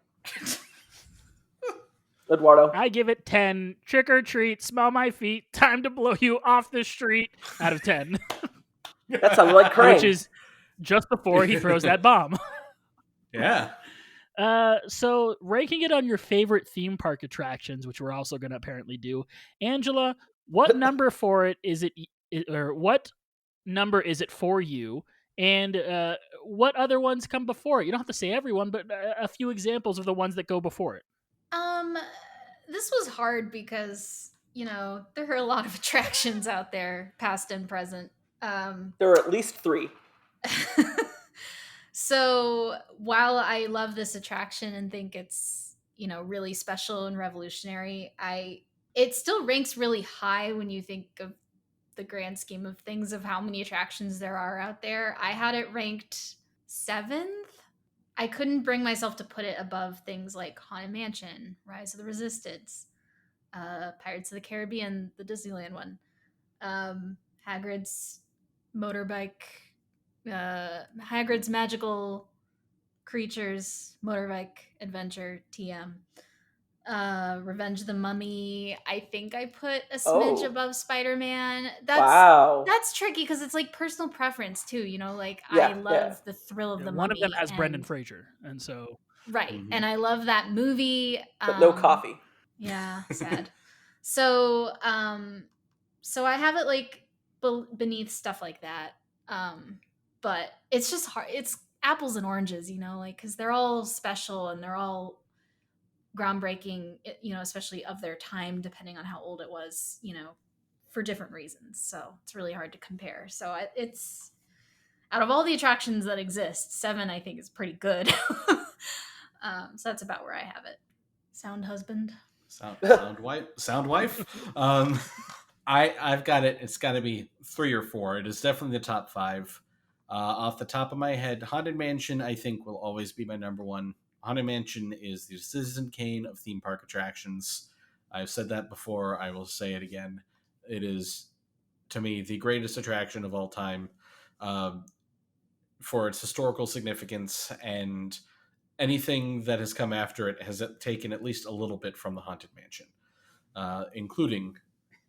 Eduardo? I give it 10 trick or treat, smell my feet, time to blow you off the street out of 10. That sounded like Crane. Which is just before he throws that bomb. Yeah. So ranking it on your favorite theme park attractions, which we're also going to apparently do. Angela, what number for it is it, or what number is it for you? And what other ones come before it? You don't have to say everyone, but a few examples of the ones that go before it. This was hard because, there are a lot of attractions out there, past and present. There are at least 3. So while I love this attraction and think it's, really special and revolutionary, it still ranks really high when you think of the grand scheme of things of how many attractions there are out there. I had it ranked 7th. I couldn't bring myself to put it above things like Haunted Mansion, Rise of the Resistance, Pirates of the Caribbean, the Disneyland one, Hagrid's motorbike, Hagrid's Magical Creatures Motorbike Adventure TM, Revenge of the Mummy. I think I put a smidge above Spider-Man. Wow. That's tricky because it's like personal preference too. I love the thrill of the Mummy. One of them has Brendan Fraser, and so right, and I love that movie. But no coffee. Yeah, sad. So I have it like beneath stuff like that. But it's just hard. It's apples and oranges, because they're all special and they're all groundbreaking, especially of their time, depending on how old it was, for different reasons. So it's really hard to compare. So it's out of all the attractions that exist, 7 I think is pretty good. So that's about where I have it. Sound husband. Sound wife. I've got it. It's got to be 3 or 4. It is definitely the top 5. Off the top of my head, Haunted Mansion, I think, will always be my number 1. Haunted Mansion is the Citizen Kane of theme park attractions. I've said that before. I will say it again. It is, to me, the greatest attraction of all time for its historical significance, and anything that has come after it has taken at least a little bit from the Haunted Mansion, including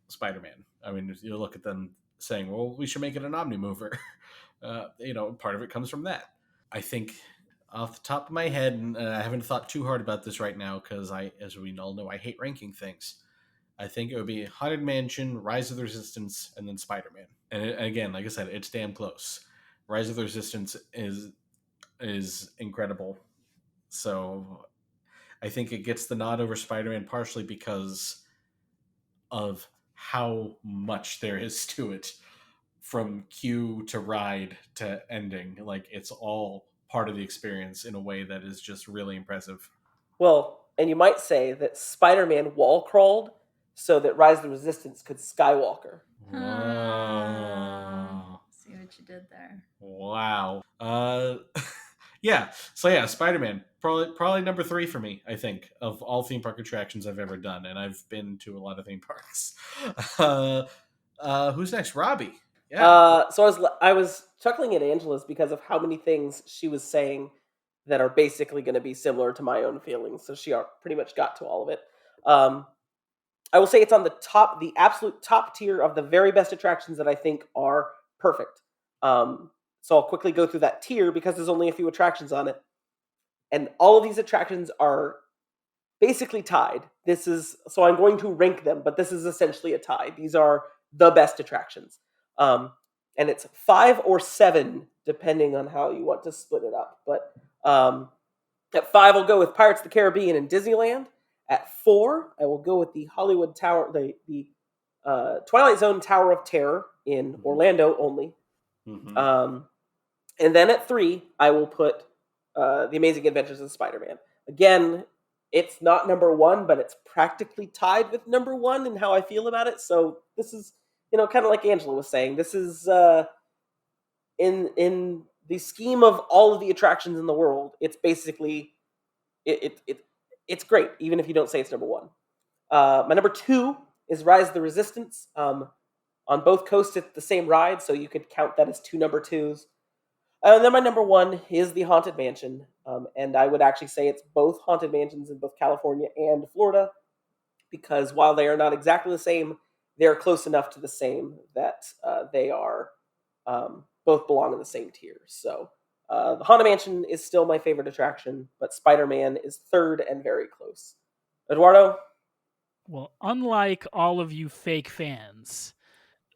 Spider-Man. I mean, you look at them saying, well, we should make it an Omnimover. Part of it comes from that. I think off the top of my head, and I haven't thought too hard about this right now because as we all know, I hate ranking things. I think it would be Haunted Mansion, Rise of the Resistance, and then Spider-Man. And again, like I said, it's damn close. Rise of the Resistance is incredible. So I think it gets the nod over Spider-Man partially because of how much there is to it. From queue to ride to ending, like it's all part of the experience in a way that is just really impressive. Well, and you might say that Spider-Man wall crawled so that Rise of the Resistance could skywalker. See what you did there. Wow. Yeah. So yeah, Spider-Man probably number 3 for me. I think of all theme park attractions I've ever done, and I've been to a lot of theme parks. Who's next? Robbie. Yeah. So I was chuckling at Angela's because of how many things she was saying that are basically going to be similar to my own feelings. So she pretty much got to all of it. I will say it's on the absolute top tier of the very best attractions that I think are perfect. So I'll quickly go through that tier because there's only a few attractions on it. And all of these attractions are basically tied. So I'm going to rank them, but this is essentially a tie. These are the best attractions. And it's 5 or 7, depending on how you want to split it up. But at 5, I'll go with Pirates of the Caribbean and Disneyland. At 4, I will go with the Hollywood Tower, the Twilight Zone Tower of Terror in Orlando only. Mm-hmm. And then at 3, I will put The Amazing Adventures of Spider-Man. Again, it's not number 1, but it's practically tied with number 1 in how I feel about it. So this is, kind of like Angela was saying, this is in the scheme of all of the attractions in the world, it's basically it's great, even if you don't say it's number 1. My number 2 is Rise of the Resistance. On both coasts, it's the same ride, so you could count that as 2 number 2s. And then my number 1 is the Haunted Mansion. And I would actually say it's both Haunted Mansions in both California and Florida, because while they are not exactly the same, they're close enough to the same that they are both belong in the same tier. So the Haunted Mansion is still my favorite attraction, but Spider-Man is 3rd and very close. Eduardo? Well, unlike all of you fake fans,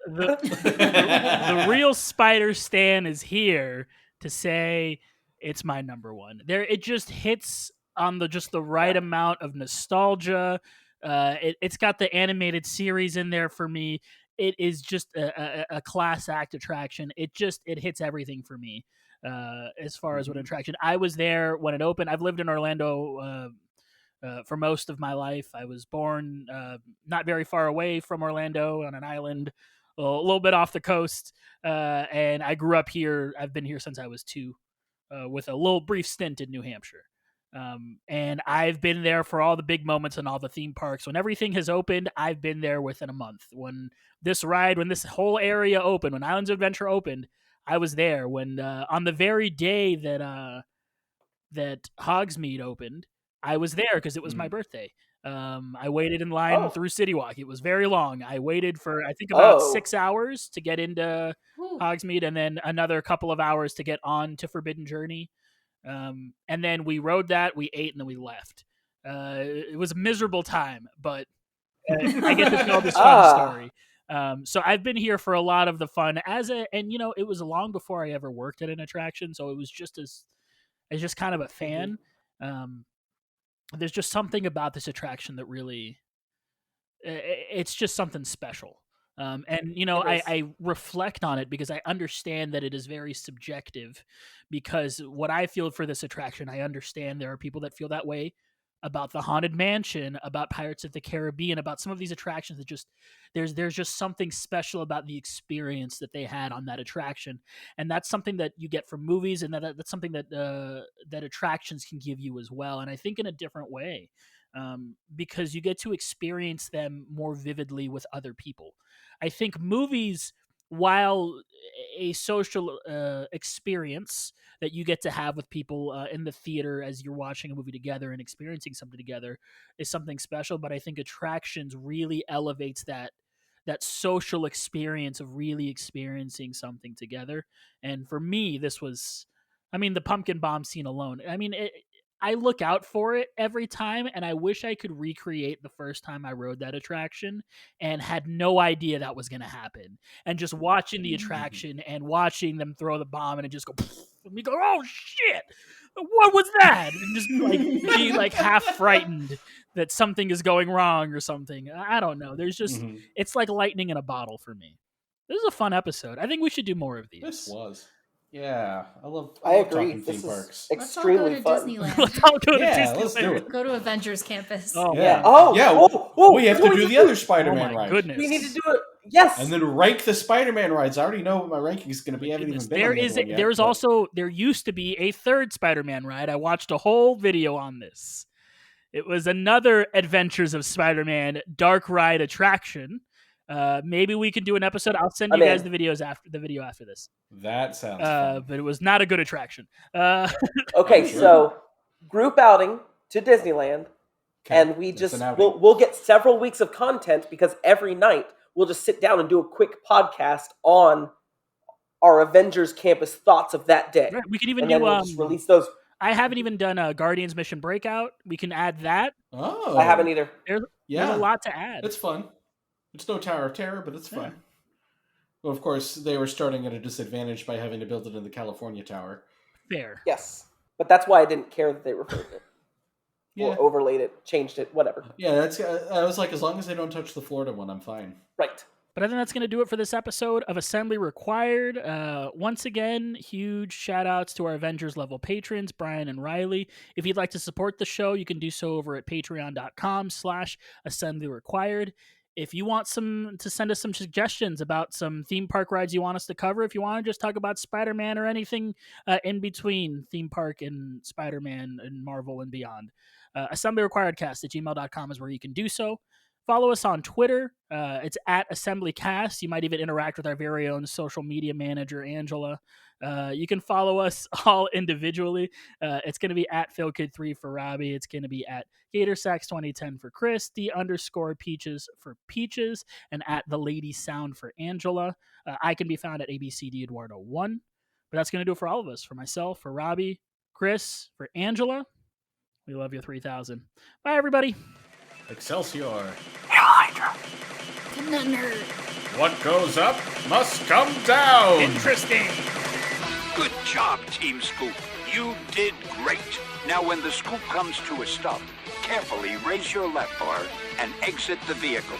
the real Spider Stan is here to say it's my number 1. It just hits on the right amount of nostalgia. It's got the animated series in there for me. It is just a class act attraction. It hits everything for me as far as what attraction. I was there when it opened. I've lived in Orlando for most of my life. I was born not very far away from Orlando on an island, a little bit off the coast, and I grew up here. I've been here since I was 2, with a little brief stint in New Hampshire. And I've been there for all the big moments and all the theme parks. When everything has opened, I've been there within a month. When this whole area opened, when Islands of Adventure opened, I was there. When on the very day that Hogsmeade opened, I was there because it was my birthday. I waited in line through City Walk. It was very long. I waited for, I think, about 6 hours to get into Hogsmeade, and then another couple of hours to get on to Forbidden Journey. And then we rode that, we ate, and then we left. It was a miserable time, but I get to tell this fun story. So I've been here for a lot of the fun and it was long before I ever worked at an attraction. So it was just as just kind of a fan. There's just something about this attraction that really, it's just something special. I reflect on it because I understand that it is very subjective, because what I feel for this attraction, I understand there are people that feel that way about the Haunted Mansion, about Pirates of the Caribbean, about some of these attractions that just, there's just something special about the experience that they had on that attraction. And that's something that you get from movies, and that's something that that attractions can give you as well. And I think in a different way, because you get to experience them more vividly with other people. I think movies, while a social experience that you get to have with people in the theater as you're watching a movie together and experiencing something together, is something special. But I think attractions really elevates that social experience of really experiencing something together. And for me, this was, the pumpkin bomb scene alone. I look out for it every time, and I wish I could recreate the first time I rode that attraction and had no idea that was going to happen. And just watching the attraction and watching them throw the bomb, and it just go, and we go, oh shit, what was that? And just be half frightened that something is going wrong or something. I don't know. There's just, it's like lightning in a bottle for me. This is a fun episode. I think we should do more of these. This was. Yeah, I love agree. Talking theme parks. Extremely fun. Let's all go to Disneyland. Let's do it. Go to Avengers Campus. Yeah. We have to do the other Spider-Man oh my ride. Goodness. We need to do it. Yes. And then rank the Spider-Man rides. I already know what my ranking is going to be. I haven't even been on the other one yet. There used to be a third Spider-Man ride. I watched a whole video on this. It was another Adventures of Spider-Man dark ride attraction. Maybe we can do an episode. I'll send you guys the video after this. That sounds fun. But it was not a good attraction. Okay, so group outing to Disneyland, and we just we'll get several weeks of content because every night we'll just sit down and do a quick podcast on our Avengers Campus thoughts of that day. Right, we can even we'll just release those. I haven't even done a Guardians Mission Breakout. We can add that. Oh, I haven't either. There's a lot to add. It's fun. It's no Tower of Terror, but it's fun. Well, of course, they were starting at a disadvantage by having to build it in the California Tower. Fair. Yes, but that's why I didn't care that they referred it. Or overlaid it, changed it, whatever. Yeah, I was like, as long as they don't touch the Florida one, I'm fine. Right. But I think that's going to do it for this episode of Assembly Required. Once again, huge shout outs to our Avengers level patrons, Brian and Riley. If you'd like to support the show, you can do so over at patreon.com/Assembly Required. If you want to send us some suggestions about some theme park rides you want us to cover, if you want to just talk about Spider-Man or anything in between theme park and Spider-Man and Marvel and beyond, assemblyrequiredcast@gmail.com is where you can do so. Follow us on Twitter. It's at AssemblyCast. You might even interact with our very own social media manager, Angela. You can follow us all individually. It's going to be at PhilKid3 for Robbie. It's going to be at GatorSax2010 for Chris, _Peaches for Peaches, and at The Lady Sound for Angela. I can be found at ABCD Eduardo 1. But that's going to do it for all of us. For myself, for Robbie, Chris, for Angela. We love you 3000. Bye, everybody. Excelsior. Nerd. What goes up must come down. Interesting. Good job, Team Scoop. You did great. Now, when the scoop comes to a stop, carefully raise your lap bar and exit the vehicle.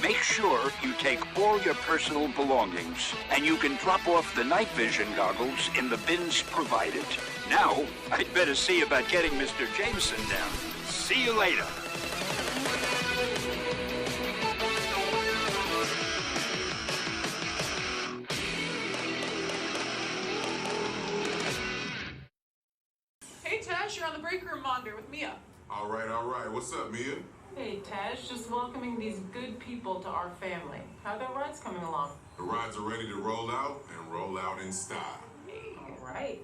Make sure you take all your personal belongings, and you can drop off the night vision goggles in the bins provided. Now, I'd better see about getting Mr. Jameson down. See you later. Hey, Tash, you're on the break room monitor with Mia. All right. What's up, Mia? Hey, Tash, just welcoming these good people to our family. How are their rides coming along? The rides are ready to roll out and roll out in style. All right.